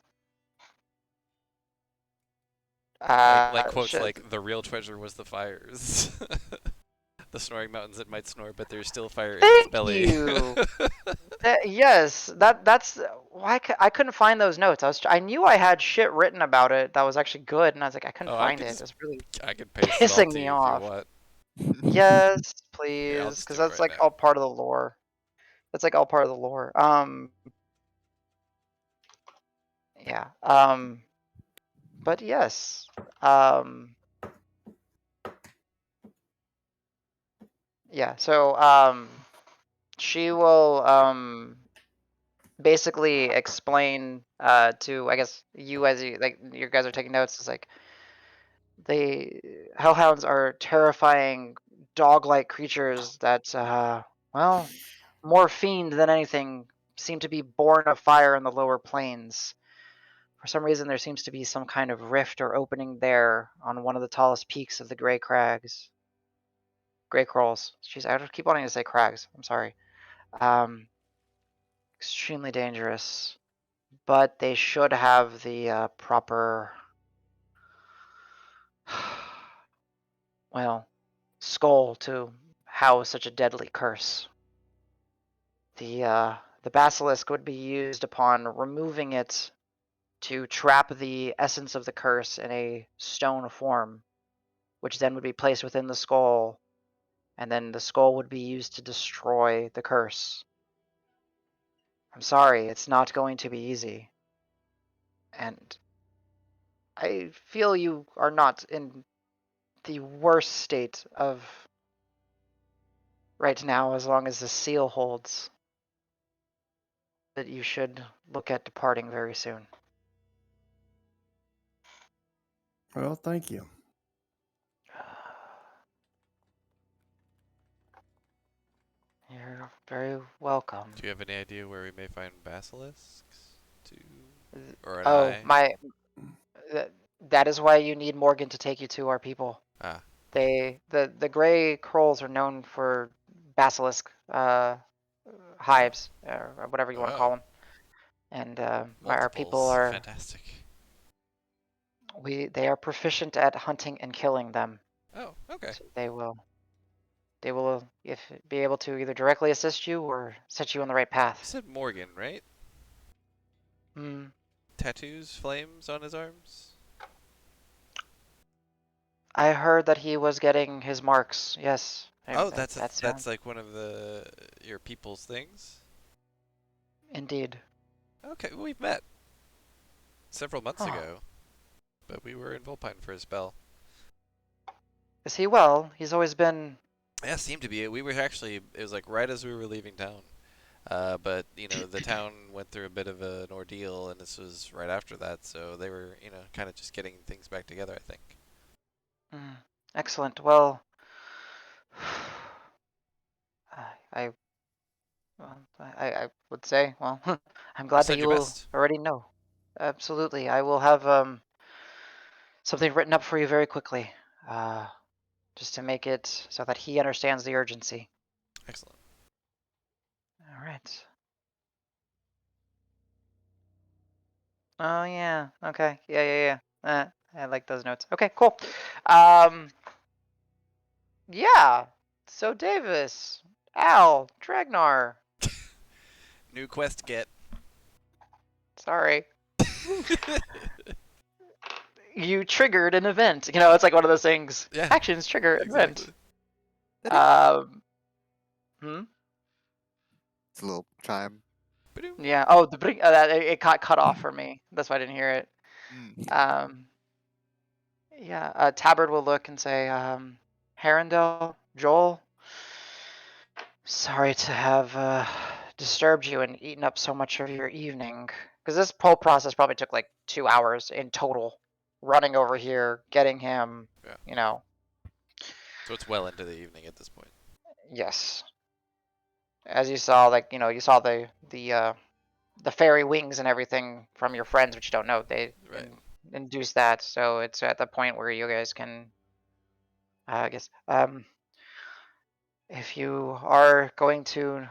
Like quotes Shit. like, "The real treasure was the fires." the snoring mountains that might snore, but there's still fire in its Thank belly. you. Yes, that's why I couldn't find those notes. I knew I had shit written about it that was actually good, and I was like, I couldn't Oh, I find could it. It just was really I could paste it all pissing to me you if you off. want. Yes, Here, I'll please, just because do it that's right like now. all part of the lore. That's like all part of the lore. Yeah. But yes. Yeah. So, she will basically explain to, I guess, you as you like you guys are taking notes. It's like the hellhounds are terrifying dog-like creatures that, well, more fiend than anything, seem to be born of fire in the lower planes. For some reason, there seems to be some kind of rift or opening there on one of the tallest peaks of the Grey Crags. Grey Crawls. Jeez, I keep wanting to say crags. I'm sorry. Extremely dangerous, but they should have the proper, well, skull to house such a deadly curse. The basilisk would be used upon removing it to trap the essence of the curse in a stone form, which then would be placed within the skull, and then the skull would be used to destroy the curse. I'm sorry, it's not going to be easy. And I feel you are not in the worst state of right now as long as the seal holds. That you should look at departing very soon. Well, thank you. You're very welcome. Do you have any idea where we may find basilisks? To or an Oh, eye? that is why you need Morgan to take you to our people. Ah, The gray crolls are known for basilisk hives, or whatever you want to call oh, them. And our people multiples. are Fantastic. they are proficient at hunting and killing them. Oh, okay. So they will if be able to either directly assist you or set you on the right You path. said Morgan, right? Hmm. Tattoos, flames on his arms? I heard that he was getting his marks. Yes. Oh, That that's sounds like one of your people's things? indeed. Okay, well, we've met several months Huh. ago, but we were in Volpine for a spell. Is he well? He's always been. Yeah, seemed to be. We were actually, it was like right as we were leaving town. But, the town went through a bit of an ordeal, and this was right after that, so they were, kind of just getting things back together, I think. Excellent. Well, I I would say, well, I'm glad that Send you your will best. already know. Absolutely. I will have something written up for you very quickly, uh, just to make it so that he understands the urgency. Excellent. All right. Oh yeah. Okay. Yeah. I like those notes. Okay. Cool. Um. Yeah. So Davis, Al, Dragnar. New quest get. Sorry. You triggered an event. It's like one of those things. Yeah, Actions trigger an event. exactly. Um. Hmm. It's a little chime. Ba-doom. Yeah. Oh, the bring that it got cut off for me. That's why I didn't hear it. Mm. Yeah. Tabard will look and say, Harendel, Joel, sorry to have disturbed you and eaten up so much of your evening. Because this whole process probably took like 2 hours in total. Running over here, getting him, Yeah. So it's well into the evening at this point. Yes. As you saw, like, you saw the fairy wings and everything from your friends, which you don't know. They Right. induce that, so it's at the point where you guys can, I guess, if you are going to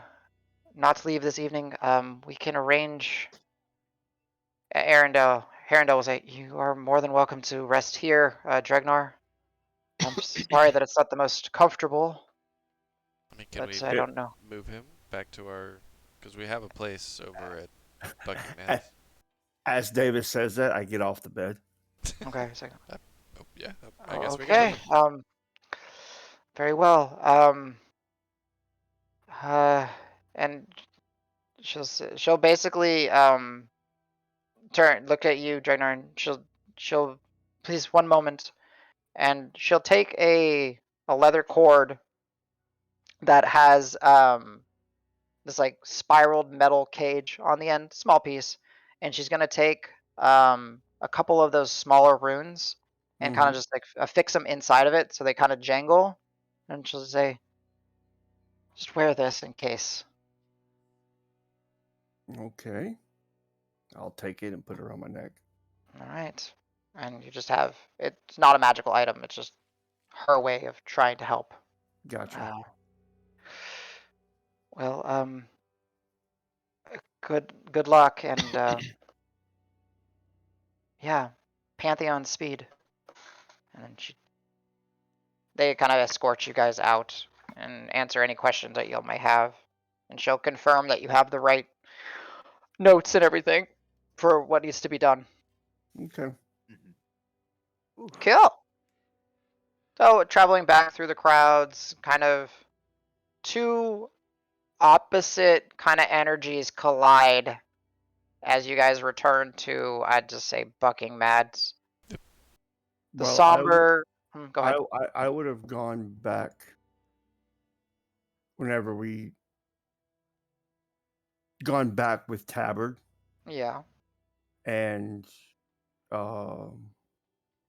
not leave this evening, we can arrange. Arendelle will say, "You are more than welcome to rest here, Dregnar. I'm sorry that it's not the most comfortable. I mean, can but we I don't know. move him back to our? Because we have a place over at A- Buckingham's. As Davis says that, I get off the bed. Okay, so, Oh, yeah, I guess we can move okay. him. Very well. And she'll basically look at you, Dragnar, and she'll please 1 moment, and she'll take a leather cord that has this like spiraled metal cage on the end, small piece, and she's gonna take a couple of those smaller runes and kind of Mhm. just like affix them inside of it so they kind of jangle, and she'll say, "Just wear this in case." Okay. I'll take it and put it around my neck. All right, and you just have it's not a magical item; it's just her way of trying to help. Gotcha. Uh, well, good luck, and yeah, Pantheon speed, and then they kind of escort you guys out and answer any questions that you might have, and she'll confirm that you have the right notes and everything for what needs to be done. Okay. Cool. So traveling back through the crowds, kind of two opposite kind of energies collide as you guys return to, I'd just say, Bucking Mads. The Well, somber. Go ahead. I would have gone back whenever we gone back with Tabard, Yeah. and um,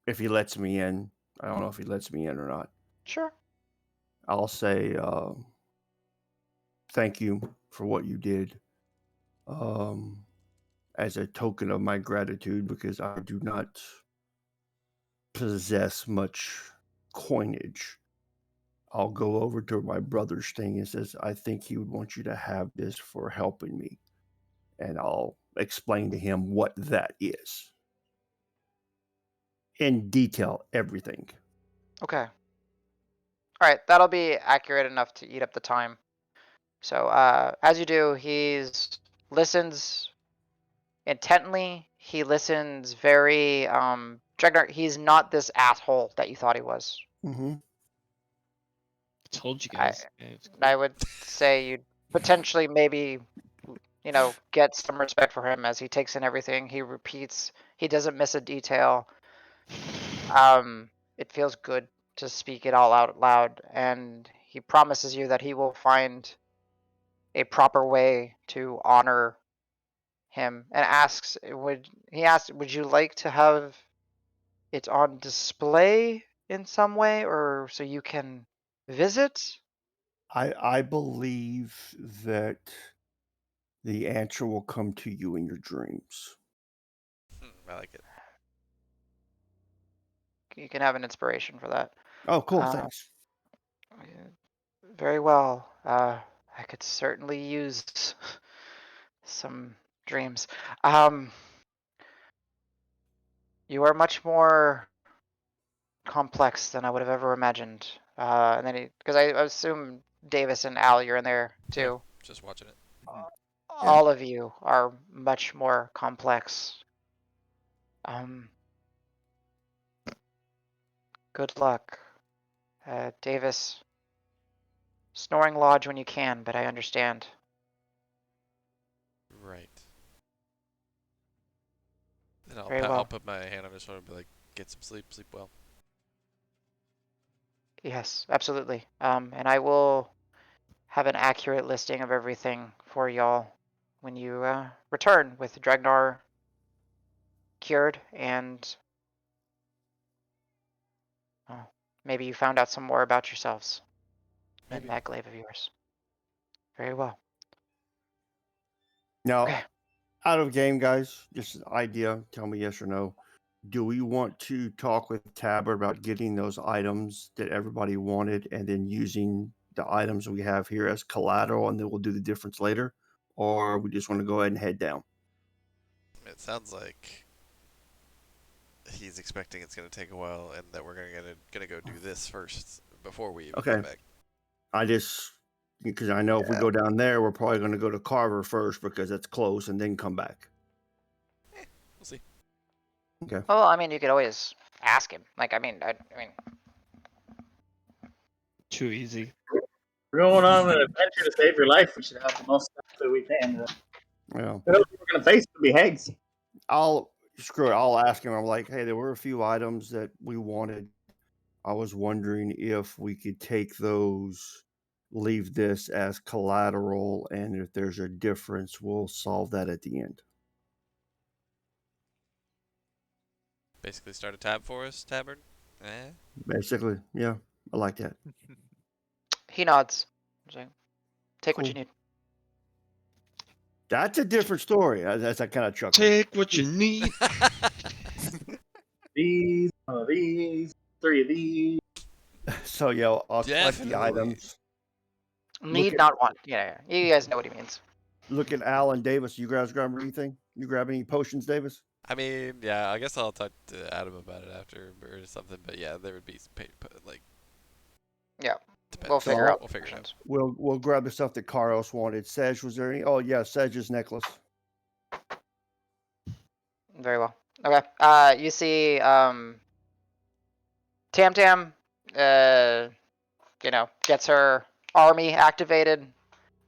if he lets me in, I don't know if he lets me in or not. Sure. I'll say thank you for what you did, as a token of my gratitude, because I do not possess much coinage. I'll go over to my brother's thing and says, I think he would want you to have this for helping me. And I'll explain to him what that is. In detail, everything. Okay. All right. That'll be accurate enough to eat up the time. So as you do, listens intently. He listens very Dregnar, he's not this asshole that you thought he was. Mm-hmm. Told you I guys. Yeah, it's cool. I would say you'd potentially maybe get some respect for him as he takes in everything. He repeats. He doesn't miss a detail. It feels good to speak it all out loud, and he promises you that he will find a proper way to honor him, and would you like to have it on display in some way, or so you can visit? I believe that the answer will come to you in your dreams. I like it. You can have an inspiration for that. Oh, cool. Uh, Thanks. Very well. I could certainly use some dreams. Um, you are much more complex than I would have ever imagined. And then because I assume Davis and Al, you're in there Yeah, too. just watching it. All of you are much more complex. Um, good luck, Davis. Snoring Lodge when you can, but I understand. Right. Then Very I'll well. put my hand on his shoulder and be like, get some sleep, sleep well. Yes, absolutely. And I will have an accurate listing of everything for y'all when you return with Dragnar cured and maybe you found out some more about yourselves in Maybe. that glaive of yours. Very well. Now, Okay. out of game, guys, just an idea. Tell me yes or no. Do we want to talk with Tabard about getting those items that everybody wanted and then using the items we have here as collateral and then we'll do the difference later? Or we just want to go ahead and head down? It sounds like he's expecting it's going to take a while and that we're gonna go do this first before we even Okay. get back. I just Because I know if we Yeah. go down there, we're probably going to go to Carver first because it's close, and then come back. We'll see. Okay. Well, I mean, you could always ask him. Like, I mean, Too easy. We're going on an adventure to save your life. We should have the most stuff that we can. Well, What else we're gonna face will be Hags. I'll screw it. I'll ask him. I'm like, hey, there were a few items that we wanted. I was wondering if we could take those, leave this as collateral, and if there's a difference, we'll solve that at the end. Basically, start a tab for us, Tabard. Eh? Basically, yeah, I like that. he nods. He's like, take what you Cool. need. That's a different story. That's I kind of chuckle. Take what you need. These, one of these, 3 of these. So yeah, I'll collect the Definitely. items. Need, at- not want. Yeah, you guys know what he means. Look at Alan Davis. You guys grab anything? You grab any potions, Davis? I mean, yeah, I guess I'll talk to Adam about it after or something. But yeah, there would be some like. Yeah, Depends. we'll figure out. We'll figure it out. options. We'll grab the stuff that Carlos wanted. Sedge, was there any? Oh yeah, Sedge's necklace. Very well. Okay. You see, Tam Tam, gets her army activated,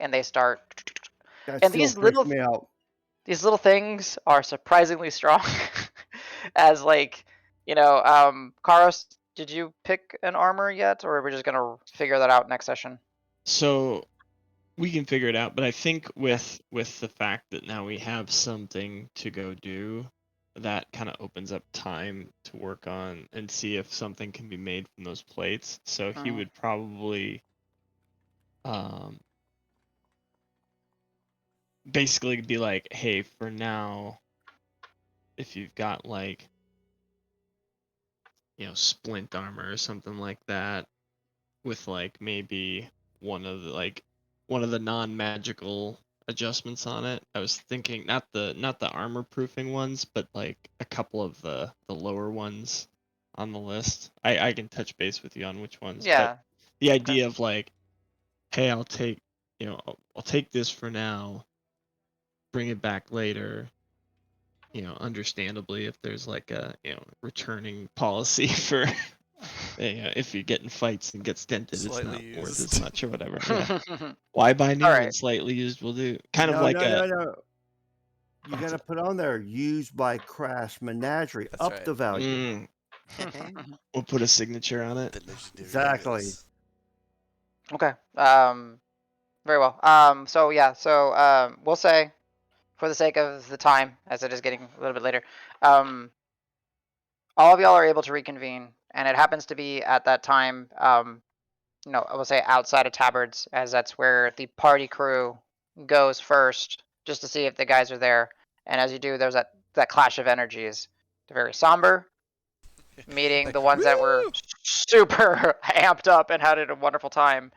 and they start. That And still these freaks little me out. things are surprisingly strong. As like, Karos, did you pick an armor yet, or are we just gonna figure that out next session? So we can figure it out, but I think with the fact that now we have something to go do, that kind of opens up time to work on and see if something can be made from those plates. So he Mhm. would probably basically be like, hey, for now, if you've got like, splint armor or something like that, with like maybe one of the non-magical adjustments on it. I was thinking not the armor proofing ones, but like a couple of the lower ones on the list. I can touch base with you on which ones. Yeah. But the idea of like, hey, I'll take I'll take this for now, bring it back later. Understandably, if there's like a returning policy for if you get in fights and get stented, it's not Slightly worth used. as much or whatever. Yeah. Why buy new Alright. when slightly used will do? Kind of No, like no, a. no. You got to put on there used by Crass Menagerie. That's Up right. the value. We'll put a signature on it. The legendary Exactly. logos. Okay. Very well. So we'll say, for the sake of the time, as it is getting a little bit later, all of y'all are able to reconvene, and it happens to be at that time, I will say outside of Tabard's, as that's where the party crew goes first, just to see if the guys are there. And as you do, there's that clash of energies. They're very somber, meeting Like, the ones that were woo! super amped up and had a wonderful time,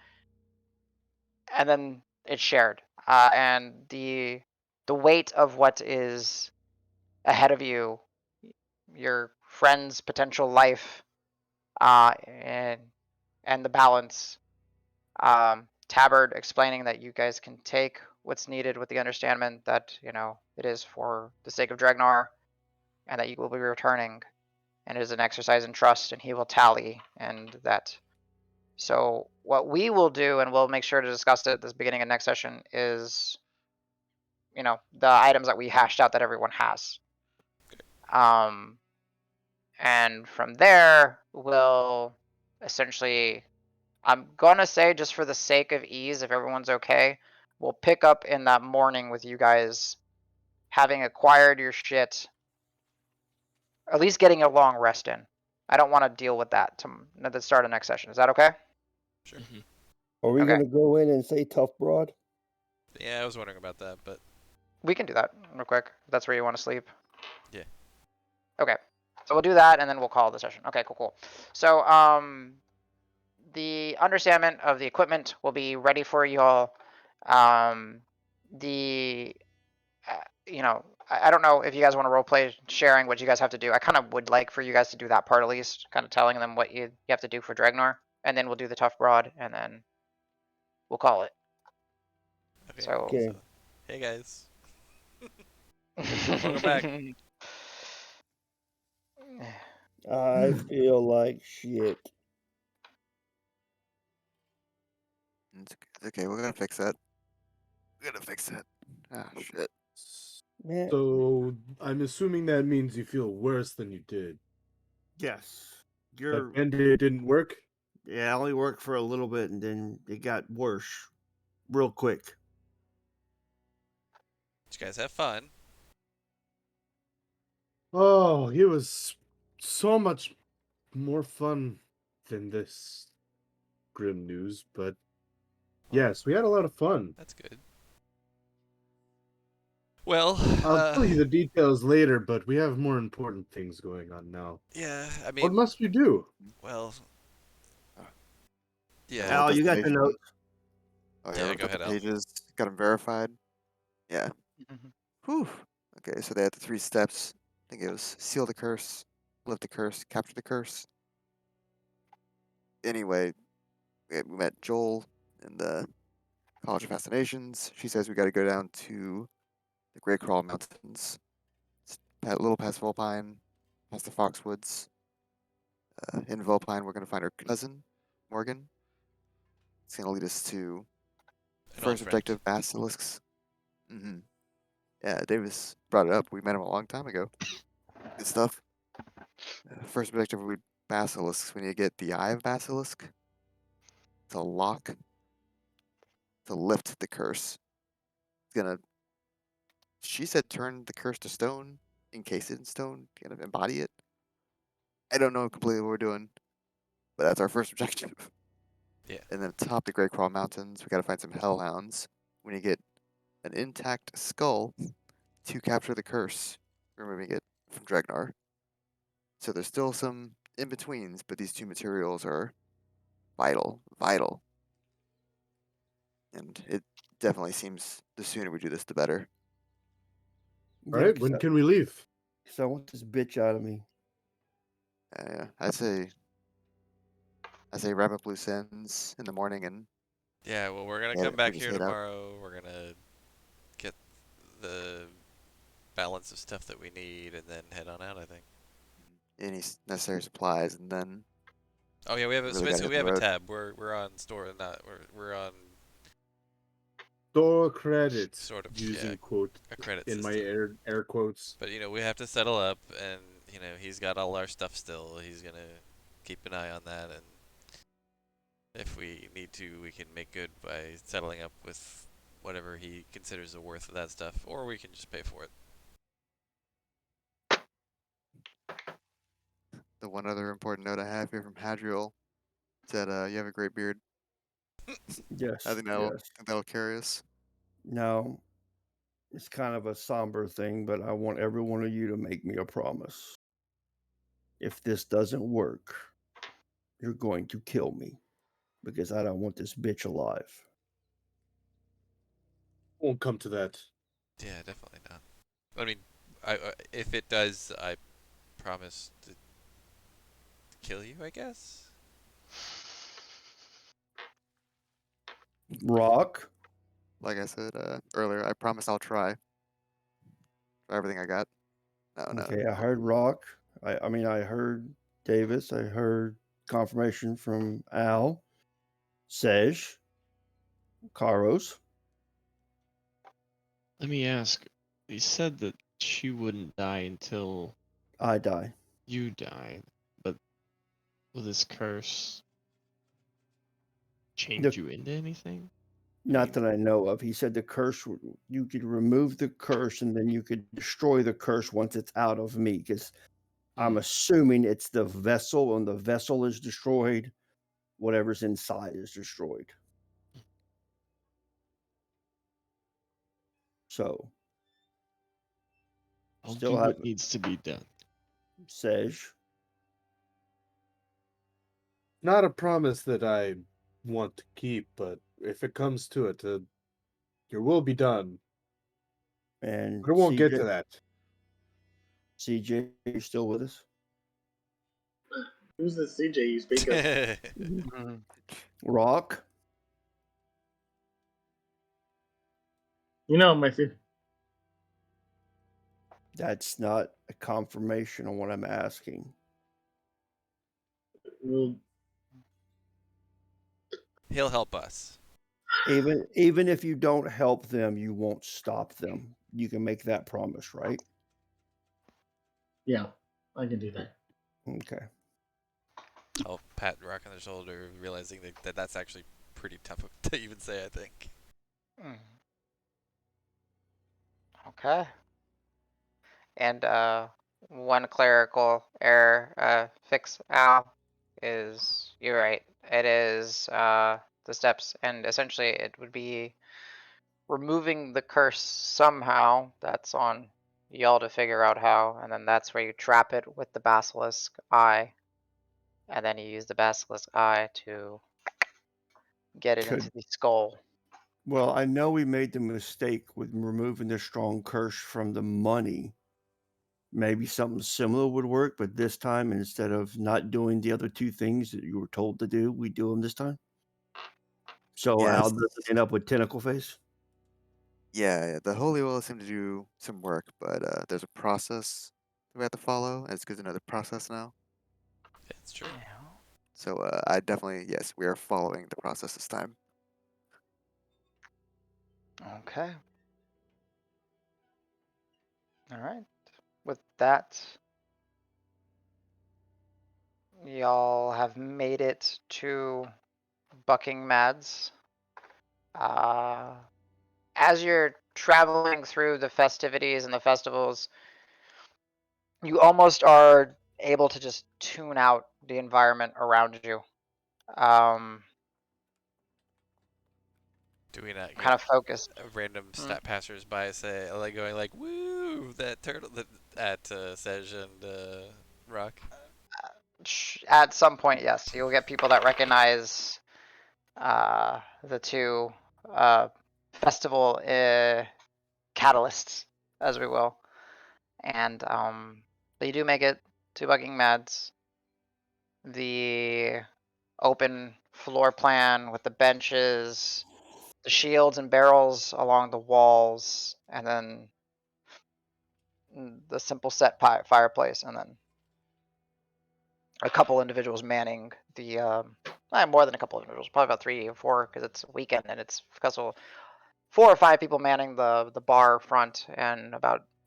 and then it's shared. And the weight of what is ahead of you, your friend's potential life, and the balance. Tabard explaining that you guys can take what's needed with the understanding that it is for the sake of Dregnar, and that you will be returning, and it is an exercise in trust, and he will tally, and that. So what we will do, and we'll make sure to discuss it at the beginning of next session, is the items that we hashed out that everyone has. And from there, we'll essentially, I'm gonna say, just for the sake of ease, if everyone's okay, we'll pick up in that morning with you guys having acquired your shit, at least getting a long rest in. I don't want to deal with that at the start of next session. Is that okay? Sure. Are we Okay. going to go in and say tough broad? Yeah, I was wondering about that, but We can do that real quick. If that's where you want to sleep. Yeah. Okay. So we'll do that, and then we'll call the session. Okay, cool. So the understanding of the equipment will be ready for you all. The I don't know if you guys want to roleplay sharing what you guys have to do. I kind of would like for you guys to do that part at least, kind of telling them what you have to do for Dregnar, and then we'll do the tough broad, and then we'll call it. Okay. So. Okay. So, hey guys. Welcome back. I feel like shit. It's okay. We're gonna fix that. We're gonna fix that. Ah, shit. Man, So I'm assuming that means you feel worse than you did. yes. That You're band-aid didn't work? yeah, I only worked for a little bit and then it got worse real quick. Did you guys have fun? Oh, it was so much more fun than this grim news, but Well, yes, we had a lot of fun. that's good. Well, I'll tell you the details later, but we have more important things going on now. yeah, I What mean, must we do? well, I yeah. Al, wrote you those got the pages. notes? Oh, yeah, Yeah, I wrote go out the ahead, Al. pages, got them verified. Yeah. Whew. Okay, so they had the 3 steps. I think it was seal the curse, lift the curse, capture the curse. Anyway, we met Joel in the College of Fascinations. She says we got to go down to the Grey Crawl Mountains, a little past Vulpine, past the Foxwoods. In Vulpine, we're going to find her cousin, Morgan. It's going to lead us to An old first friend. objective, Basilisks. Yeah, Davis brought it up. We met him a long time ago. Good stuff. First objective would be Basilisks. We need to get the Eye of Basilisk to lock, to lift the curse. It's gonna, she said, turn the curse to stone, encase it in stone, kind of embody it. I don't know completely what we're doing, but that's our first objective. Yeah. And then atop the Great Crawl Mountains, we gotta find some Hellhounds. We need to get an intact skull to capture the curse, removing it from Dregnar. So there's still some in betweens, but these 2 materials are vital, vital. And it definitely seems the sooner we do this, the better. All right, when can we leave? Because I want this bitch out of me. Yeah, I say wrap up loose ends in the morning and Yeah, well, we're gonna head, come we back just here head out. tomorrow. We're gonna get the balance of stuff that we need, and then head on out. I think. Any necessary supplies, and then Oh yeah, we have a, so really gotta basically hit we the have a road. tab. We're on store, not we're on Store credits, sort of using yeah quote a credit in my system. air quotes. But we have to settle up, and he's got all our stuff still. He's gonna keep an eye on that, and if we need to, we can make good by settling up with whatever he considers the worth of that stuff, or we can just pay for it. The one other important note I have here from Hadriel said, "You have a great beard." Yes. I think Yes. that'll carry us. Now, it's kind of a somber thing, but I want every one of you to make me a promise. If this doesn't work, you're going to kill me because I don't want this bitch alive. Won't come to that. Yeah, definitely not. I mean, if it does, I promise to kill you, I guess. Rock. Like I said earlier, I promise I'll try. Try everything I got. No. Okay, I heard Rock. I mean, I heard Davis. I heard confirmation from Al, Sej, Karos. Let me ask. You said that she wouldn't die until I die. you died, but will this curse change you into anything? Not that I know of. He said the curse, you could remove the curse and then you could destroy the curse once it's out of me. Because I'm assuming it's the vessel, and the vessel is destroyed. Whatever's inside is destroyed. So, I'll still do have what needs to be done. Sej. Not a promise that I want to keep, but if it comes to it, your will be done. And But it won't get CJ. to that. CJ, you still with us? Who's the CJ you speak of? Mhm. Rock. You know, Matthew. That's not a confirmation on what I'm asking. Well, He'll help us. Even if you don't help them, you won't stop them. You can make that promise, right? yeah, I can do that. Okay. I'll pat Rock on the shoulder, realizing that that's actually pretty tough to even say, I think. Mm. Okay. And one clerical error fix Al is, you're right. It is the steps, and essentially it would be removing the curse somehow. That's on y'all to figure out how, and then that's where you trap it with the basilisk eye, and then you use the basilisk eye to get it into the skull. Well, I know we made the mistake with removing the strong curse from the money. Maybe something similar would work, but this time, instead of not doing the other two things that you were told to do, we do them this time. So Yes. Al doesn't end up with tentacle face. Yeah, the holy oil seemed to do some work, but there's a process we have to follow, and it's good to know the process now. Yeah, it's true. So I definitely, yes, we are following the process this time. Okay. All right. With that, y'all have made it to Bucking Mads. As you're traveling through the festivities and the festivals, you almost are able to just tune out the environment around you. Do we not Kind get of focused. a random stat passers-by say, like, going like, woo, that turtle at Sej and Rock? At some point, yes, you'll get people that recognize the two festival catalysts, as we will. And they do make it to Bucking Mads. The open floor plan with the benches, the shields and barrels along the walls, and then the simple set fireplace, and then a couple individuals manning the more than a couple individuals, probably about 3 or 4, because it's a weekend and it's festival. 4 or 5 people manning the bar front, and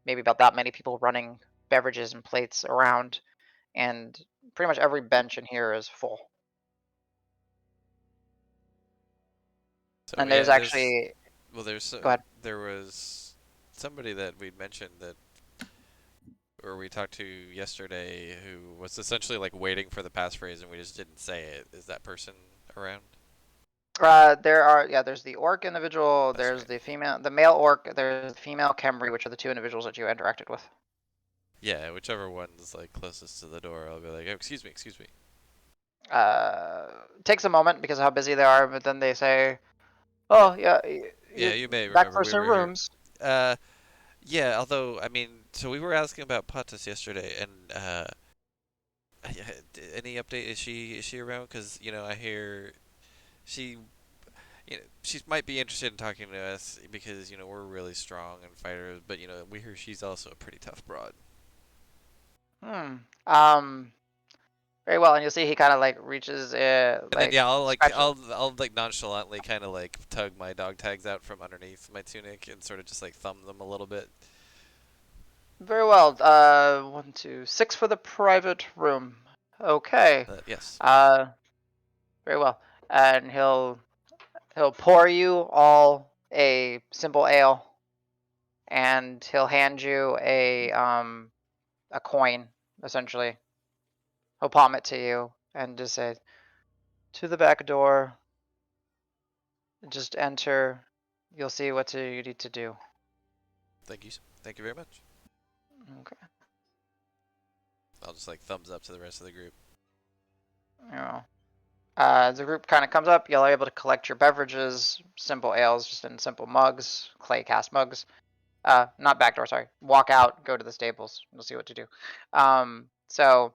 maybe about that many people running beverages and plates around, and pretty much every bench in here is full. So And yeah, there's actually go ahead. there was somebody that we'd mentioned that, or we talked to yesterday, who was essentially like waiting for the passphrase, and we just didn't say it. Is that person around? There's the orc individual, That's there's right. the male orc, there's the female Kemri, which are the 2 individuals that you interacted with. Yeah, whichever one's like closest to the door, I'll be like, oh, excuse me, excuse me. Takes a moment because of how busy they are, but then they say, "Oh yeah, Yeah, you're you may back remember for we some were here. rooms." Yeah, although I mean, so we were asking about Patas yesterday, and any update? Is she around? Because I hear she she might be interested in talking to us because we're really strong and fighters, but we hear she's also a pretty tough broad. Very well, and you'll see he kind of like reaches, And then like yeah, scratches. I'll like nonchalantly kind of like tug my dog tags out from underneath my tunic and sort of just like thumb them a little bit. Very well. 1, 2, 6 for the private room. Okay. Yes. Very well, and he'll pour you all a simple ale, and he'll hand you a coin, essentially. He'll palm it to you and just say, "To the back door. Just enter. You'll see what you need to do." Thank you. Thank you very much. Okay. I'll just like thumbs up to the rest of the group. You know, the group kind of comes up. You're able to collect your beverages, simple ales, just in simple mugs, clay cast mugs. Not back door, sorry. Walk out, go to the stables. We'll see what to do. So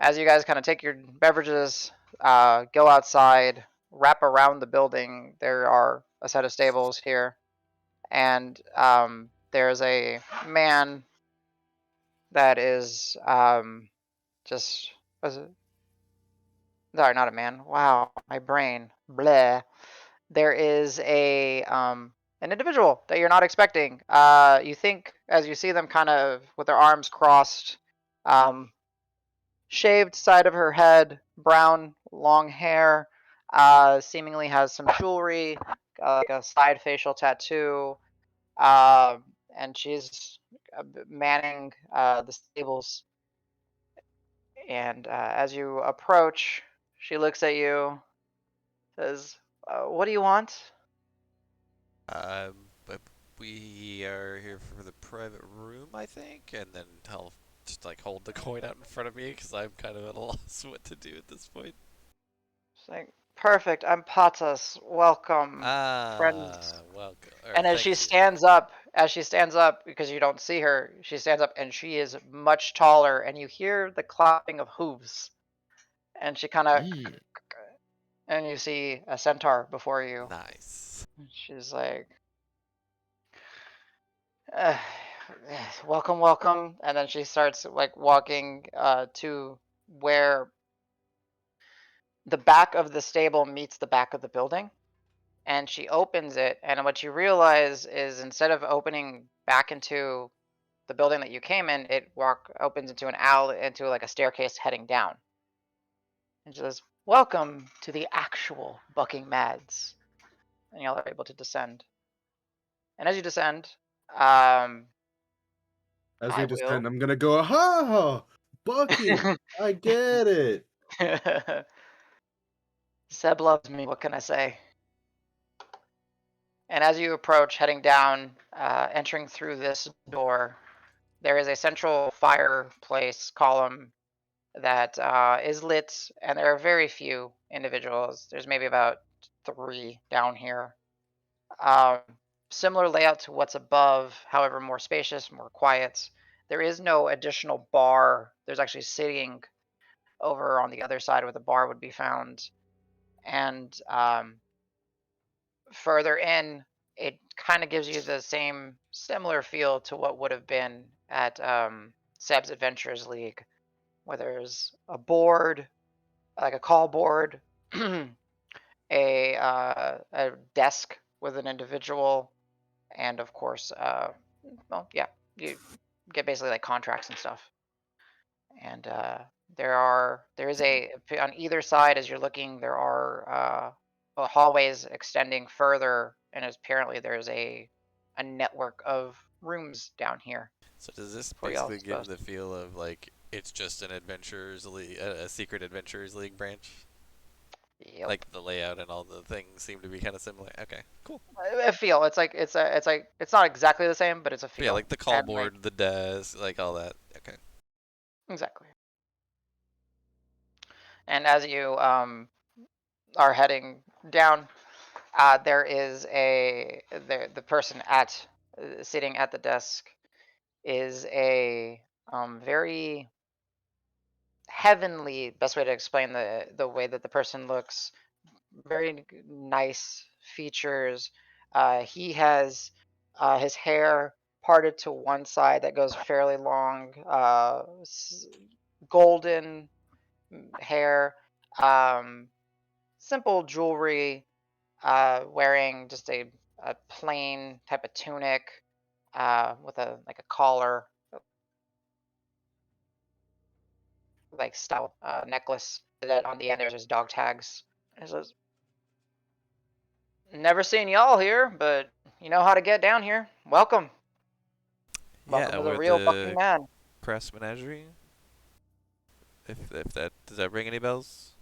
as you guys kind of take your beverages, go outside, wrap around the building. There are a set of stables here, and there's a man that is just was it? Sorry, not a man. Wow, my brain. Bleh. There is a an individual that you're not expecting. You think as you see them kind of with their arms crossed, um, shaved side of her head, brown, long hair, seemingly has some jewelry, like a side facial tattoo, and she's manning the stables. And as you approach, she looks at you, says, "What do you want?" But we are here for the private room, I think, and then I'll just like hold the coin out in front of me because I'm kind of at a loss what to do at this point. She's like, "Perfect. I'm Patas. Welcome, friends." Welcome. Or And thank you. as she stands up, because you don't see her, she stands up and she is much taller, and you hear the clapping of hooves. And she kind of, Mm. and you see a centaur before you. Nice. She's like, uh, "Welcome, welcome." And then she starts like walking to where the back of the stable meets the back of the building. And she opens it, and what you realize is instead of opening back into the building that you came in, it opens into an alley, into like a staircase heading down. And she says, "Welcome to the actual Bucking Mads." And y'all are able to descend. And as you descend, um, As I we will. descend, I'm gonna go, ha! Bucking! I get it! Seb loves me. What can I say? And as you approach, heading down, entering through this door, there is a central fireplace column that is lit, and there are very few individuals. There's maybe about 3 down here. Um, Similar layout to what's above, however, more spacious, more quiet. There is no additional bar. There's actually sitting over on the other side where the bar would be found. And further in, it kind of gives you the same similar feel to what would have been at Seb's Adventures League, where there's a board, like a call board, a desk with an individual, and of course, well, yeah, you get basically like contracts and stuff. And there is a on either side as you're looking, there are hallways extending further, and apparently there's a network of rooms down here So does this for y'all basically to give post. the feel of like it's just an adventurers league, a secret adventurers league branch? Yep. Like the layout and all the things seem to be kind of similar. Okay, cool. A feel. It's not exactly the same, but it's a But yeah, feel. like the call And like board, the desk, like all that. Okay. exactly. And as you are heading down, there is the person at sitting at the desk is a very heavenly, best way to explain the way that the person looks. Very nice features. He has his hair parted to one side that goes fairly long, golden hair, um, simple jewelry, wearing just a plain type of tunic with a like a collar, like style necklace that on the end there's dog tags. It says, "Never seen y'all here, but you know how to get down here. Welcome. Welcome Yeah, to the we're real Bucking the Man." Crass Menagerie. If that does that ring any bells?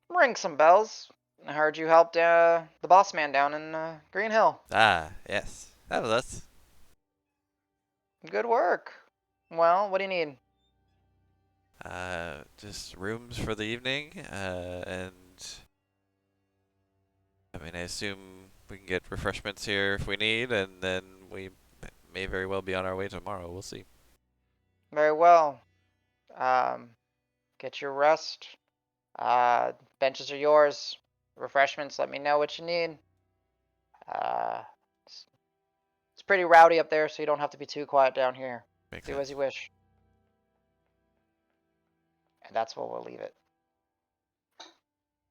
Ring some bells. I heard you helped the boss man down in Green Hill. Ah, yes, that was us. Good work. Well, what do you need? Just rooms for the evening. And I mean, I assume we can get refreshments here if we need, and then we may very well be on our way tomorrow. We'll see. Very well. Um, get your rest. Benches are yours. Refreshments, let me know what you need. Uh, it's It's pretty rowdy up there, so you don't have to be too quiet down here. Makes Do sense. as you wish. And that's where we'll leave it.